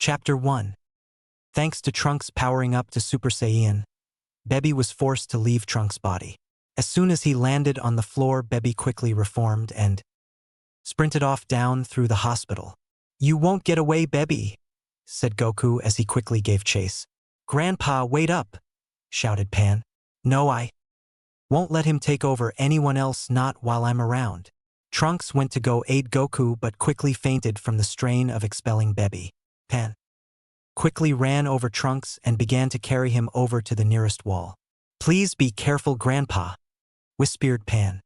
Chapter 1. Thanks to Trunks powering up to Super Saiyan, Bebby was forced to leave Trunks' body. As soon as he landed on the floor, Bebby quickly reformed and sprinted off down through the hospital. "You won't get away, Bebby," said Goku as he quickly gave chase. "Grandpa, wait up," shouted Pan. "No, I won't let him take over anyone else, not while I'm around." Trunks went to go aid Goku but quickly fainted from the strain of expelling Bebby. Pan quickly ran over Trunks and began to carry him over to the nearest wall. "Please be careful, Grandpa," whispered Pan.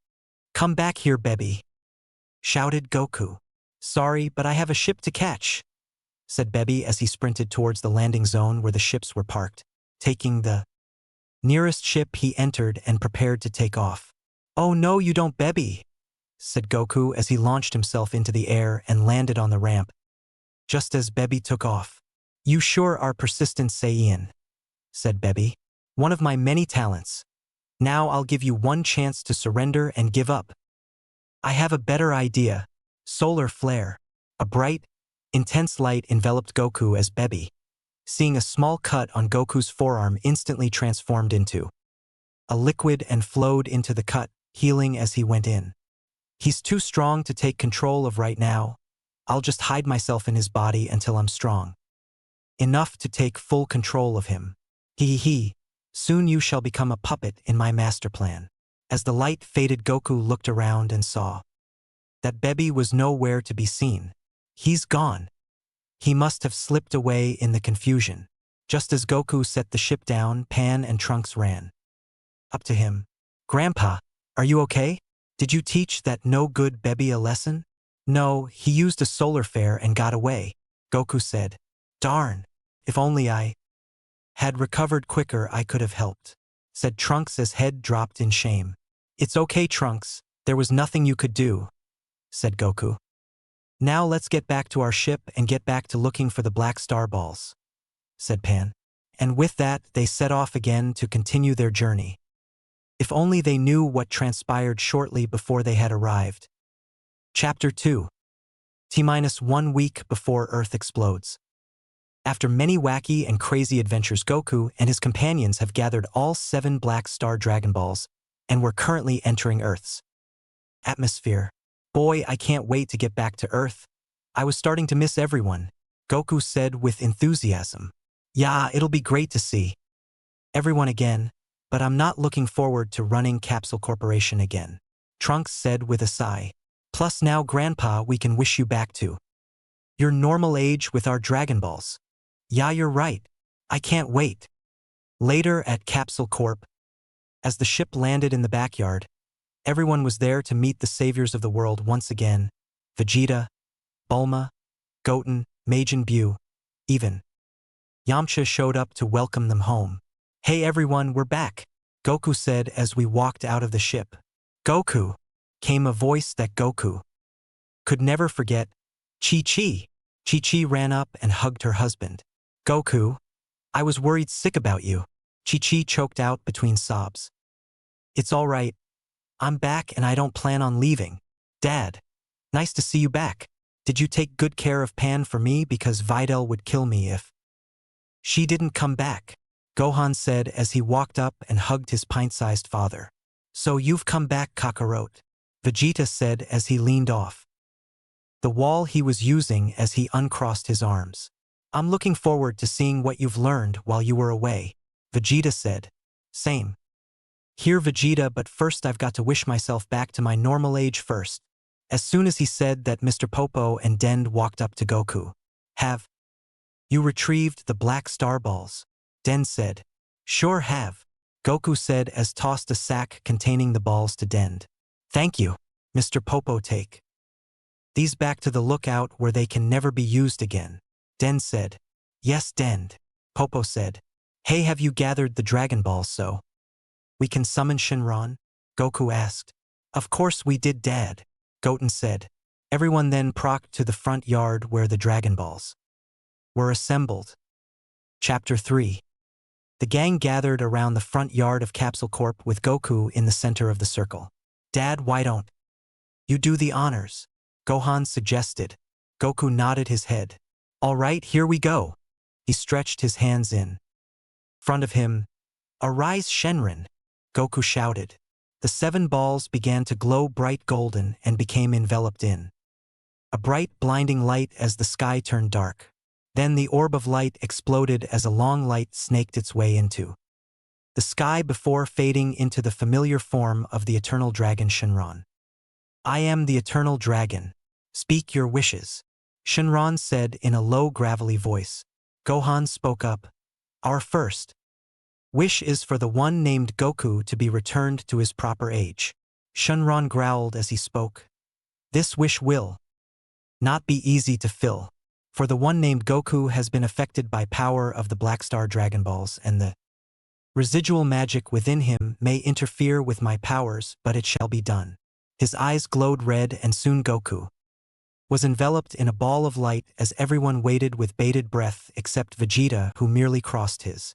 "Come back here, Bebby," shouted Goku. "Sorry, but I have a ship to catch," said Bebby as he sprinted towards the landing zone where the ships were parked. Taking the nearest ship, he entered and prepared to take off. "Oh no, you don't, Bebby," said Goku as he launched himself into the air and landed on the ramp just as Bebby took off. "You sure are persistent, Saiyan," said Bebby. "One of my many talents. Now I'll give you one chance to surrender and give up. I have a better idea. Solar flare." A bright, intense light enveloped Goku as Bebby, seeing a small cut on Goku's forearm, instantly transformed into a liquid and flowed into the cut, healing as he went in. "He's too strong to take control of right now. I'll just hide myself in his body until I'm strong enough to take full control of him. He. Soon you shall become a puppet in my master plan." As the light faded, Goku looked around and saw that Bebby was nowhere to be seen. "He's gone. He must have slipped away in the confusion." Just as Goku set the ship down, Pan and Trunks ran up to him. "Grandpa, are you okay? Did you teach that no-good Bebby a lesson?" "No, he used a solar flare and got away," Goku said. "Darn, if only I had recovered quicker, I could have helped," said Trunks as head dropped in shame. "It's okay, Trunks, there was nothing you could do," said Goku. "Now let's get back to our ship and get back to looking for the black star balls," said Pan. And with that, they set off again to continue their journey. If only they knew what transpired shortly before they had arrived. Chapter 2. T-1 week before Earth explodes. After many wacky and crazy adventures, Goku and his companions have gathered all 7 Black Star Dragon Balls and were currently entering Earth's atmosphere. "Boy, I can't wait to get back to Earth. I was starting to miss everyone," Goku said with enthusiasm. "Yeah, it'll be great to see everyone again, but I'm not looking forward to running Capsule Corporation again," Trunks said with a sigh. "Plus now, Grandpa, we can wish you back to your normal age with our Dragon Balls." "Yeah, you're right. I can't wait." Later at Capsule Corp, as the ship landed in the backyard, everyone was there to meet the saviors of the world once again. Vegeta, Bulma, Goten, Majin Buu, even Yamcha showed up to welcome them home. "Hey everyone, we're back," Goku said as we walked out of the ship. "Goku," came a voice that Goku could never forget. "Chi-Chi." Chi-Chi ran up and hugged her husband. "Goku, I was worried sick about you," Chi-Chi choked out between sobs. "It's all right. I'm back and I don't plan on leaving. Dad, nice to see you back. Did you take good care of Pan for me, because Videl would kill me if she didn't come back?" Gohan said as he walked up and hugged his pint-sized father. "So you've come back, Kakarot," Vegeta said as he leaned off the wall he was using as he uncrossed his arms. "I'm looking forward to seeing what you've learned while you were away," Vegeta said. "Same here, Vegeta, but first I've got to wish myself back to my normal age first." As soon as he said that, Mr. Popo and Dend walked up to Goku. "Have you retrieved the Black Star Balls?" Dend said. "Sure have," Goku said as tossed a sack containing the balls to Dend. "Thank you, Mr. Popo. Take these back to the lookout where they can never be used again," Dend said. "Yes, Dend," Popo said. "Hey, have you gathered the Dragon Balls so we can summon Shenron?" Goku asked. "Of course we did, Dad," Goten said. Everyone then procked to the front yard where the Dragon Balls were assembled. Chapter 3. The gang gathered around the front yard of Capsule Corp with Goku in the center of the circle. "Dad, why don't you do the honors?" Gohan suggested. Goku nodded his head. All right, here we go. He stretched his hands in front of him. Arise, Shenron, Goku shouted. The 7 balls began to glow bright golden and became enveloped in a bright, blinding light as the sky turned dark. Then the orb of light exploded as a long light snaked its way into the sky before fading into the familiar form of the eternal dragon Shenron. I am the eternal dragon. Speak your wishes, Shenron said in a low, gravelly voice. Gohan spoke up. Our first wish is for the one named Goku to be returned to his proper age. Shenron growled as he spoke. This wish will not be easy to fill, for the one named Goku has been affected by power of the Black Star Dragon Balls, and the residual magic within him may interfere with my powers, but it shall be done. His eyes glowed red, and soon Goku was enveloped in a ball of light as everyone waited with bated breath except Vegeta, who merely crossed his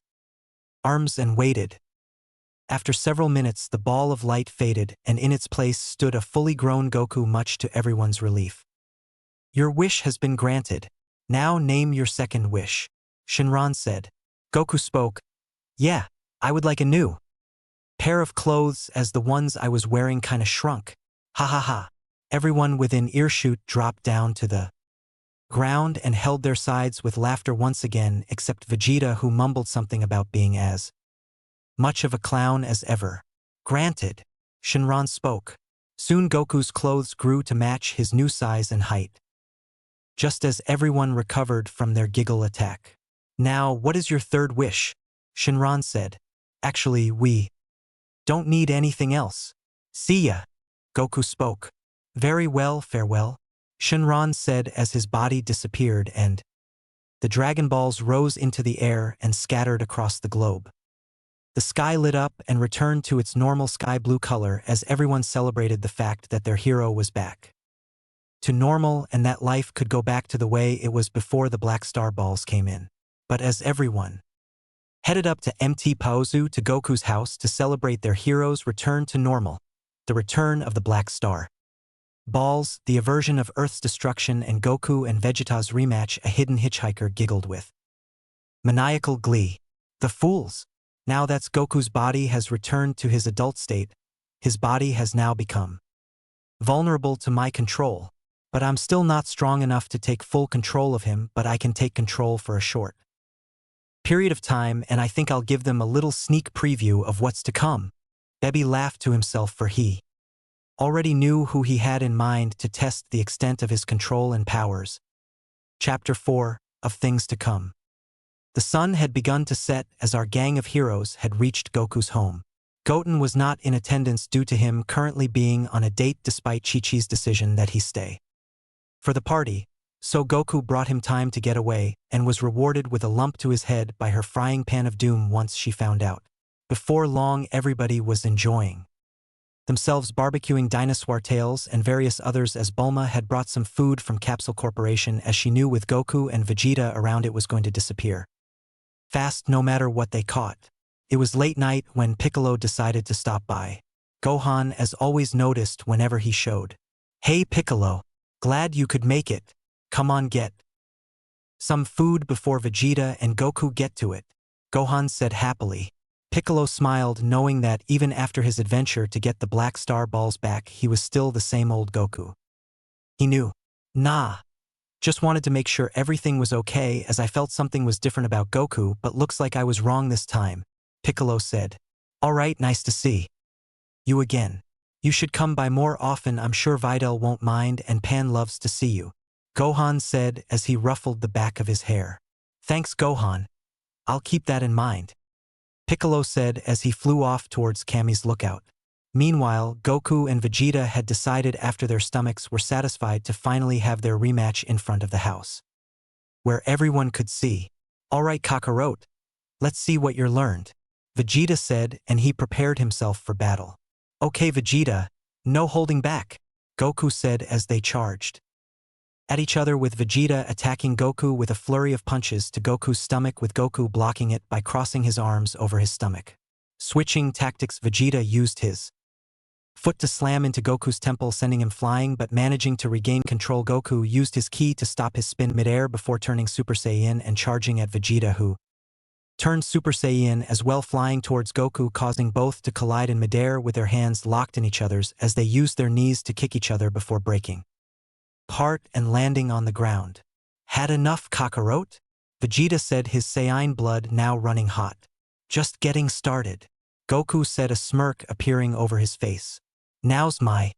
arms and waited. After several minutes, the ball of light faded, and in its place stood a fully grown Goku, much to everyone's relief. Your wish has been granted. Now name your second wish, Shenron said. Goku spoke. Yeah, I would like a new pair of clothes, as the ones I was wearing kinda shrunk. Ha ha ha. Everyone within earshot dropped down to the ground and held their sides with laughter once again, except Vegeta, who mumbled something about being as much of a clown as ever. Granted, Shenron spoke. Soon Goku's clothes grew to match his new size and height, just as everyone recovered from their giggle attack. Now, what is your third wish? Shenron said. Actually, we don't need anything else. See ya, Goku spoke. Very well, farewell, Shenron said as his body disappeared and the Dragon Balls rose into the air and scattered across the globe. The sky lit up and returned to its normal sky blue color as everyone celebrated the fact that their hero was back to normal and that life could go back to the way it was before the Black Star Balls came in. But as everyone headed up to MT Paozu, to Goku's house, to celebrate their hero's return to normal, the return of the Black Star Balls, the aversion of Earth's destruction, and Goku and Vegeta's rematch, a hidden hitchhiker giggled with maniacal glee. The fools! Now that Goku's body has returned to his adult state, his body has now become vulnerable to my control. But I'm still not strong enough to take full control of him, but I can take control for a short period of time, and I think I'll give them a little sneak preview of what's to come. Bebby laughed to himself, for he already knew who he had in mind to test the extent of his control and powers. Chapter 4 of Things to Come. The sun had begun to set as our gang of heroes had reached Goku's home. Goten was not in attendance due to him currently being on a date, despite Chi-Chi's decision that he stay for the party, so Goku brought him time to get away and was rewarded with a lump to his head by her frying pan of doom once she found out. Before long, everybody was enjoying themselves, barbecuing dinosaur tails and various others, as Bulma had brought some food from Capsule Corporation, as she knew with Goku and Vegeta around it was going to disappear fast no matter what they caught. It was late night when Piccolo decided to stop by. Gohan, as always, noticed whenever he showed. Hey Piccolo, glad you could make it. Come on, get some food before Vegeta and Goku get to it, Gohan said happily. Piccolo smiled, knowing that even after his adventure to get the Black Star Balls back, he was still the same old Goku. He knew. Nah. Just wanted to make sure everything was okay, as I felt something was different about Goku, but looks like I was wrong this time, Piccolo said. Alright, nice to see you again. You should come by more often, I'm sure Videl won't mind, and Pan loves to see you, Gohan said as he ruffled the back of his hair. Thanks, Gohan. I'll keep that in mind, Piccolo said as he flew off towards Kami's lookout. Meanwhile, Goku and Vegeta had decided, after their stomachs were satisfied, to finally have their rematch in front of the house, where everyone could see. Alright Kakarot, let's see what you're learned, Vegeta said, and he prepared himself for battle. Okay Vegeta, no holding back, Goku said as they charged at each other, with Vegeta attacking Goku with a flurry of punches to Goku's stomach, with Goku blocking it by crossing his arms over his stomach. Switching tactics, Vegeta used his foot to slam into Goku's temple, sending him flying, but managing to regain control. Goku used his ki to stop his spin midair before turning Super Saiyan and charging at Vegeta, who turned Super Saiyan as well, flying towards Goku, causing both to collide in midair with their hands locked in each other's as they used their knees to kick each other before breaking apart and landing on the ground. Had enough, Kakarot? Vegeta said, his Saiyan blood now running hot. Just getting started, Goku said, a smirk appearing over his face. Now's my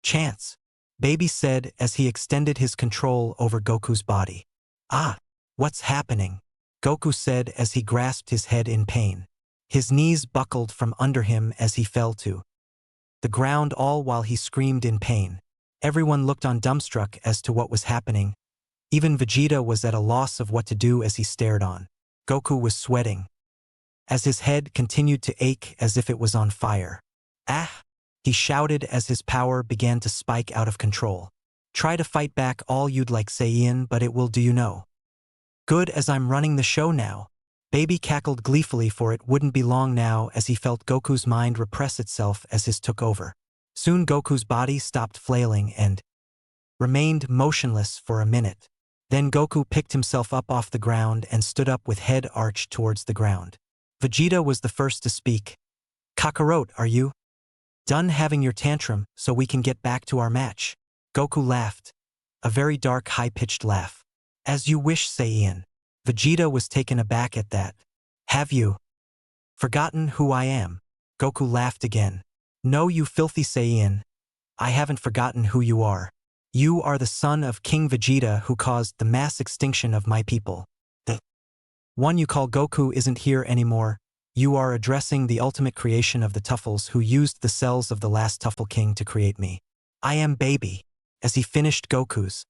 chance, Baby said as he extended his control over Goku's body. Ah, what's happening? Goku said as he grasped his head in pain. His knees buckled from under him as he fell to the ground, all while he screamed in pain. Everyone looked on, dumbstruck as to what was happening. Even Vegeta was at a loss of what to do as he stared on. Goku was sweating as his head continued to ache as if it was on fire. Ah! He shouted as his power began to spike out of control. Try to fight back all you'd like, Saiyan, but it will do, you know. Good, as I'm running the show now. Baby cackled gleefully, for it wouldn't be long now as he felt Goku's mind repress itself as his took over. Soon Goku's body stopped flailing and remained motionless for a minute. Then Goku picked himself up off the ground and stood up with head arched towards the ground. Vegeta was the first to speak. Kakarot, are you done having your tantrum so we can get back to our match? Goku laughed. A very dark, high-pitched laugh. As you wish, Saiyan. Vegeta was taken aback at that. Have you forgotten who I am? Goku laughed again. No, you filthy Saiyan. I haven't forgotten who you are. You are the son of King Vegeta, who caused the mass extinction of my people. The one you call Goku isn't here anymore. You are addressing the ultimate creation of the Tuffles, who used the cells of the last Tuffle King to create me. I am Baby. As he finished, Goku's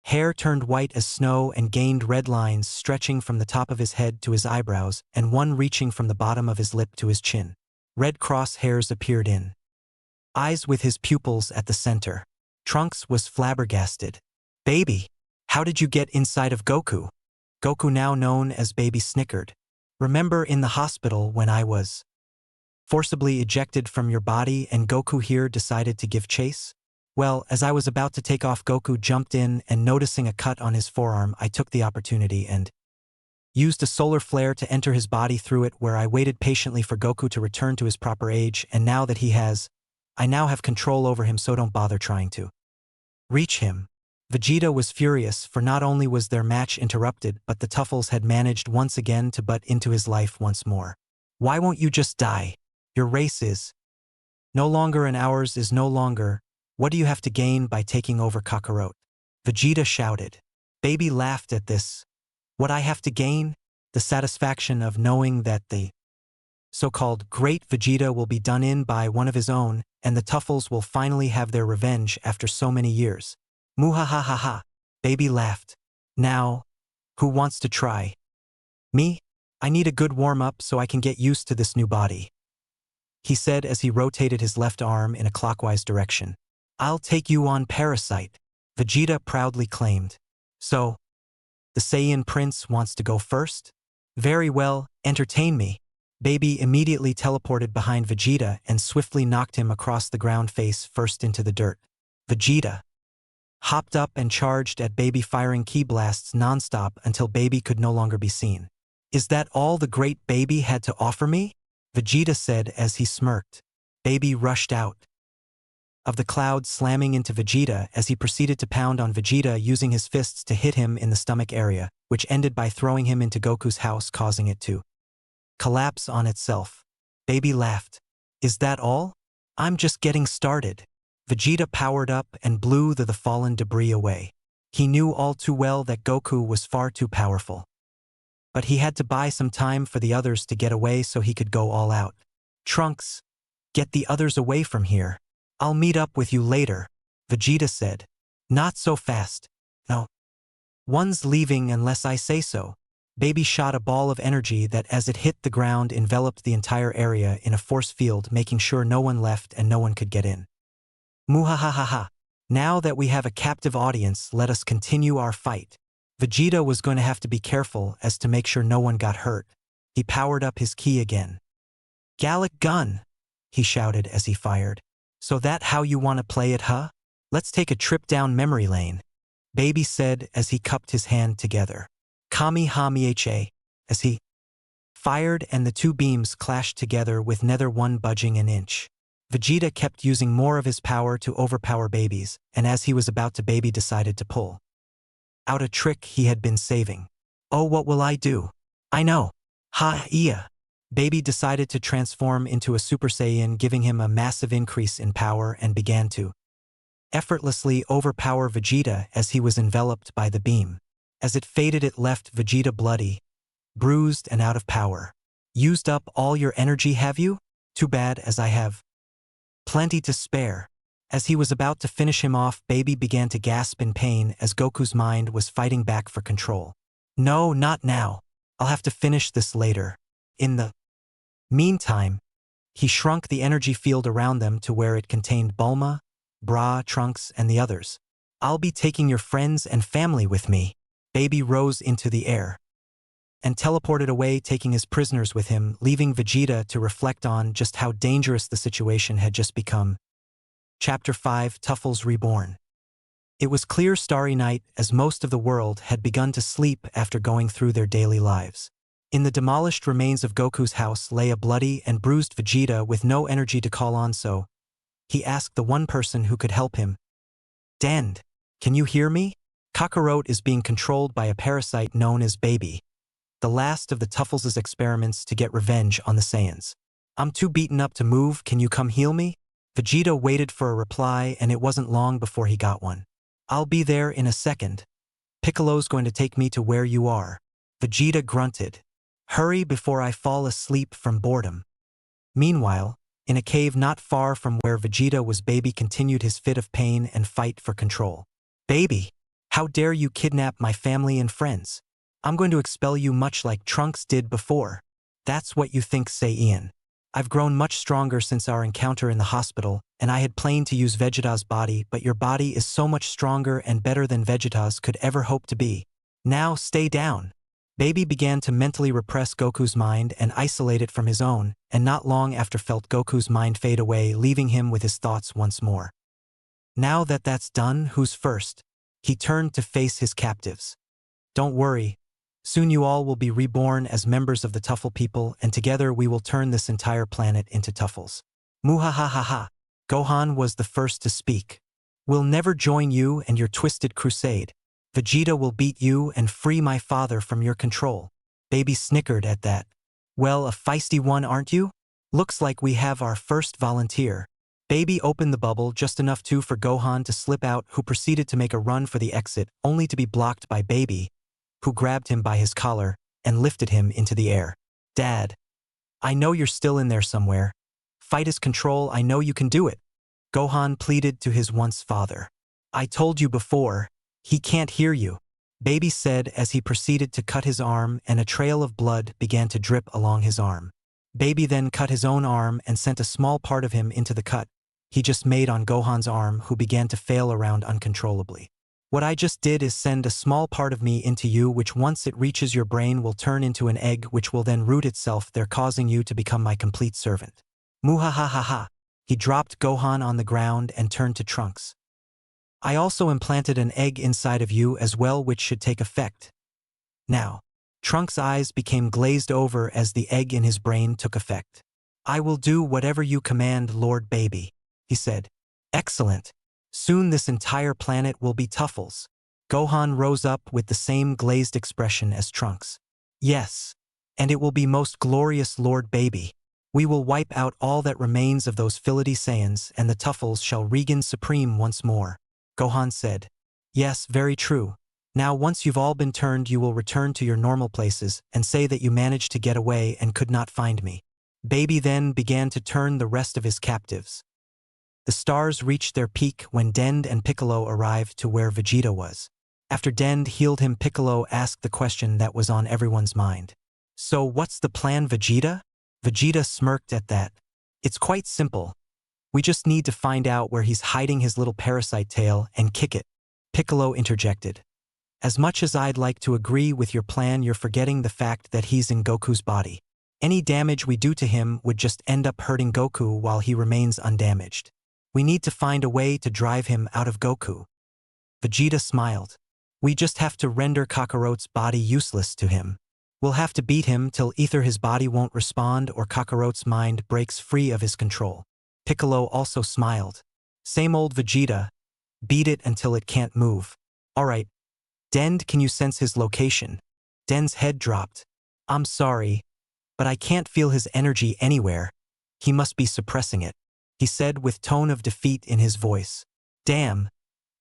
hair turned white as snow and gained red lines stretching from the top of his head to his eyebrows and one reaching from the bottom of his lip to his chin. Red cross hairs appeared in eyes with his pupils at the center. Trunks was flabbergasted. Baby, how did you get inside of Goku? Goku, now known as Baby, snickered. Remember in the hospital when I was forcibly ejected from your body and Goku here decided to give chase? Well, as I was about to take off, Goku jumped in, and noticing a cut on his forearm, I took the opportunity and used a solar flare to enter his body through it, where I waited patiently for Goku to return to his proper age, and now that I now have control over him, so don't bother trying to reach him. Vegeta was furious, for not only was their match interrupted, but the Tuffles had managed once again to butt into his life once more. Why won't you just die? Your race is no longer, and ours is no longer. What do you have to gain by taking over, Kakarot? Vegeta shouted. Baby laughed at this. What I have to gain? The satisfaction of knowing that the so-called great Vegeta will be done in by one of his own, and the Tuffles will finally have their revenge after so many years. Muhahaha. Baby laughed. Now, who wants to try? Me? I need a good warm-up so I can get used to this new body, he said as he rotated his left arm in a clockwise direction. I'll take you on, Parasite, Vegeta proudly claimed. So, the Saiyan Prince wants to go first? Very well, entertain me. Baby immediately teleported behind Vegeta and swiftly knocked him across the ground face first into the dirt. Vegeta hopped up and charged at Baby, firing ki blasts nonstop until Baby could no longer be seen. Is that all the great Baby had to offer me? Vegeta said as he smirked. Baby rushed out of the cloud, slamming into Vegeta as he proceeded to pound on Vegeta, using his fists to hit him in the stomach area, which ended by throwing him into Goku's house, causing it to collapse on itself. Baby laughed. Is that all? I'm just getting started. Vegeta powered up and blew the fallen debris away. He knew all too well that Goku was far too powerful. But he had to buy some time for the others to get away so he could go all out. Trunks, get the others away from here. I'll meet up with you later, Vegeta said. Not so fast. No. One's leaving unless I say so. Baby shot a ball of energy that, as it hit the ground, enveloped the entire area in a force field, making sure no one left and no one could get in. Muhahaha. Now that we have a captive audience, let us continue our fight. Vegeta was going to have to be careful as to make sure no one got hurt. He powered up his ki again. Gallic gun, he shouted as he fired. So that how you want to play it, huh? Let's take a trip down memory lane, Baby said as he cupped his hand together. Kamehameha, as he fired and the two beams clashed together with neither one budging an inch. Vegeta kept using more of his power to overpower Baby's, and as he was about to, Baby decided to pull out a trick he had been saving. Oh, what will I do? I know. Ha-yeah. Baby decided to transform into a Super Saiyan, giving him a massive increase in power, and began to effortlessly overpower Vegeta as he was enveloped by the beam. As it faded, it left Vegeta bloody, bruised, and out of power. Used up all your energy, have you? Too bad, as I have plenty to spare. As he was about to finish him off, Baby began to gasp in pain as Goku's mind was fighting back for control. No, not now. I'll have to finish this later. In the meantime, he shrunk the energy field around them to where it contained Bulma, Bra, Trunks, and the others. I'll be taking your friends and family with me. Baby rose into the air and teleported away, taking his prisoners with him, leaving Vegeta to reflect on just how dangerous the situation had just become. Chapter 5: Tuffles Reborn. It was clear starry night as most of the world had begun to sleep after going through their daily lives. In the demolished remains of Goku's house lay a bloody and bruised Vegeta with no energy to call on, so he asked the one person who could help him. Dend, can you hear me? Kakarot is being controlled by a parasite known as Baby, the last of the Tuffles' experiments to get revenge on the Saiyans. I'm too beaten up to move, can you come heal me? Vegeta waited for a reply, and it wasn't long before he got one. I'll be there in a second. Piccolo's going to take me to where you are. Vegeta grunted. Hurry before I fall asleep from boredom. Meanwhile, in a cave not far from where Vegeta was, Baby continued his fit of pain and fight for control. Baby, how dare you kidnap my family and friends? I'm going to expel you much like Trunks did before. That's what you think, Saiyan. I've grown much stronger since our encounter in the hospital, and I had planned to use Vegeta's body, but your body is so much stronger and better than Vegeta's could ever hope to be. Now stay down. Baby began to mentally repress Goku's mind and isolate it from his own, and not long after felt Goku's mind fade away, leaving him with his thoughts once more. Now that that's done, who's first? He turned to face his captives. Don't worry. Soon you all will be reborn as members of the Tuffle people, and together we will turn this entire planet into Tuffles. Muhahaha. Gohan was the first to speak. We'll never join you and your twisted crusade. Vegeta will beat you and free my father from your control. Baby snickered at that. Well, a feisty one, aren't you? Looks like we have our first volunteer. Baby opened the bubble just enough for Gohan to slip out, who proceeded to make a run for the exit, only to be blocked by Baby, who grabbed him by his collar and lifted him into the air. Dad, I know you're still in there somewhere. Fight his control, I know you can do it. Gohan pleaded to his once father. I told you before, he can't hear you, Baby said as he proceeded to cut his arm, and a trail of blood began to drip along his arm. Baby then cut his own arm and sent a small part of him into the cut he just made on Gohan's arm, who began to flail around uncontrollably. What I just did is send a small part of me into you, which once it reaches your brain will turn into an egg, which will then root itself there, causing you to become my complete servant. Muhahaha. He dropped Gohan on the ground and turned to Trunks. I also implanted an egg inside of you as well, which should take effect now. Trunks' eyes became glazed over as the egg in his brain took effect. I will do whatever you command, Lord Baby, he said. Excellent. Soon this entire planet will be Tuffles. Gohan rose up with the same glazed expression as Trunks. Yes. And it will be most glorious, Lord Baby. We will wipe out all that remains of those fillety Saiyans, and the Tuffles shall regain supreme once more. Gohan said. Yes, very true. Now once you've all been turned, you will return to your normal places and say that you managed to get away and could not find me. Baby then began to turn the rest of his captives. The stars reached their peak when Dend and Piccolo arrived to where Vegeta was. After Dend healed him, Piccolo asked the question that was on everyone's mind. So what's the plan, Vegeta? Vegeta smirked at that. It's quite simple. We just need to find out where he's hiding his little parasite tail and kick it. Piccolo interjected. As much as I'd like to agree with your plan, you're forgetting the fact that he's in Goku's body. Any damage we do to him would just end up hurting Goku while he remains undamaged. We need to find a way to drive him out of Goku. Vegeta smiled. We just have to render Kakarot's body useless to him. We'll have to beat him till either his body won't respond or Kakarot's mind breaks free of his control. Piccolo also smiled. Same old Vegeta. Beat it until it can't move. Alright. Dend, can you sense his location? Den's head dropped. I'm sorry, but I can't feel his energy anywhere. He must be suppressing it, he said with tone of defeat in his voice. Damn.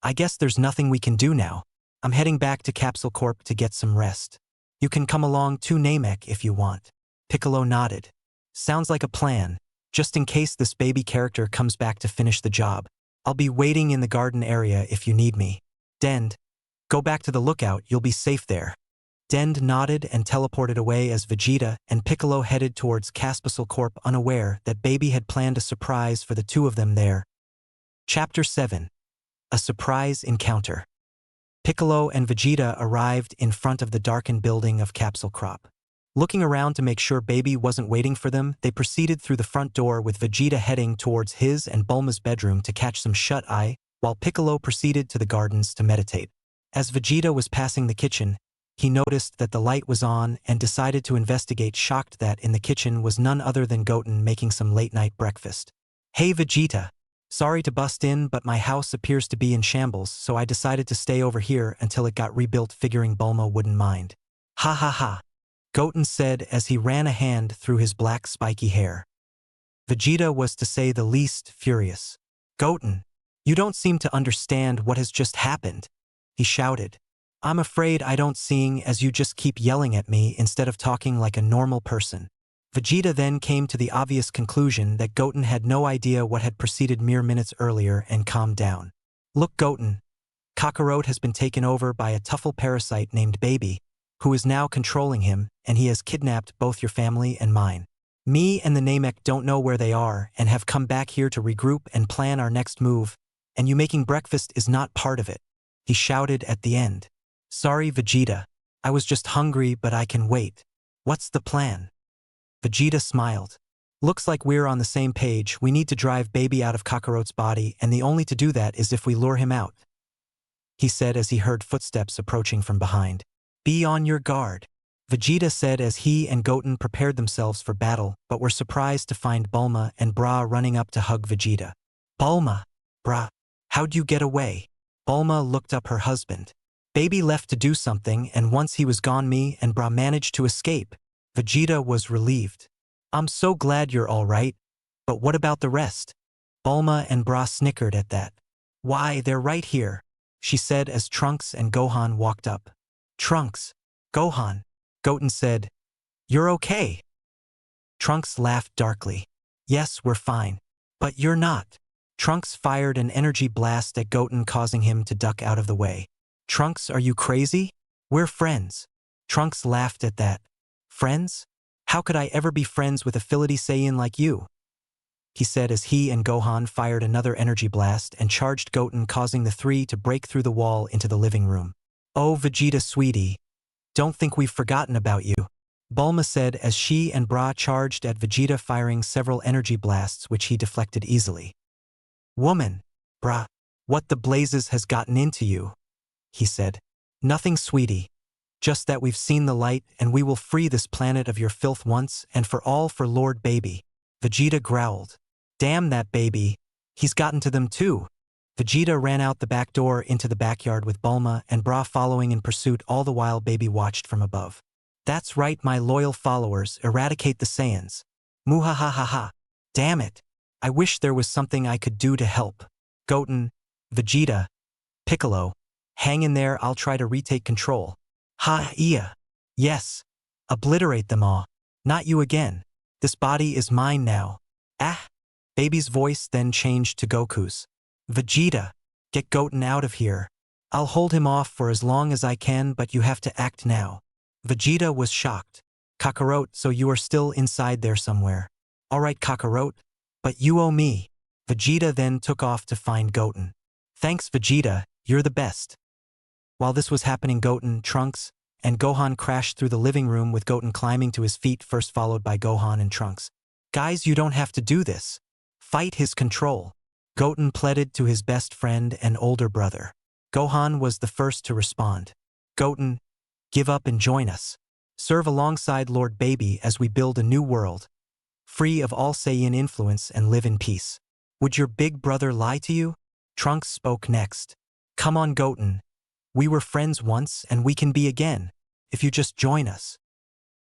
I guess there's nothing we can do now. I'm heading back to Capsule Corp to get some rest. You can come along too, Namek, if you want. Piccolo nodded. Sounds like a plan. Just in case this baby character comes back to finish the job. I'll be waiting in the garden area if you need me. Dend, go back to the lookout, you'll be safe there. Dend nodded and teleported away as Vegeta and Piccolo headed towards Capsule Corp, unaware that Baby had planned a surprise for the two of them there. Chapter 7. A Surprise Encounter. Piccolo and Vegeta arrived in front of the darkened building of Capsule Corp. Looking around to make sure Baby wasn't waiting for them, they proceeded through the front door with Vegeta heading towards his and Bulma's bedroom to catch some shut-eye, while Piccolo proceeded to the gardens to meditate. As Vegeta was passing the kitchen, he noticed that the light was on and decided to investigate, shocked that in the kitchen was none other than Goten making some late-night breakfast. Hey Vegeta. Sorry to bust in, but my house appears to be in shambles, so I decided to stay over here until it got rebuilt, figuring Bulma wouldn't mind. Ha ha ha. Goten said as he ran a hand through his black spiky hair. Vegeta was, to say the least, furious. Goten, you don't seem to understand what has just happened, he shouted. I'm afraid I don't, seeing as you just keep yelling at me instead of talking like a normal person. Vegeta then came to the obvious conclusion that Goten had no idea what had proceeded mere minutes earlier and calmed down. Look Goten, Kakarot has been taken over by a Tuffle parasite named Baby, who is now controlling him, and he has kidnapped both your family and mine. Me and the Namek don't know where they are and have come back here to regroup and plan our next move, and you making breakfast is not part of it, he shouted at the end. Sorry Vegeta, I was just hungry, but I can wait. What's the plan? Vegeta smiled. Looks like we're on the same page. We need to drive Baby out of Kakarot's body, and the only to do that is if we lure him out, he said as he heard footsteps approaching from behind. Be on your guard, Vegeta said as he and Goten prepared themselves for battle, but were surprised to find Bulma and Bra running up to hug Vegeta. Bulma, Bra, how'd you get away? Bulma looked up her husband. Baby left to do something, and once he was gone, me and Bra managed to escape. Vegeta was relieved. I'm so glad you're all right. But what about the rest? Bulma and Bra snickered at that. Why, they're right here, she said as Trunks and Gohan walked up. Trunks, Gohan, Goten said. You're okay. Trunks laughed darkly. Yes, we're fine. But you're not. Trunks fired an energy blast at Goten, causing him to duck out of the way. Trunks, are you crazy? We're friends. Trunks laughed at that. Friends? How could I ever be friends with a Fility Saiyan like you? He said as he and Gohan fired another energy blast and charged Goten, causing the three to break through the wall into the living room. Oh Vegeta sweetie, don't think we've forgotten about you, Bulma said as she and Bra charged at Vegeta, firing several energy blasts which he deflected easily. Woman, Bra, what the blazes has gotten into you? He said. Nothing sweetie. Just that we've seen the light and we will free this planet of your filth once and for all for Lord Baby. Vegeta growled. Damn that Baby. He's gotten to them too. Vegeta ran out the back door into the backyard with Bulma and Bra following in pursuit, all the while Baby watched from above. That's right, my loyal followers, eradicate the Saiyans. Muhahaha. Damn it. I wish there was something I could do to help. Goten, Vegeta, Piccolo. Hang in there, I'll try to retake control. Ha-iya. Yes. Obliterate them all. Not you again. This body is mine now. Ah. Baby's voice then changed to Goku's. Vegeta, get Goten out of here. I'll hold him off for as long as I can, but you have to act now. Vegeta was shocked. Kakarot, so you are still inside there somewhere. Alright Kakarot, but you owe me. Vegeta then took off to find Goten. Thanks Vegeta, you're the best. While this was happening, Goten, Trunks, and Gohan crashed through the living room with Goten climbing to his feet first, followed by Gohan and Trunks. Guys, you don't have to do this. Fight his control. Goten pleaded to his best friend and older brother. Gohan was the first to respond. Goten, give up and join us. Serve alongside Lord Baby as we build a new world, free of all Saiyan influence and live in peace. Would your big brother lie to you? Trunks spoke next. Come on, Goten. We were friends once and we can be again, if you just join us.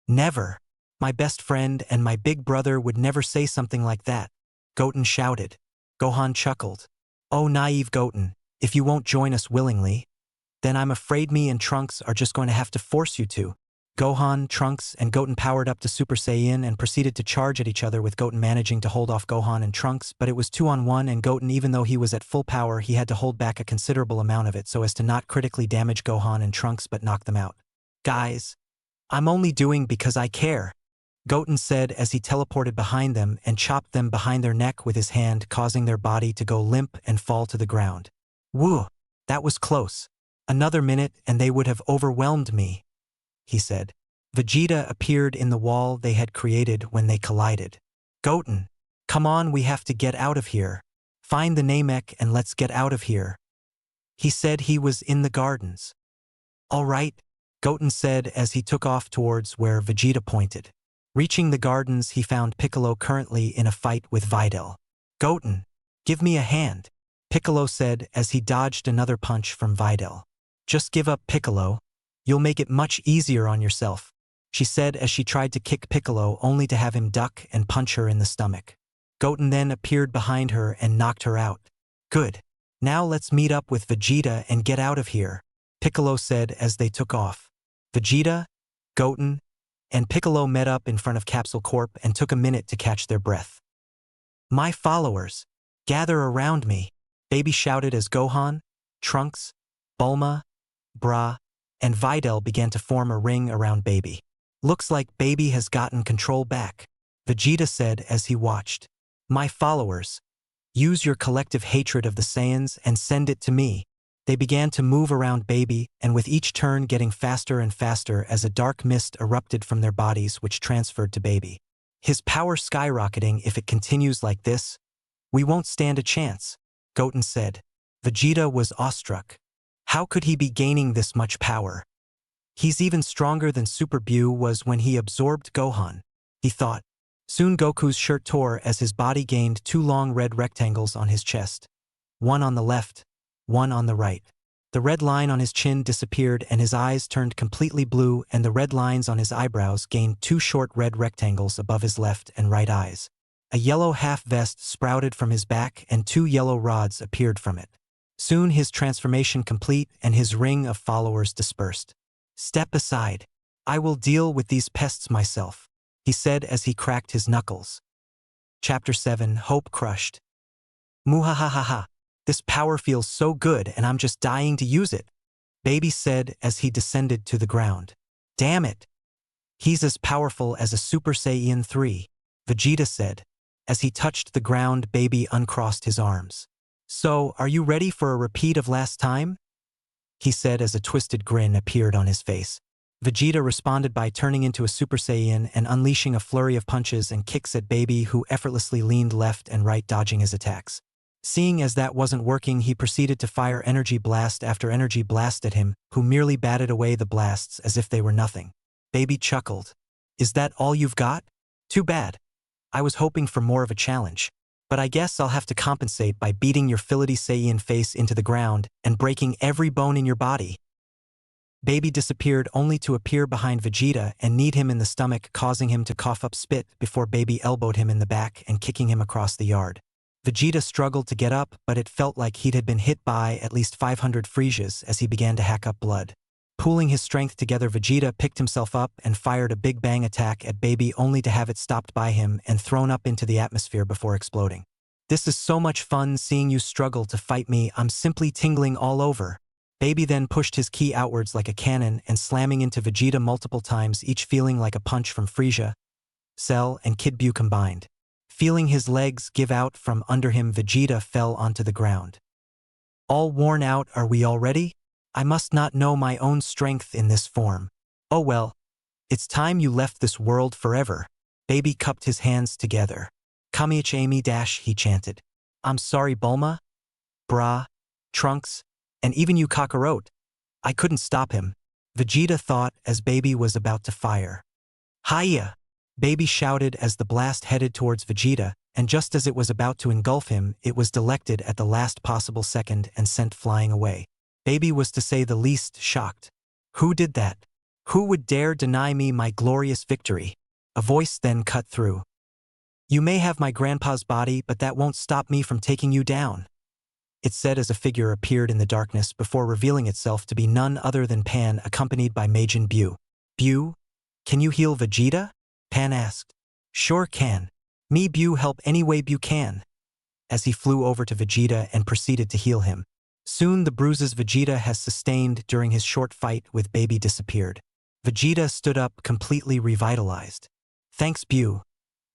Never. My best friend and my big brother would never say something like that. Goten shouted. Gohan chuckled. Oh, naive Goten, if you won't join us willingly, then I'm afraid me and Trunks are just going to have to force you to. Gohan, Trunks, and Goten powered up to Super Saiyan and proceeded to charge at each other, with Goten managing to hold off Gohan and Trunks, but it was 2-on-1 and Goten, even though he was at full power, he had to hold back a considerable amount of it so as to not critically damage Gohan and Trunks but knock them out. Guys, I'm only doing because I care, Goten said as he teleported behind them and chopped them behind their neck with his hand, causing their body to go limp and fall to the ground. Woo, that was close. Another minute and they would have overwhelmed me, he said. Vegeta appeared in the wall they had created when they collided. Goten, come on, we have to get out of here. Find the Namek and let's get out of here. He said he was in the gardens. All right, Goten said as he took off towards where Vegeta pointed. Reaching the gardens, he found Piccolo currently in a fight with Videl. Goten, give me a hand, Piccolo said as he dodged another punch from Videl. Just give up, Piccolo. You'll make it much easier on yourself, she said as she tried to kick Piccolo only to have him duck and punch her in the stomach. Goten then appeared behind her and knocked her out. Good. Now let's meet up with Vegeta and get out of here, Piccolo said as they took off. Vegeta, Goten, and Piccolo met up in front of Capsule Corp and took a minute to catch their breath. My followers, gather around me, Baby shouted as Gohan, Trunks, Bulma, Bra, and Videl began to form a ring around Baby. Looks like Baby has gotten control back, Vegeta said as he watched. My followers, use your collective hatred of the Saiyans and send it to me. They began to move around Baby, and with each turn getting faster and faster as a dark mist erupted from their bodies, which transferred to Baby. His power skyrocketing. If it continues like this, we won't stand a chance, Goten said. Vegeta was awestruck. How could he be gaining this much power? He's even stronger than Super Buu was when he absorbed Gohan, he thought. Soon Goku's shirt tore as his body gained 2 long red rectangles on his chest. One on the left, one on the right. The red line on his chin disappeared and his eyes turned completely blue, and the red lines on his eyebrows gained 2 short red rectangles above his left and right eyes. A yellow half vest sprouted from his back and 2 yellow rods appeared from it. Soon his transformation complete and his ring of followers dispersed. Step aside. I will deal with these pests myself, he said as he cracked his knuckles. Chapter 7, Hope Crushed. Muhahaha. This power feels so good and I'm just dying to use it, Baby said as he descended to the ground. Damn it. He's as powerful as a Super Saiyan 3, Vegeta said. As he touched the ground, Baby uncrossed his arms. So, are you ready for a repeat of last time? He said as a twisted grin appeared on his face. Vegeta responded by turning into a Super Saiyan and unleashing a flurry of punches and kicks at Baby, who effortlessly leaned left and right, dodging his attacks. Seeing as that wasn't working, he proceeded to fire energy blast after energy blast at him, who merely batted away the blasts as if they were nothing. Baby chuckled. Is that all you've got? Too bad. I was hoping for more of a challenge. But I guess I'll have to compensate by beating your fillety Saiyan face into the ground and breaking every bone in your body. Baby disappeared only to appear behind Vegeta and kneed him in the stomach, causing him to cough up spit before Baby elbowed him in the back and kicking him across the yard. Vegeta struggled to get up, but it felt like he'd had been hit by at least 500 Friesias as he began to hack up blood. Pooling his strength together, Vegeta picked himself up and fired a big bang attack at Baby, only to have it stopped by him and thrown up into the atmosphere before exploding. This is so much fun seeing you struggle to fight me. I'm simply tingling all over. Baby then pushed his ki outwards like a cannon and slamming into Vegeta multiple times, each feeling like a punch from Friesiya, Cell, and Kid Buu combined. Feeling his legs give out from under him, Vegeta fell onto the ground. All worn out, are we all ready? I must not know my own strength in this form. Oh well, it's time you left this world forever. Baby cupped his hands together. Kamiich Ami dash, he chanted. I'm sorry, Bulma, Bra, Trunks, and even you Kakarot. I couldn't stop him, Vegeta thought as Baby was about to fire. Hiya! Baby shouted as the blast headed towards Vegeta, and just as it was about to engulf him, it was deflected at the last possible second and sent flying away. Baby was to say the least shocked. Who did that? Who would dare deny me my glorious victory? A voice then cut through. You may have my grandpa's body, but that won't stop me from taking you down. It said as a figure appeared in the darkness before revealing itself to be none other than Pan, accompanied by Majin Buu. Buu? Can you heal Vegeta? Pan asked. Sure can. Me Buu help any way Buu can. As he flew over to Vegeta and proceeded to heal him. Soon the bruises Vegeta has sustained during his short fight with Baby disappeared. Vegeta stood up completely revitalized. Thanks Buu.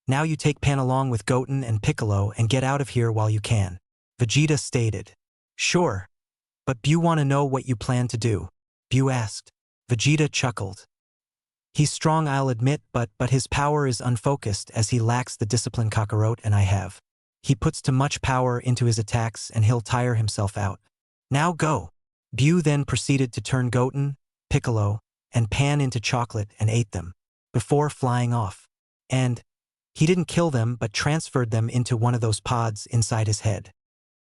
Now you take Pan along with Goten and Piccolo and get out of here while you can. Vegeta stated. Sure. But Buu want to know what you plan to do. Buu asked. Vegeta chuckled. He's strong, I'll admit, but his power is unfocused as he lacks the discipline Kakarot and I have. He puts too much power into his attacks and he'll tire himself out. Now go. Buu then proceeded to turn Goten, Piccolo, and Pan into chocolate and ate them, before flying off. And he didn't kill them but transferred them into one of those pods inside his head.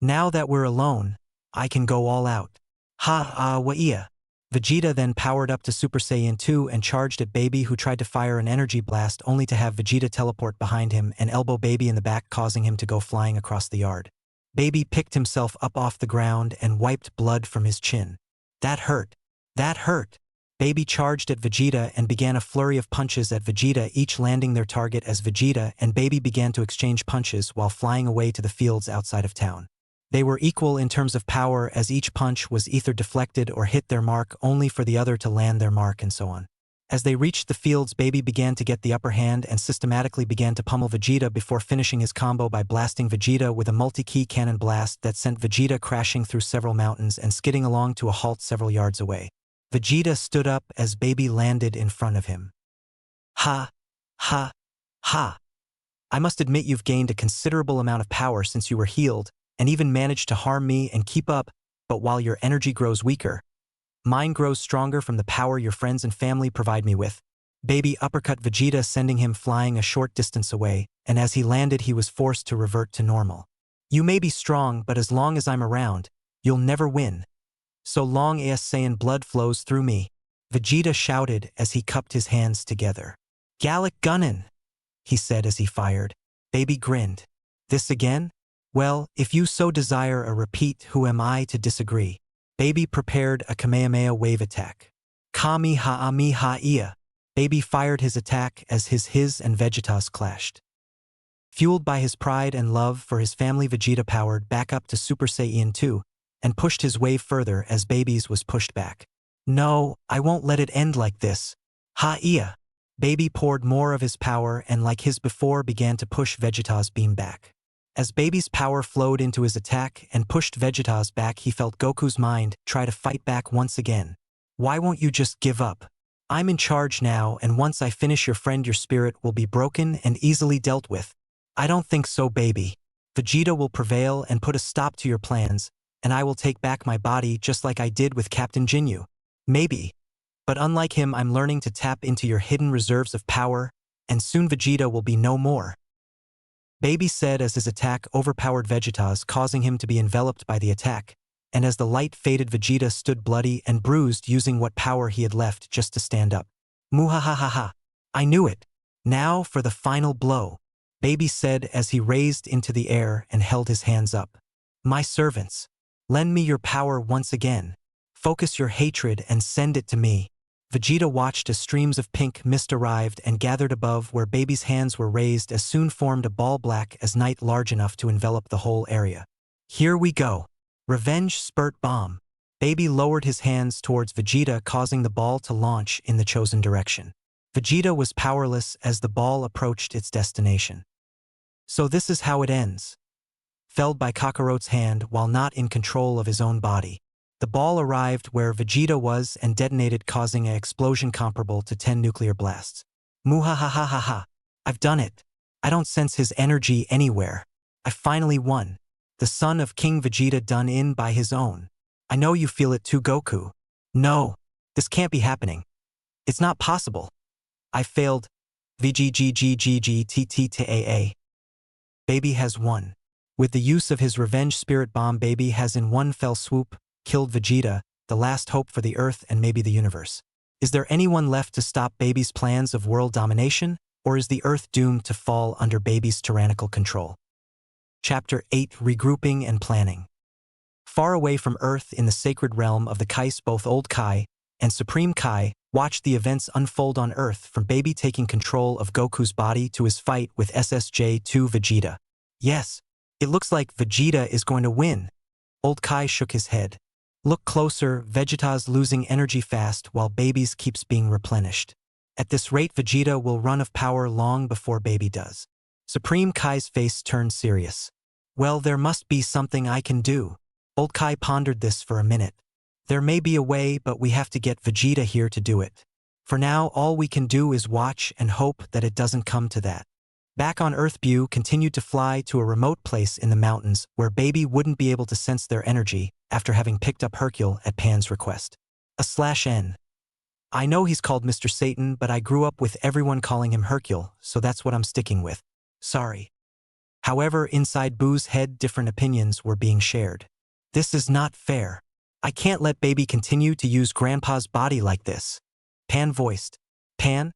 Now that we're alone, I can go all out. Wa-iya. Vegeta then powered up to Super Saiyan 2 and charged at Baby, who tried to fire an energy blast only to have Vegeta teleport behind him and elbow Baby in the back, causing him to go flying across the yard. Baby picked himself up off the ground and wiped blood from his chin. That hurt. That hurt. Baby charged at Vegeta and began a flurry of punches at Vegeta, each landing their target as Vegeta and Baby began to exchange punches while flying away to the fields outside of town. They were equal in terms of power as each punch was either deflected or hit their mark only for the other to land their mark and so on. As they reached the fields, Baby began to get the upper hand and systematically began to pummel Vegeta before finishing his combo by blasting Vegeta with a multi-key cannon blast that sent Vegeta crashing through several mountains and skidding along to a halt several yards away. Vegeta stood up as Baby landed in front of him. Ha! Ha! Ha! I must admit you've gained a considerable amount of power since you were healed, and even managed to harm me and keep up, but while your energy grows weaker, mine grows stronger from the power your friends and family provide me with. Baby uppercut Vegeta, sending him flying a short distance away, and as he landed he was forced to revert to normal. You may be strong, but as long as I'm around, you'll never win. So long as Saiyan blood flows through me, Vegeta shouted as he cupped his hands together. Gallic Gunnin, he said as he fired. Baby grinned. This again? Well, if you so desire a repeat, who am I to disagree? Baby prepared a Kamehameha wave attack. Kamehameha. Baby fired his attack as his and Vegeta's clashed. Fueled by his pride and love for his family, Vegeta powered back up to Super Saiyan 2 and pushed his wave further as Baby's was pushed back. No, I won't let it end like this. Ha-iya. Baby poured more of his power and like his before began to push Vegeta's beam back. As Baby's power flowed into his attack and pushed Vegeta's back, he felt Goku's mind try to fight back once again. Why won't you just give up? I'm in charge now, and once I finish your friend, your spirit will be broken and easily dealt with. I don't think so, Baby. Vegeta will prevail and put a stop to your plans, and I will take back my body just like I did with Captain Jinyu. Maybe. But unlike him, I'm learning to tap into your hidden reserves of power, and soon Vegeta will be no more. Baby said as his attack overpowered Vegeta's, causing him to be enveloped by the attack, and as the light faded, Vegeta stood bloody and bruised, using what power he had left just to stand up. Muhahaha. I knew it. Now for the final blow, Baby said as he raised into the air and held his hands up. My servants, lend me your power once again. Focus your hatred and send it to me. Vegeta watched as streams of pink mist arrived and gathered above where Baby's hands were raised, as soon formed a ball black as night large enough to envelop the whole area. Here we go. Revenge Spurt Bomb. Baby lowered his hands towards Vegeta, causing the ball to launch in the chosen direction. Vegeta was powerless as the ball approached its destination. So this is how it ends. Felled by Kakarot's hand while not in control of his own body. The ball arrived where Vegeta was and detonated, causing an explosion comparable to 10 nuclear blasts. Muhahahaha. I've done it. I don't sense his energy anywhere. I finally won. The son of King Vegeta done in by his own. I know you feel it too, Goku. No, this can't be happening. It's not possible. I failed. VGGGGGTTTAA. Baby has won. With the use of his revenge spirit bomb, Baby has in one fell swoop killed Vegeta, the last hope for the Earth and maybe the universe. Is there anyone left to stop Baby's plans of world domination, or is the Earth doomed to fall under Baby's tyrannical control? Chapter 8: Regrouping and Planning. Far away from Earth in the sacred realm of the Kais, both Old Kai and Supreme Kai watched the events unfold on Earth, from Baby taking control of Goku's body to his fight with SSJ-2 Vegeta. Yes, it looks like Vegeta is going to win. Old Kai shook his head. Look closer, Vegeta's losing energy fast while Baby's keeps being replenished. At this rate, Vegeta will run of power long before Baby does. Supreme Kai's face turned serious. Well, there must be something I can do. Old Kai pondered this for a minute. There may be a way, but we have to get Vegeta here to do it. For now, all we can do is watch and hope that it doesn't come to that. Back on Earth, Bu continued to fly to a remote place in the mountains where Baby wouldn't be able to sense their energy after having picked up Hercule at Pan's request. /N. I know he's called Mr. Satan, but I grew up with everyone calling him Hercule, so that's what I'm sticking with. Sorry. However, inside Bu's head, different opinions were being shared. This is not fair. I can't let Baby continue to use Grandpa's body like this. Pan voiced. Pan?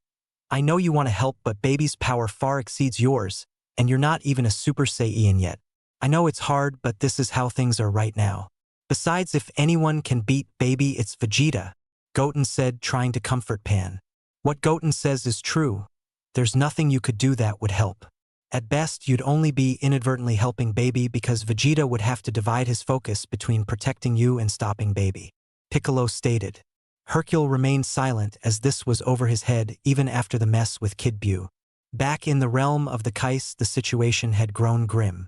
I know you want to help, but Baby's power far exceeds yours, and you're not even a Super Saiyan yet. I know it's hard, but this is how things are right now. Besides, if anyone can beat Baby, it's Vegeta, Goten said, trying to comfort Pan. What Goten says is true. There's nothing you could do that would help. At best, you'd only be inadvertently helping Baby because Vegeta would have to divide his focus between protecting you and stopping Baby, Piccolo stated. Hercule remained silent as this was over his head even after the mess with Kid Bu. Back in the realm of the Kais, the situation had grown grim.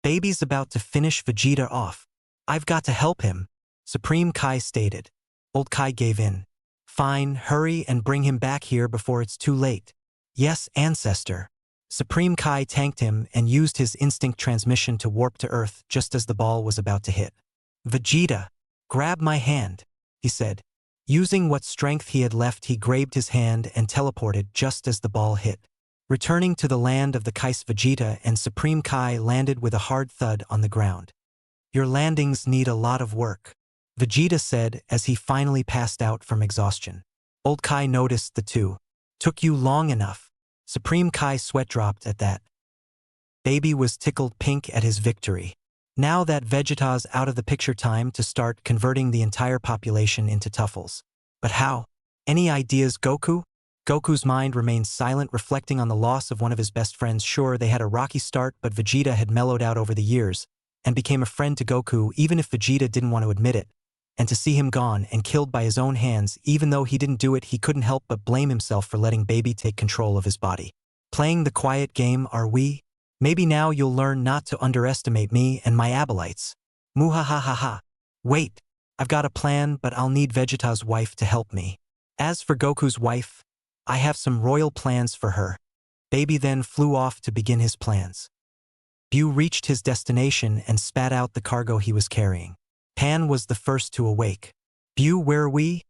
Baby's about to finish Vegeta off. I've got to help him, Supreme Kai stated. Old Kai gave in. Fine, hurry and bring him back here before it's too late. Yes, Ancestor. Supreme Kai tanked him and used his instinct transmission to warp to Earth just as the ball was about to hit. Vegeta, grab my hand, he said. Using what strength he had left, he grabbed his hand and teleported just as the ball hit. Returning to the land of the Kais, Vegeta and Supreme Kai landed with a hard thud on the ground. Your landings need a lot of work, Vegeta said as he finally passed out from exhaustion. Old Kai noticed the two. Took you long enough. Supreme Kai sweat dropped at that. Baby was tickled pink at his victory. Now that Vegeta's out of the picture, time to start converting the entire population into Tuffles. But how? Any ideas, Goku? Goku's mind remained silent, reflecting on the loss of one of his best friends. Sure, they had a rocky start, but Vegeta had mellowed out over the years and became a friend to Goku even if Vegeta didn't want to admit it. And to see him gone and killed by his own hands, even though he didn't do it, he couldn't help but blame himself for letting Baby take control of his body. Playing the quiet game, are we? Maybe now you'll learn not to underestimate me and my Abelites. Muhahahaha. Wait, I've got a plan, but I'll need Vegeta's wife to help me. As for Goku's wife, I have some royal plans for her. Baby then flew off to begin his plans. Bu reached his destination and spat out the cargo he was carrying. Pan was the first to awake. Bu, where are we?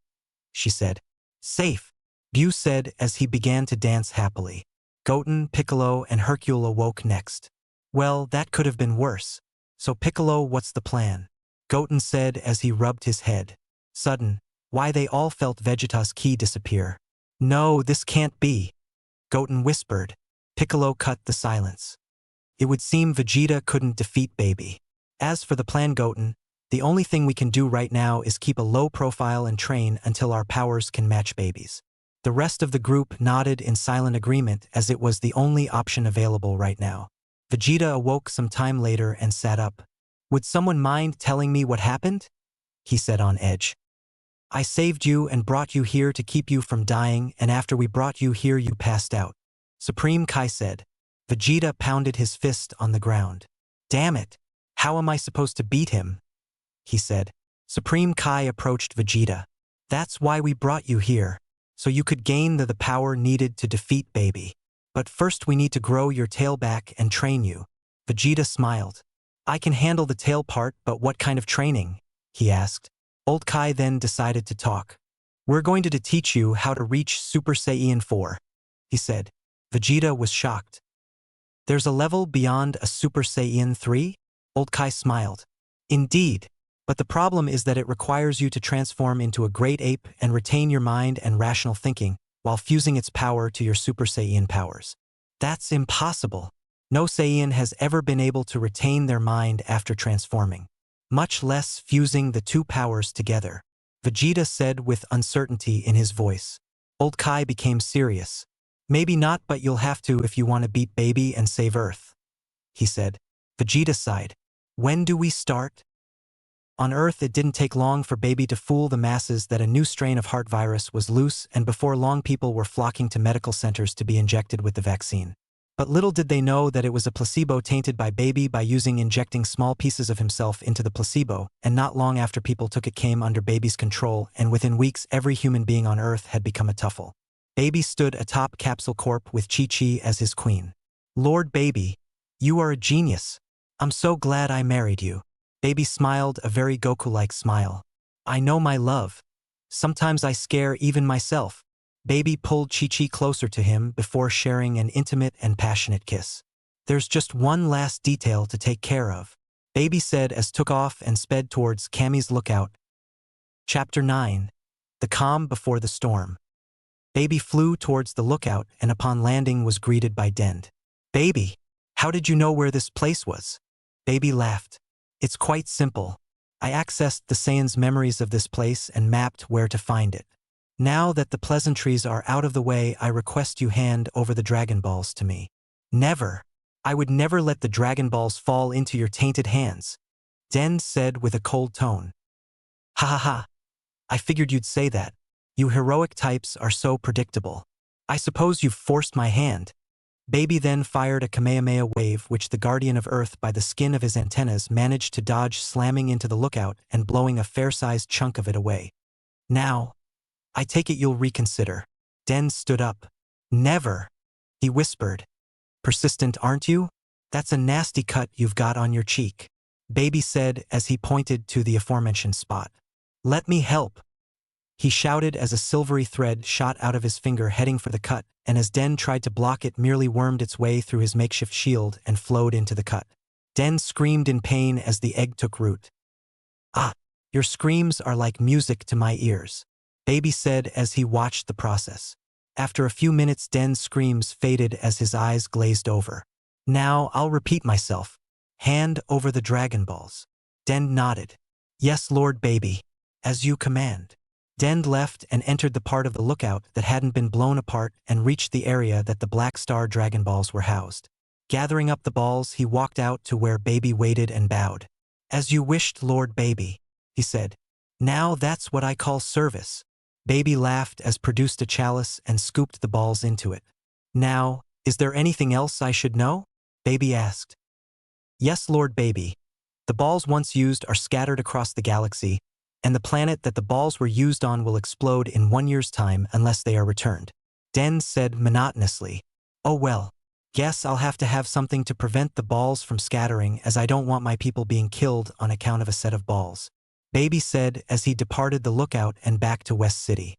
She said. Safe, Bu said as he began to dance happily. Goten, Piccolo, and Hercule awoke next. Well, that could have been worse. So Piccolo, what's the plan? Goten said as he rubbed his head. Sudden, why they all felt Vegeta's ki disappear. No, this can't be, Goten whispered. Piccolo cut the silence. It would seem Vegeta couldn't defeat Baby. As for the plan, Goten, the only thing we can do right now is keep a low profile and train until our powers can match Baby's. The rest of the group nodded in silent agreement as it was the only option available right now. Vegeta awoke some time later and sat up. Would someone mind telling me what happened? He said on edge. I saved you and brought you here to keep you from dying, and after we brought you here you passed out, Supreme Kai said. Vegeta pounded his fist on the ground. Damn it! How am I supposed to beat him? He said. Supreme Kai approached Vegeta. That's why we brought you here, so you could gain the power needed to defeat Baby. But first we need to grow your tail back and train you. Vegeta smiled. I can handle the tail part, but what kind of training? He asked. Old Kai then decided to talk. We're going to teach you how to reach Super Saiyan 4, he said. Vegeta was shocked. There's a level beyond a Super Saiyan 3? Old Kai smiled. Indeed, but the problem is that it requires you to transform into a great ape and retain your mind and rational thinking, while fusing its power to your Super Saiyan powers. That's impossible. No Saiyan has ever been able to retain their mind after transforming, much less fusing the two powers together, Vegeta said with uncertainty in his voice. Old Kai became serious. Maybe not, but you'll have to if you want to beat Baby and save Earth, he said. Vegeta sighed. When do we start? On Earth, it didn't take long for Baby to fool the masses that a new strain of heart virus was loose, and before long people were flocking to medical centers to be injected with the vaccine. But little did they know that it was a placebo tainted by Baby by injecting small pieces of himself into the placebo, and not long after people took it came under Baby's control, and within weeks every human being on Earth had become a Tuffle. Baby stood atop Capsule Corp with Chi-Chi as his queen. Lord Baby, you are a genius. I'm so glad I married you. Baby smiled a very Goku-like smile. I know my love. Sometimes I scare even myself. Baby pulled Chi-Chi closer to him before sharing an intimate and passionate kiss. There's just one last detail to take care of, Baby said as took off and sped towards Kami's lookout. Chapter 9. The Calm Before the Storm. Baby flew towards the lookout and upon landing was greeted by Dend. Baby, how did you know where this place was? Baby laughed. It's quite simple. I accessed the Saiyan's memories of this place and mapped where to find it. Now that the pleasantries are out of the way, I request you hand over the Dragon Balls to me. Never. I would never let the Dragon Balls fall into your tainted hands, Dend said with a cold tone. Ha ha ha. I figured you'd say that. You heroic types are so predictable. I suppose you've forced my hand. Baby then fired a Kamehameha wave which the Guardian of Earth by the skin of his antennas managed to dodge, slamming into the lookout and blowing a fair-sized chunk of it away. Now, I take it you'll reconsider. Dend stood up. Never, he whispered. Persistent, aren't you? That's a nasty cut you've got on your cheek, Baby said as he pointed to the aforementioned spot. Let me help, he shouted as a silvery thread shot out of his finger heading for the cut, and as Dend tried to block it merely wormed its way through his makeshift shield and flowed into the cut. Dend screamed in pain as the egg took root. Ah, your screams are like music to my ears, Baby said as he watched the process. After a few minutes Dend's screams faded as his eyes glazed over. Now I'll repeat myself. Hand over the Dragon Balls. Dend nodded. Yes, Lord Baby, as you command. Dend left and entered the part of the lookout that hadn't been blown apart and reached the area that the Black Star Dragon Balls were housed. Gathering up the balls, he walked out to where Baby waited and bowed. As you wished, Lord Baby, he said. Now that's what I call service. Baby laughed as produced a chalice and scooped the balls into it. Now, is there anything else I should know? Baby asked. Yes, Lord Baby. The balls once used are scattered across the galaxy, and the planet that the balls were used on will explode in 1 year's time unless they are returned. Dend said monotonously. Oh well, guess I'll have to have something to prevent the balls from scattering as I don't want my people being killed on account of a set of balls, Baby said as he departed the lookout and back to West City.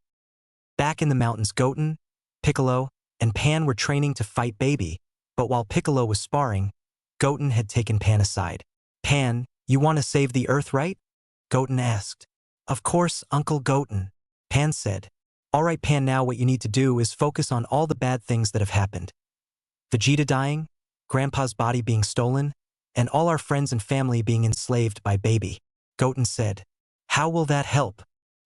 Back in the mountains, Goten, Piccolo, and Pan were training to fight Baby, but while Piccolo was sparring, Goten had taken Pan aside. Pan, you want to save the Earth, right? Goten asked. Of course, Uncle Goten, Pan said. All right, Pan, now what you need to do is focus on all the bad things that have happened. Vegeta dying, Grandpa's body being stolen, and all our friends and family being enslaved by Baby, Goten said. How will that help?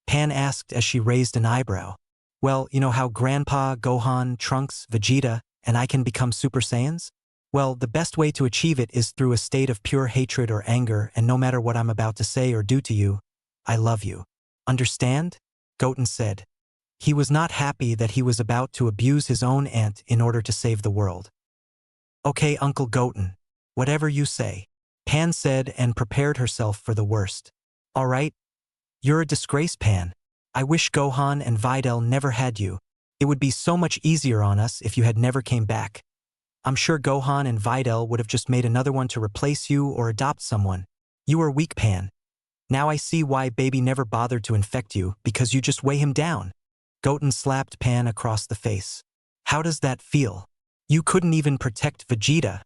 Pan asked as she raised an eyebrow. Well, you know how Grandpa, Gohan, Trunks, Vegeta, and I can become Super Saiyans? Well, the best way to achieve it is through a state of pure hatred or anger, and no matter what I'm about to say or do to you, I love you. Understand? Goten said. He was not happy that he was about to abuse his own aunt in order to save the world. Okay, Uncle Goten, whatever you say, Pan said and prepared herself for the worst. All right? You're a disgrace, Pan. I wish Gohan and Videl never had you. It would be so much easier on us if you had never came back. I'm sure Gohan and Videl would have just made another one to replace you or adopt someone. You are weak, Pan. Now I see why Baby never bothered to infect you, because you just weigh him down. Goten slapped Pan across the face. How does that feel? You couldn't even protect Vegeta.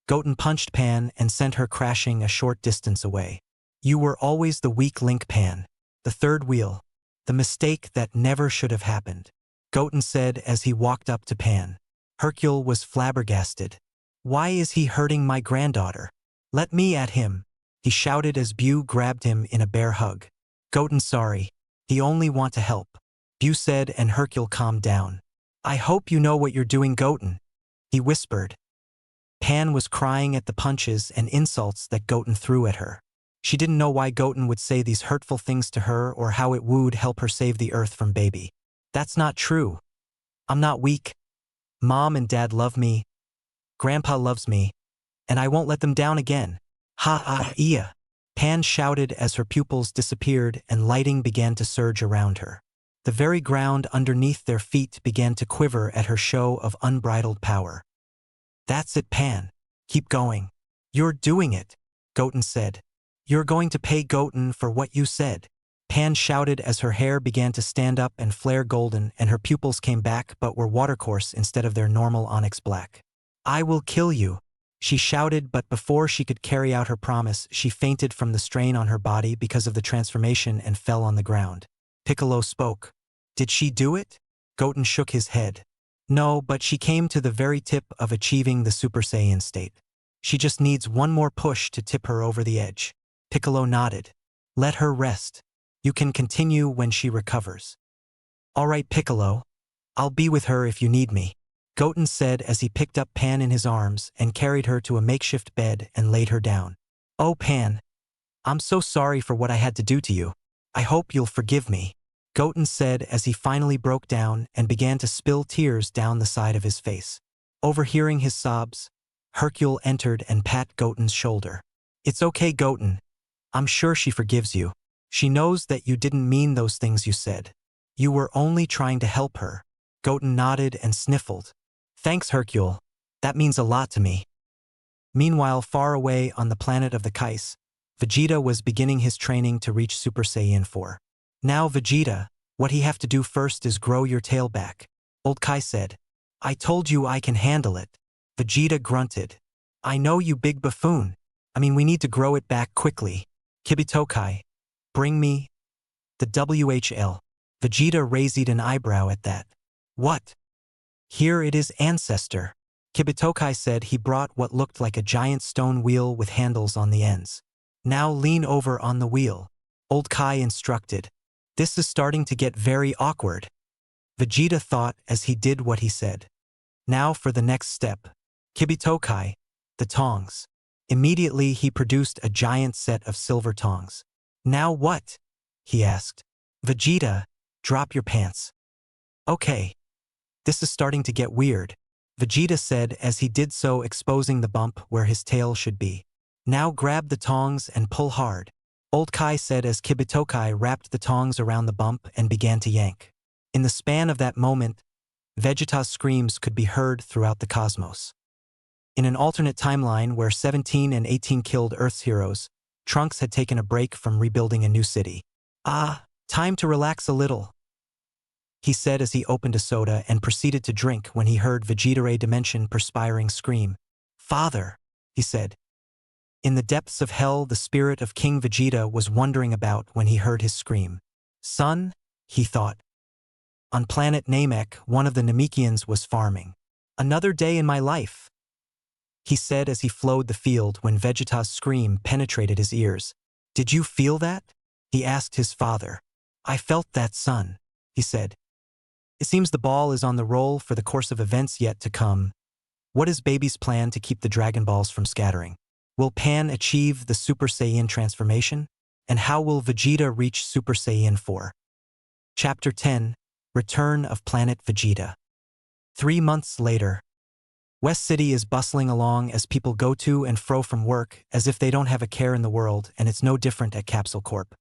Goten punched Pan and sent her crashing a short distance away. You were always the weak link, Pan. The third wheel. The mistake that never should have happened. Goten said as he walked up to Pan. Hercule was flabbergasted. Why is he hurting my granddaughter? Let me at him, he shouted as Bu grabbed him in a bear hug. Goten, sorry. He only want to help, Bu said, and Hercule calmed down. I hope you know what you're doing, Goten, he whispered. Pan was crying at the punches and insults that Goten threw at her. She didn't know why Goten would say these hurtful things to her or how it would help her save the Earth from Baby. That's not true. I'm not weak. Mom and Dad love me. Grandpa loves me. And I won't let them down again. Ha-ha-iya. Pan shouted as her pupils disappeared and lighting began to surge around her. The very ground underneath their feet began to quiver at her show of unbridled power. That's it, Pan. Keep going. You're doing it, Goten said. You're going to pay Goten for what you said. Pan shouted as her hair began to stand up and flare golden and her pupils came back but were watercourse instead of their normal onyx black. I will kill you, she shouted, but before she could carry out her promise, she fainted from the strain on her body because of the transformation and fell on the ground. Piccolo spoke. Did she do it? Goten shook his head. No, but she came to the very tip of achieving the Super Saiyan state. She just needs one more push to tip her over the edge. Piccolo nodded. Let her rest. You can continue when she recovers. All right, Piccolo. I'll be with her if you need me, Goten said as he picked up Pan in his arms and carried her to a makeshift bed and laid her down. Oh, Pan. I'm so sorry for what I had to do to you. I hope you'll forgive me, Goten said as he finally broke down and began to spill tears down the side of his face. Overhearing his sobs, Hercule entered and pat Goten's shoulder. It's okay, Goten. I'm sure she forgives you. She knows that you didn't mean those things you said. You were only trying to help her. Goten nodded and sniffled. Thanks, Hercule. That means a lot to me. Meanwhile, far away on the planet of the Kais, Vegeta was beginning his training to reach Super Saiyan 4. Now, Vegeta, what he have to do first is grow your tail back, Old Kai said. I told you I can handle it. Vegeta grunted. I know, you big buffoon. We need to grow it back quickly. Kibitokai. Bring me the WHL. Vegeta raised an eyebrow at that. What? Here it is, ancestor. Kibitokai said. He brought what looked like a giant stone wheel with handles on the ends. Now lean over on the wheel, Old Kai instructed. This is starting to get very awkward, Vegeta thought as he did what he said. Now for the next step. Kibitokai, the tongs. Immediately he produced a giant set of silver tongs. Now what? He asked. Vegeta, drop your pants. Okay. This is starting to get weird, Vegeta said as he did so, exposing the bump where his tail should be. Now grab the tongs and pull hard, Old Kai said as Kibitokai wrapped the tongs around the bump and began to yank. In the span of that moment, Vegeta's screams could be heard throughout the cosmos. In an alternate timeline where 17 and 18 killed Earth's heroes, Trunks had taken a break from rebuilding a new city. Time to relax a little, he said as he opened a soda and proceeded to drink when he heard Vegeta Dimension perspiring scream. Father, he said. In the depths of hell, the spirit of King Vegeta was wondering about when he heard his scream. Son, he thought. On planet Namek, one of the Namekians was farming. Another day in my life, he said as he flowed the field when Vegeta's scream penetrated his ears. Did you feel that? He asked his father. I felt that, son, he said. It seems the ball is on the roll for the course of events yet to come. What is Baby's plan to keep the Dragon Balls from scattering? Will Pan achieve the Super Saiyan transformation? And how will Vegeta reach Super Saiyan 4? Chapter 10, Return of Planet Vegeta. 3 months later. West City is bustling along as people go to and fro from work as if they don't have a care in the world, and it's no different at Capsule Corp.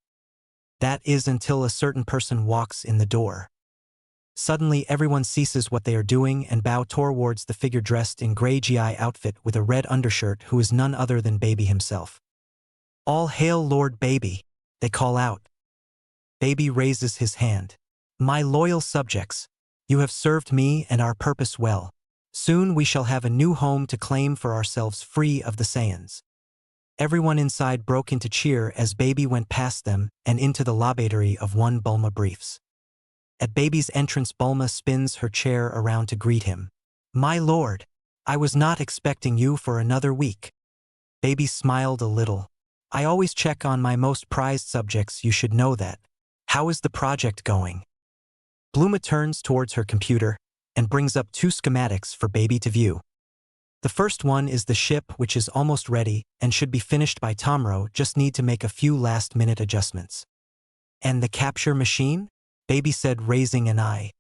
That is until a certain person walks in the door. Suddenly everyone ceases what they are doing and bow towards the figure dressed in gray GI outfit with a red undershirt who is none other than Baby himself. "All hail Lord Baby," they call out. Baby raises his hand. "My loyal subjects, you have served me and our purpose well. Soon we shall have a new home to claim for ourselves free of the Saiyans." Everyone inside broke into cheer as Baby went past them and into the laboratory of one Bulma briefs. At Baby's entrance, Bulma spins her chair around to greet him. "My lord, I was not expecting you for another week." Baby smiled a little. "I always check on my most prized subjects, you should know that. How is the project going?" Bluma turns towards her computer and brings up two schematics for Baby to view. The first one is the ship, which is almost ready and should be finished by tomorrow, just need to make a few last-minute adjustments. "And the capture machine?" Baby said, raising an eye.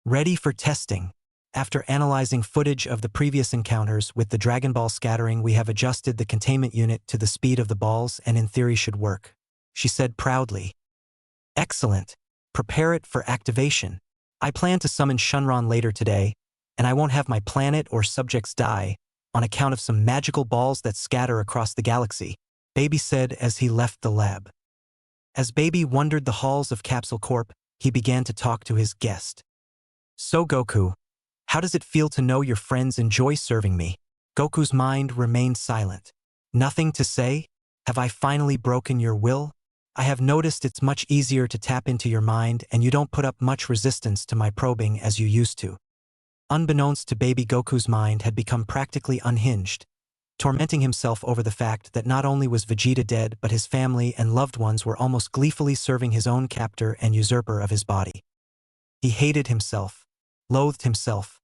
"Ready for testing. After analyzing footage of the previous encounters with the Dragon Ball scattering, we have adjusted the containment unit to the speed of the balls and in theory should work," she said proudly. "Excellent. Prepare it for activation. I plan to summon Shenron later today, and I won't have my planet or subjects die on account of some magical balls that scatter across the galaxy," Baby said as he left the lab. As Baby wandered the halls of Capsule Corp, he began to talk to his guest. "So Goku, how does it feel to know your friends enjoy serving me?" Goku's mind remained silent. "Nothing to say? Have I finally broken your will? I have noticed it's much easier to tap into your mind and you don't put up much resistance to my probing as you used to." Unbeknownst to Baby, Goku's mind had become practically unhinged, tormenting himself over the fact that not only was Vegeta dead but his family and loved ones were almost gleefully serving his own captor and usurper of his body. He hated himself, loathed himself.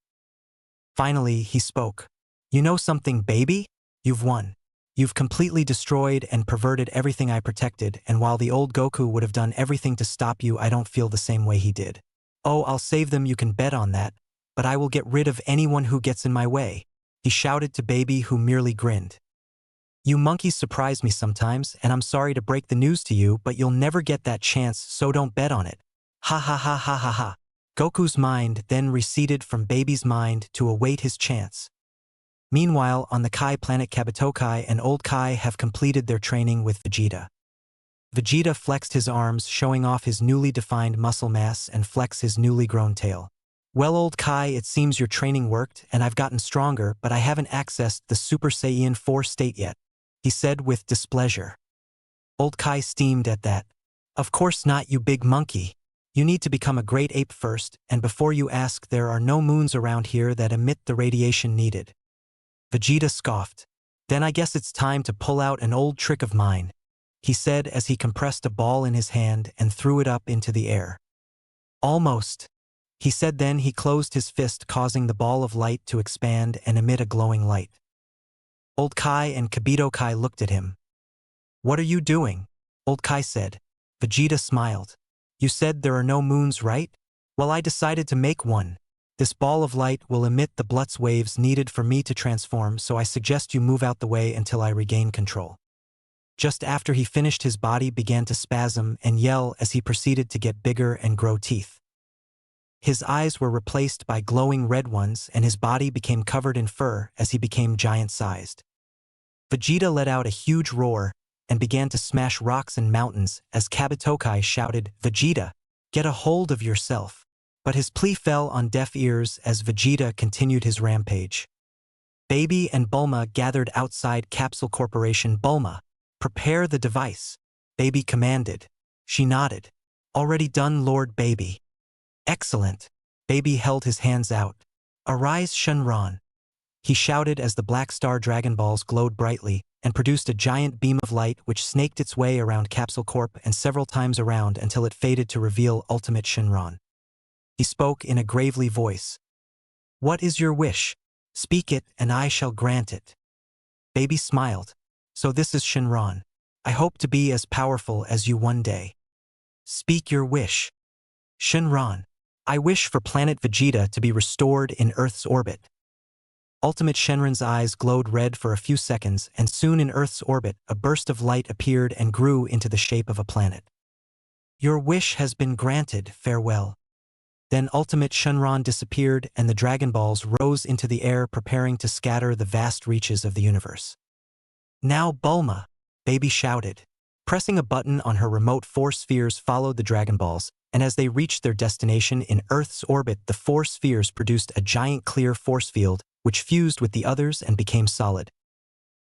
Finally, he spoke. "You know something, Baby? You've won. You've completely destroyed and perverted everything I protected, and while the old Goku would have done everything to stop you, I don't feel the same way he did. Oh, I'll save them, you can bet on that, but I will get rid of anyone who gets in my way," he shouted to Baby, who merely grinned. "You monkeys surprise me sometimes, and I'm sorry to break the news to you, but you'll never get that chance, so don't bet on it. Ha ha ha ha ha ha." Goku's mind then receded from Baby's mind to await his chance. Meanwhile, on the Kai planet, Kabatokai and Old Kai have completed their training with Vegeta. Vegeta flexed his arms, showing off his newly defined muscle mass, and flexed his newly grown tail. "Well, Old Kai, it seems your training worked and I've gotten stronger, but I haven't accessed the Super Saiyan 4 state yet," he said with displeasure. Old Kai steamed at that. "Of course not, you big monkey. You need to become a great ape first, and before you ask, there are no moons around here that emit the radiation needed." Vegeta scoffed. "Then I guess it's time to pull out an old trick of mine," he said as he compressed a ball in his hand and threw it up into the air. "Almost," he said, then he closed his fist, causing the ball of light to expand and emit a glowing light. Old Kai and Kibito Kai looked at him. "What are you doing?" Old Kai said. Vegeta smiled. "You said there are no moons, right? Well, I decided to make one. This ball of light will emit the Blutz waves needed for me to transform, so I suggest you move out the way until I regain control." Just after he finished, his body began to spasm and yell as he proceeded to get bigger and grow teeth. His eyes were replaced by glowing red ones and his body became covered in fur as he became giant-sized. Vegeta let out a huge roar and began to smash rocks and mountains as Kabatokai shouted, "Vegeta, get a hold of yourself." But his plea fell on deaf ears as Vegeta continued his rampage. Baby and Bulma gathered outside Capsule Corporation. "Bulma, prepare the device," Baby commanded. She nodded. "Already done, Lord Baby." "Excellent." Baby held his hands out. "Arise, Shenron," he shouted as the Black Star Dragon Balls glowed brightly and produced a giant beam of light which snaked its way around Capsule Corp and several times around until it faded to reveal Ultimate Shenron. He spoke in a gravely voice. "What is your wish? Speak it and I shall grant it." Baby smiled. "So this is Shenron. I hope to be as powerful as you one day." "Speak your wish." "Shenron, I wish for planet Vegeta to be restored in Earth's orbit." Ultimate Shenron's eyes glowed red for a few seconds, and soon in Earth's orbit a burst of light appeared and grew into the shape of a planet. "Your wish has been granted, farewell." Then Ultimate Shenron disappeared and the Dragon Balls rose into the air preparing to scatter the vast reaches of the universe. "Now Bulma!" Baby shouted. Pressing a button on her remote, 4 spheres followed the Dragon Balls, and as they reached their destination in Earth's orbit, the 4 spheres produced a giant clear force field, which fused with the others and became solid.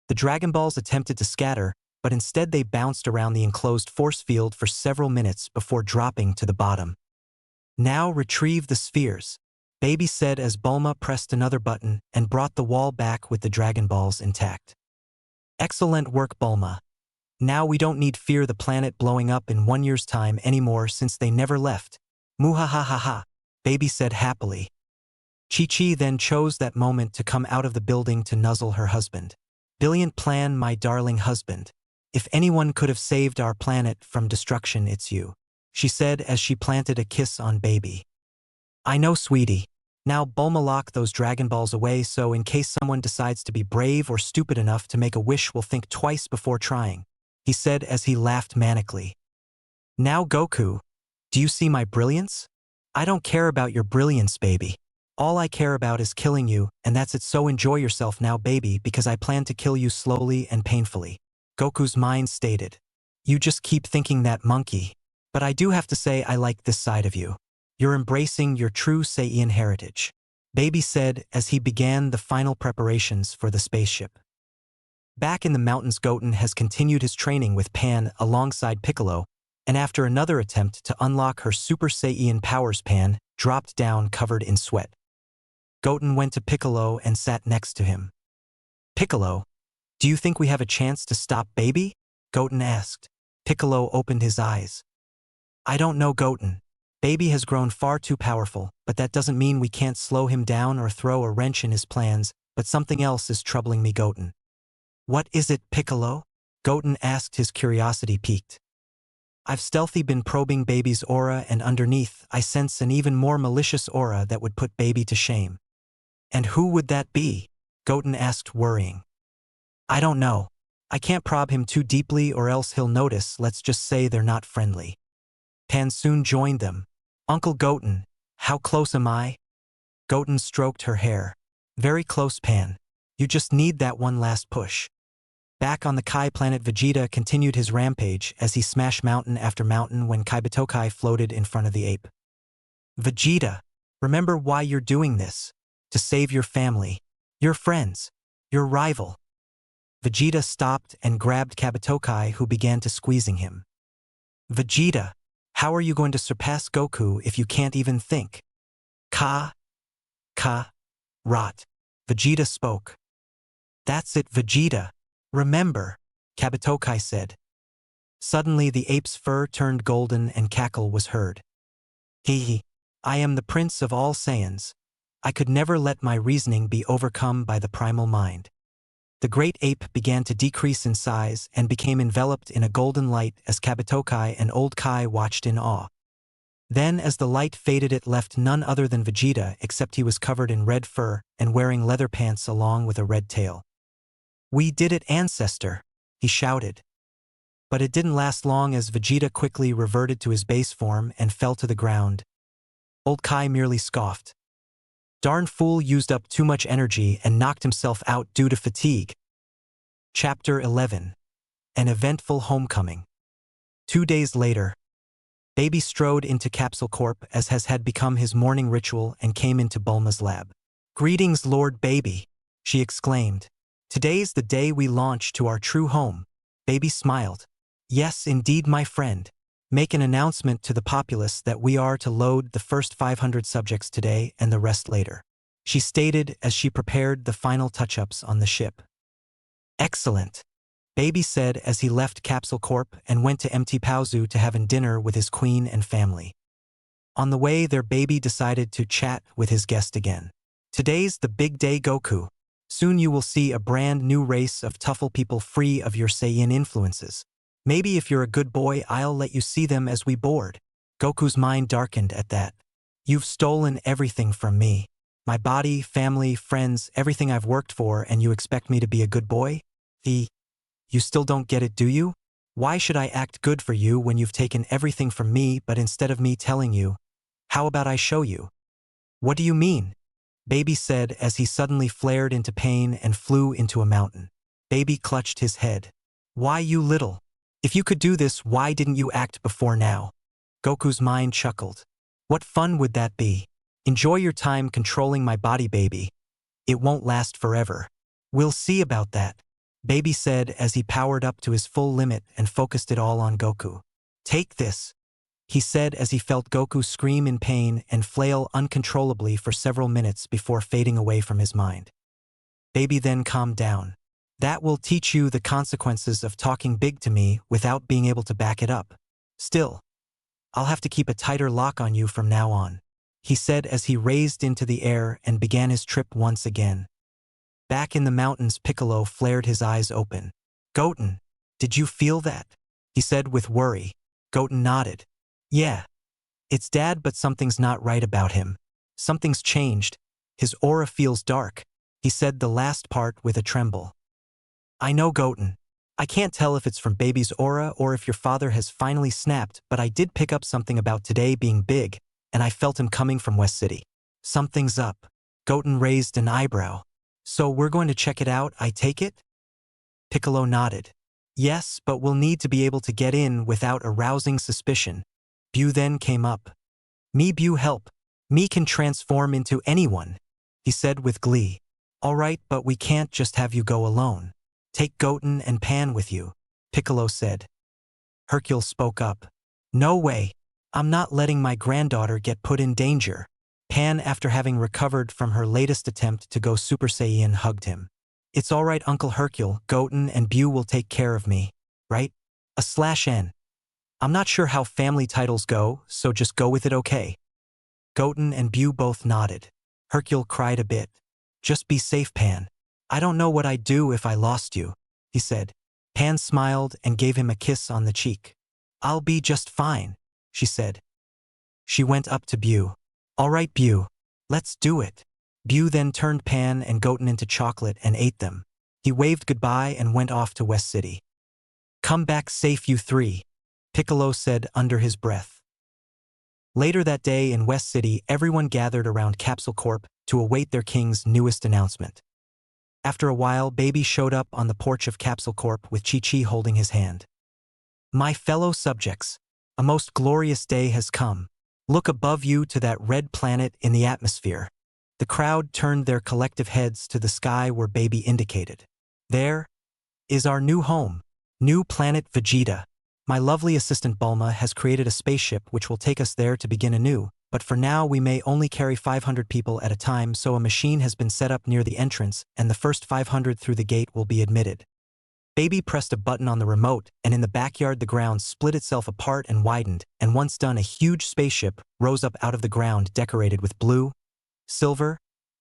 The Dragon Balls attempted to scatter, but instead they bounced around the enclosed force field for several minutes before dropping to the bottom. "Now retrieve the spheres," Baby said as Bulma pressed another button and brought the wall back with the Dragon Balls intact. "Excellent work, Bulma. Now we don't need fear the planet blowing up in 1 year's time anymore since they never left." "Muhahaha," Baby said happily. Chi-Chi then chose that moment to come out of the building to nuzzle her husband. "Brilliant plan, my darling husband. If anyone could have saved our planet from destruction, it's you," she said as she planted a kiss on Baby. "I know, sweetie. Now Bulma, lock those Dragon Balls away so in case someone decides to be brave or stupid enough to make a wish, will think twice before trying," he said as he laughed manically. "Now Goku, do you see my brilliance? I don't care about your brilliance, baby. All I care about is killing you, and that's it, so enjoy yourself now, baby, because I plan to kill you slowly and painfully," Goku's mind stated. "You just keep thinking that, monkey. But I do have to say I like this side of you. You're embracing your true Saiyan heritage," Baby said as he began the final preparations for the spaceship. Back in the mountains, Goten has continued his training with Pan alongside Piccolo, and after another attempt to unlock her Super Saiyan powers, Pan dropped down covered in sweat. Goten went to Piccolo and sat next to him. "Piccolo, do you think we have a chance to stop Baby?" Goten asked. Piccolo opened his eyes. "I don't know, Goten. Baby has grown far too powerful, but that doesn't mean we can't slow him down or throw a wrench in his plans, but something else is troubling me, Goten." "What is it, Piccolo?" Goten asked, his curiosity piqued. "I've stealthily been probing Baby's aura, and underneath I sense an even more malicious aura that would put Baby to shame." "And who would that be?" Goten asked, worrying. "I don't know. I can't probe him too deeply or else he'll notice. Let's just say they're not friendly." Pan soon joined them. "Uncle Goten, how close am I?" Goten stroked her hair. "Very close, Pan. You just need that one last push." Back on the Kai planet, Vegeta continued his rampage as he smashed mountain after mountain when Kaibatokai floated in front of the ape. "Vegeta, remember why you're doing this. To save your family, your friends, your rival." Vegeta stopped and grabbed Kaibatokai, who began to squeezing him. "Vegeta, how are you going to surpass Goku if you can't even think?" Rot. Vegeta spoke. "That's it, Vegeta. Remember," Kabutokai said. Suddenly the ape's fur turned golden and cackle was heard. "Hee, I am the prince of all Saiyans. I could never let my reasoning be overcome by the primal mind." The great ape began to decrease in size and became enveloped in a golden light as Kabutokai and Old Kai watched in awe. Then as the light faded, it left none other than Vegeta, except he was covered in red fur and wearing leather pants along with a red tail. "We did it, ancestor," he shouted. But it didn't last long as Vegeta quickly reverted to his base form and fell to the ground. Old Kai merely scoffed. "Darn fool used up too much energy and knocked himself out due to fatigue." Chapter 11. An eventful homecoming. 2 days later, Baby strode into Capsule Corp as had become his morning ritual and came into Bulma's lab. "Greetings, Lord Baby," she exclaimed. "Today's the day we launch to our true home." Baby smiled. "Yes, indeed, my friend. Make an announcement to the populace that we are to load the first 500 subjects today and the rest later," she stated as she prepared the final touch-ups on the ship. "Excellent," Baby said as he left Capsule Corp and went to Mt. Paozu to have a dinner with his queen and family. On the way there, Baby decided to chat with his guest again. "Today's the big day, Goku. Soon you will see a brand new race of Tuffle people free of your Saiyan influences. Maybe if you're a good boy, I'll let you see them as we board." Goku's mind darkened at that. "You've stolen everything from me. My body, family, friends, everything I've worked for, and you expect me to be a good boy? You still don't get it, do you? Why should I act good for you when you've taken everything from me, but instead of me telling you How about I show you? What do you mean? Baby said as he suddenly flared into pain and flew into a mountain. Baby clutched his head. Why, you little? If you could do this, why didn't you act before now? Goku's mind chuckled. What fun would that be? Enjoy your time controlling my body, baby. It won't last forever. We'll see about that, Baby said as he powered up to his full limit and focused it all on Goku. Take this, he said as he felt Goku scream in pain and flail uncontrollably for several minutes before fading away from his mind. Baby then calmed down. That will teach you the consequences of talking big to me without being able to back it up. Still, I'll have to keep a tighter lock on you from now on, he said as he raised into the air and began his trip once again. Back in the mountains, Piccolo flared his eyes open. Goten, did you feel that? He said with worry. Goten nodded. Yeah. It's Dad, but something's not right about him. Something's changed. His aura feels dark, he said the last part with a tremble. I know, Goten. I can't tell if it's from Baby's aura or if your father has finally snapped, but I did pick up something about today being big, and I felt him coming from West City. Something's up. Goten raised an eyebrow. So we're going to check it out, I take it? Piccolo nodded. Yes, but we'll need to be able to get in without arousing suspicion. Bu then came up. Me, Bu, help. Me can transform into anyone, he said with glee. All right, but we can't just have you go alone. Take Goten and Pan with you, Piccolo said. Hercule spoke up. No way. I'm not letting my granddaughter get put in danger. Pan, after having recovered from her latest attempt to go Super Saiyan, hugged him. It's all right, Uncle Hercule. Goten and Bu will take care of me, right? /N. I'm not sure how family titles go, so just go with it, okay? Goten and Bu both nodded. Hercule cried a bit. Just be safe, Pan. I don't know what I'd do if I lost you, he said. Pan smiled and gave him a kiss on the cheek. I'll be just fine, she said. She went up to Bu. All right, Bu. Let's do it. Bu then turned Pan and Goten into chocolate and ate them. He waved goodbye and went off to West City. Come back safe, you three, Piccolo said under his breath. Later that day in West City, everyone gathered around Capsule Corp to await their king's newest announcement. After a while, Baby showed up on the porch of Capsule Corp with Chi-Chi holding his hand. My fellow subjects, a most glorious day has come. Look above you to that red planet in the atmosphere. The crowd turned their collective heads to the sky where Baby indicated. There is our new home, new planet Vegeta. My lovely assistant Bulma has created a spaceship which will take us there to begin anew, but for now we may only carry 500 people at a time, so a machine has been set up near the entrance and the first 500 through the gate will be admitted. Baby pressed a button on the remote, and in the backyard the ground split itself apart and widened, and once done a huge spaceship rose up out of the ground decorated with blue, silver,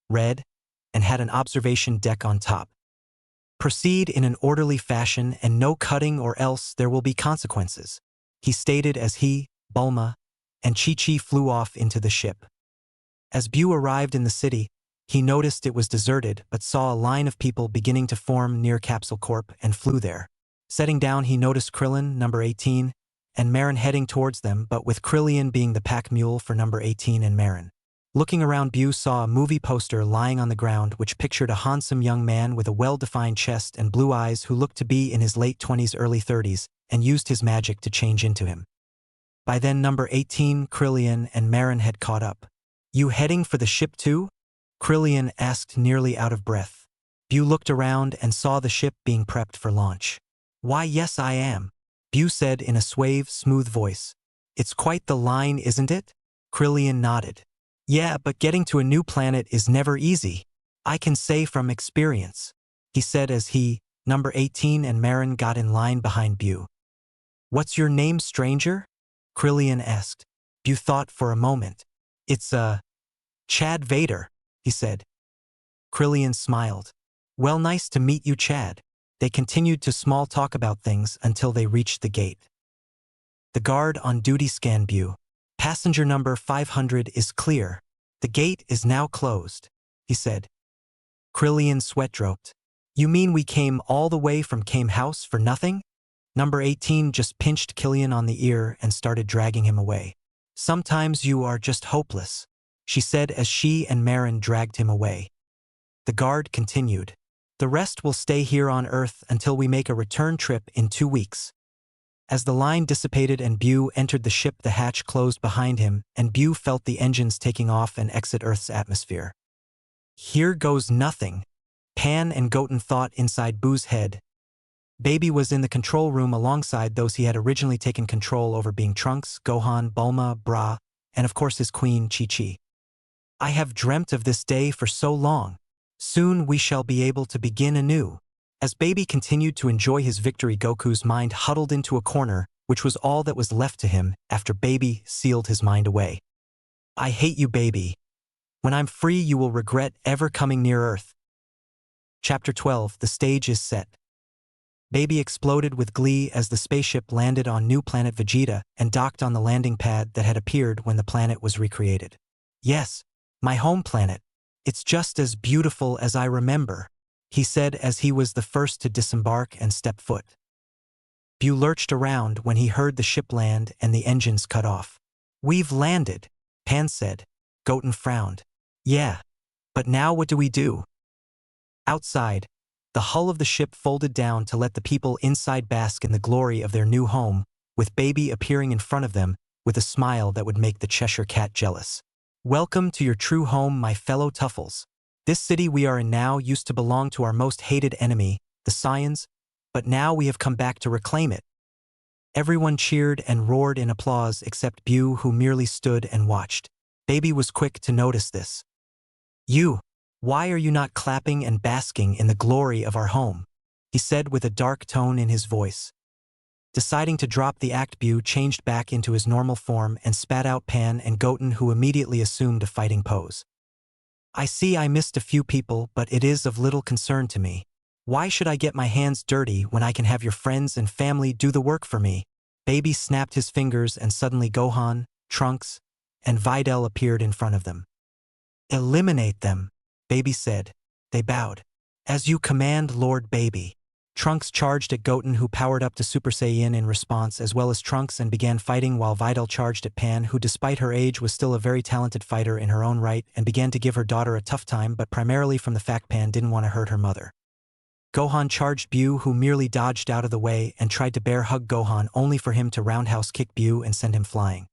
red, and had an observation deck on top. Proceed in an orderly fashion and no cutting or else there will be consequences, he stated as he, Bulma, and Chi-Chi flew off into the ship. As Bu arrived in the city, he noticed it was deserted but saw a line of people beginning to form near Capsule Corp and flew there. Setting down, he noticed Krillin, number 18, and Marin heading towards them, but with Krillin being the pack mule for number 18 and Marin. Looking around, Bu saw a movie poster lying on the ground which pictured a handsome young man with a well-defined chest and blue eyes who looked to be in his late 20s, early 30s, and used his magic to change into him. By then, number 18, Krillin, and Marin had caught up. You heading for the ship too? Krillin asked, nearly out of breath. Bu looked around and saw the ship being prepped for launch. Why, yes, I am, Bu said in a suave, smooth voice. It's quite the line, isn't it? Krillin nodded. Yeah, but getting to a new planet is never easy. I can say from experience, he said as he, number 18, and Marin got in line behind Bu. What's your name, stranger? Krillin asked. Bu thought for a moment. It's Chad Vader, he said. Krillin smiled. Well, nice to meet you, Chad. They continued to small talk about things until they reached the gate. The guard on duty scanned Bu. Passenger number 500 is clear. The gate is now closed, he said. Krillin's sweat dropped. You mean we came all the way from Kame House for nothing? Number 18 just pinched Killian on the ear and started dragging him away. Sometimes you are just hopeless, she said as she and Marin dragged him away. The guard continued. The rest will stay here on Earth until we make a return trip in 2 weeks. As the line dissipated and Bu entered the ship, the hatch closed behind him, and Bu felt the engines taking off and exit Earth's atmosphere. Here goes nothing, Pan and Goten thought inside Bu's head. Baby was in the control room alongside those he had originally taken control over, being Trunks, Gohan, Bulma, Bra, and of course his queen, Chi-Chi. I have dreamt of this day for so long. Soon we shall be able to begin anew. As Baby continued to enjoy his victory, Goku's mind huddled into a corner, which was all that was left to him after Baby sealed his mind away. I hate you, Baby. When I'm free, you will regret ever coming near Earth. Chapter 12. The stage is set. Baby exploded with glee as the spaceship landed on new planet Vegeta and docked on the landing pad that had appeared when the planet was recreated. Yes, my home planet. It's just as beautiful as I remember, he said as he was the first to disembark and step foot. Bu lurched around when he heard the ship land and the engines cut off. We've landed, Pan said. Goten frowned. Yeah, but now what do we do? Outside, the hull of the ship folded down to let the people inside bask in the glory of their new home, with Baby appearing in front of them with a smile that would make the Cheshire Cat jealous. Welcome to your true home, my fellow Tuffles. This city we are in now used to belong to our most hated enemy, the Saiyans, but now we have come back to reclaim it. Everyone cheered and roared in applause except Bu, who merely stood and watched. Baby was quick to notice this. Why are you not clapping and basking in the glory of our home? He said with a dark tone in his voice. Deciding to drop the act, Bu changed back into his normal form and spat out Pan and Goten, who immediately assumed a fighting pose. I see I missed a few people, but it is of little concern to me. Why should I get my hands dirty when I can have your friends and family do the work for me? Baby snapped his fingers and suddenly Gohan, Trunks, and Videl appeared in front of them. Eliminate them, Baby said. They bowed. As you command, Lord Baby. Trunks charged at Goten, who powered up to Super Saiyan in response, as well as Trunks, and began fighting, while Videl charged at Pan, who despite her age was still a very talented fighter in her own right and began to give her daughter a tough time, but primarily from the fact Pan didn't want to hurt her mother. Gohan charged Bu, who merely dodged out of the way and tried to bear hug Gohan, only for him to roundhouse kick Bu and send him flying.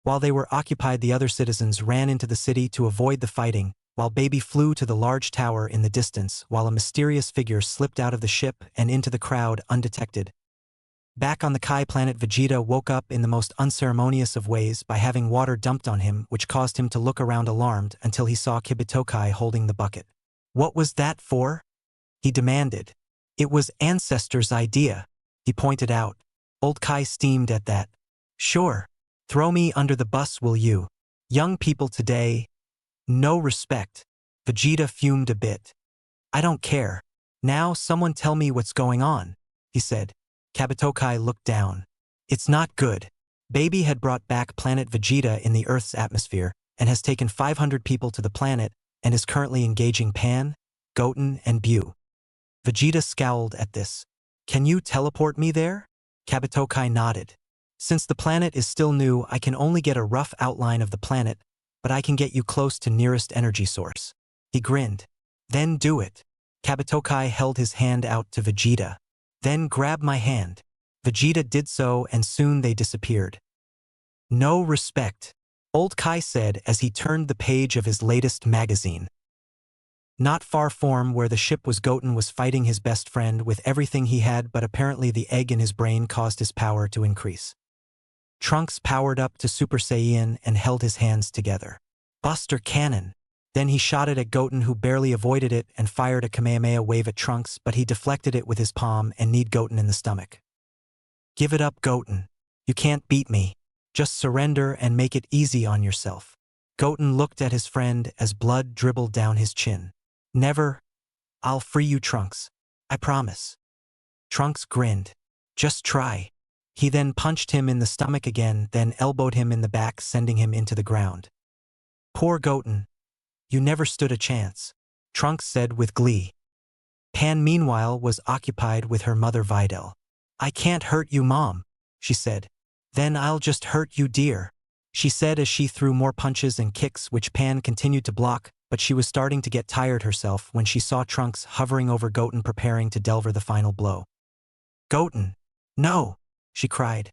While they were occupied, the other citizens ran into the city to avoid the fighting, while Baby flew to the large tower in the distance, while a mysterious figure slipped out of the ship and into the crowd undetected. Back on the Kai planet, Vegeta woke up in the most unceremonious of ways by having water dumped on him, which caused him to look around alarmed until he saw Kibitokai holding the bucket. What was that for? He demanded. It was Ancestor's idea, he pointed out. Old Kai steamed at that. Sure. Throw me under the bus, will you? Young people today. No respect. Vegeta fumed a bit. I don't care. Now someone tell me what's going on, he said. Kabitokai looked down. It's not good. Baby had brought back planet Vegeta in the Earth's atmosphere and has taken 500 people to the planet and is currently engaging Pan, Goten, and Bu. Vegeta scowled at this. Can you teleport me there? Kabitokai nodded. Since the planet is still new, I can only get a rough outline of the planet, but I can get you close to nearest energy source. He grinned. Then do it. Kabitokai held his hand out to Vegeta. Then grab my hand. Vegeta did so, and soon they disappeared. No respect, Old Kai said as he turned the page of his latest magazine. Not far from where the ship was, Goten was fighting his best friend with everything he had, but apparently the egg in his brain caused his power to increase. Trunks powered up to Super Saiyan and held his hands together. Buster Cannon. Then he shot it at Goten, who barely avoided it and fired a Kamehameha wave at Trunks, but he deflected it with his palm and kneed Goten in the stomach. Give it up, Goten. You can't beat me. Just surrender and make it easy on yourself. Goten looked at his friend as blood dribbled down his chin. Never. I'll free you, Trunks. I promise. Trunks grinned. Just try. He then punched him in the stomach again, then elbowed him in the back, sending him into the ground. Poor Goten. You never stood a chance, Trunks said with glee. Pan, meanwhile, was occupied with her mother Videl. I can't hurt you, Mom, she said. Then I'll just hurt you, dear. she said as she threw more punches and kicks which Pan continued to block, but she was starting to get tired herself when she saw Trunks hovering over Goten preparing to deliver the final blow. "Goten! No!" she cried.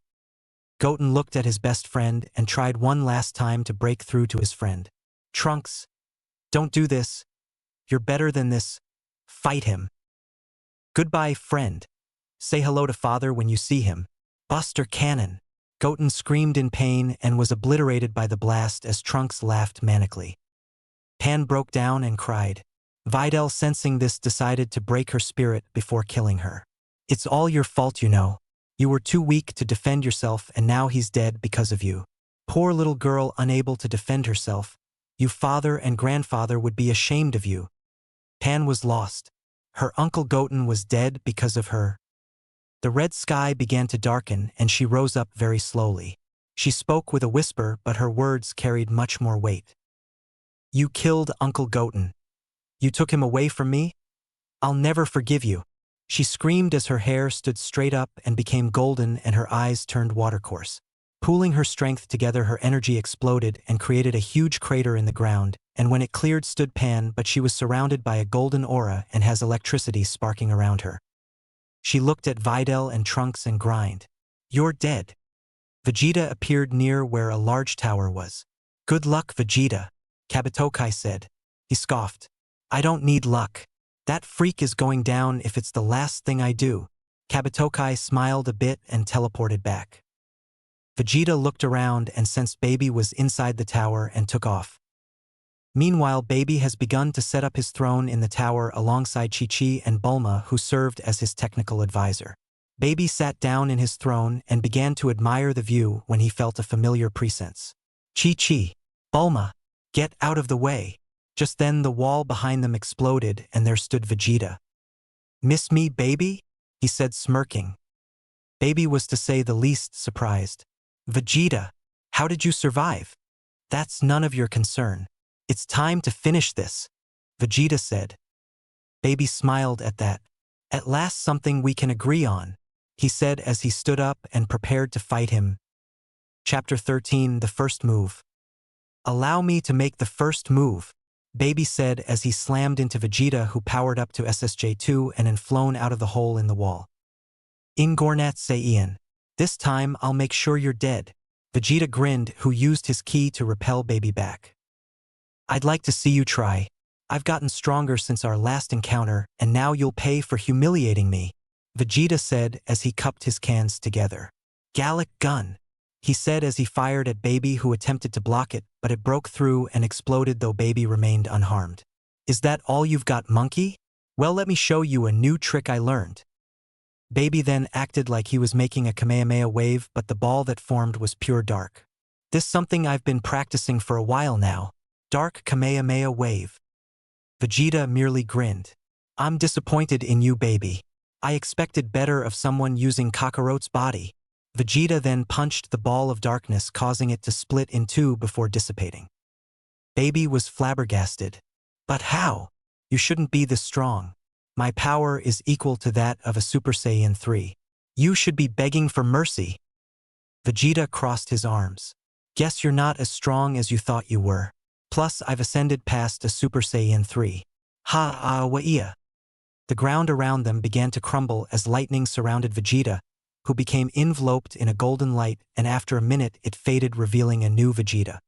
Goten looked at his best friend and tried one last time to break through to his friend. "Trunks! Don't do this! You're better than this! Fight him! Goodbye, friend! Say hello to father when you see him! Buster Cannon!" Goten screamed in pain and was obliterated by the blast as Trunks laughed manically. Pan broke down and cried. Videl, sensing this, decided to break her spirit before killing her. "It's all your fault, you know. You were too weak to defend yourself and now he's dead because of you. Poor little girl unable to defend herself. You father and grandfather would be ashamed of you." Pan was lost. Her uncle Goten was dead because of her. The red sky began to darken and she rose up very slowly. She spoke with a whisper, but her words carried much more weight. "You killed Uncle Goten. You took him away from me? I'll never forgive you." She screamed as her hair stood straight up and became golden and her eyes turned watercourse. Pooling her strength together, her energy exploded and created a huge crater in the ground, and when it cleared stood Pan, but she was surrounded by a golden aura and has electricity sparking around her. She looked at Videl and Trunks and grinned. "You're dead." Vegeta appeared near where a large tower was. "Good luck, Vegeta," Kabatokai said. He scoffed. "I don't need luck. That freak is going down if it's the last thing I do." Kabatokai smiled a bit and teleported back. Vegeta looked around and sensed Baby was inside the tower and took off. Meanwhile, Baby has begun to set up his throne in the tower alongside Chi-Chi and Bulma, who served as his technical advisor. Baby sat down in his throne and began to admire the view when he felt a familiar presence. "Chi-Chi! Bulma! Get out of the way!" Just then the wall behind them exploded and there stood Vegeta. "Miss me, Baby?" he said, smirking. Baby was, to say the least, surprised. "Vegeta, how did you survive?" "That's none of your concern. It's time to finish this," Vegeta said. Baby smiled at that. "At last something we can agree on," he said as he stood up and prepared to fight him. Chapter 13, The First Move. "Allow me to make the first move," Baby said as he slammed into Vegeta, who powered up to SSJ2 and then flown out of the hole in the wall. "Ingornat Saiyan. This time I'll make sure you're dead," Vegeta grinned, who used his ki to repel Baby back. "I'd like to see you try. I've gotten stronger since our last encounter, and now you'll pay for humiliating me," Vegeta said as he cupped his cans together. "Gallic Gun," he said as he fired at Baby, who attempted to block it, but it broke through and exploded, though Baby remained unharmed. "Is that all you've got, monkey? Well, let me show you a new trick I learned." Baby then acted like he was making a Kamehameha wave, but the ball that formed was pure dark. "This something I've been practicing for a while now. Dark Kamehameha wave." Vegeta merely grinned. "I'm disappointed in you, Baby. I expected better of someone using Kakarot's body." Vegeta then punched the ball of darkness, causing it to split in two before dissipating. Baby was flabbergasted. "But how? You shouldn't be this strong. My power is equal to that of a Super Saiyan 3. You should be begging for mercy." Vegeta crossed his arms. "Guess you're not as strong as you thought you were. Plus, I've ascended past a Super Saiyan 3. Ha-ah-wa-ia." The ground around them began to crumble as lightning surrounded Vegeta, who became enveloped in a golden light, and after a minute it faded, revealing a new Vegeta.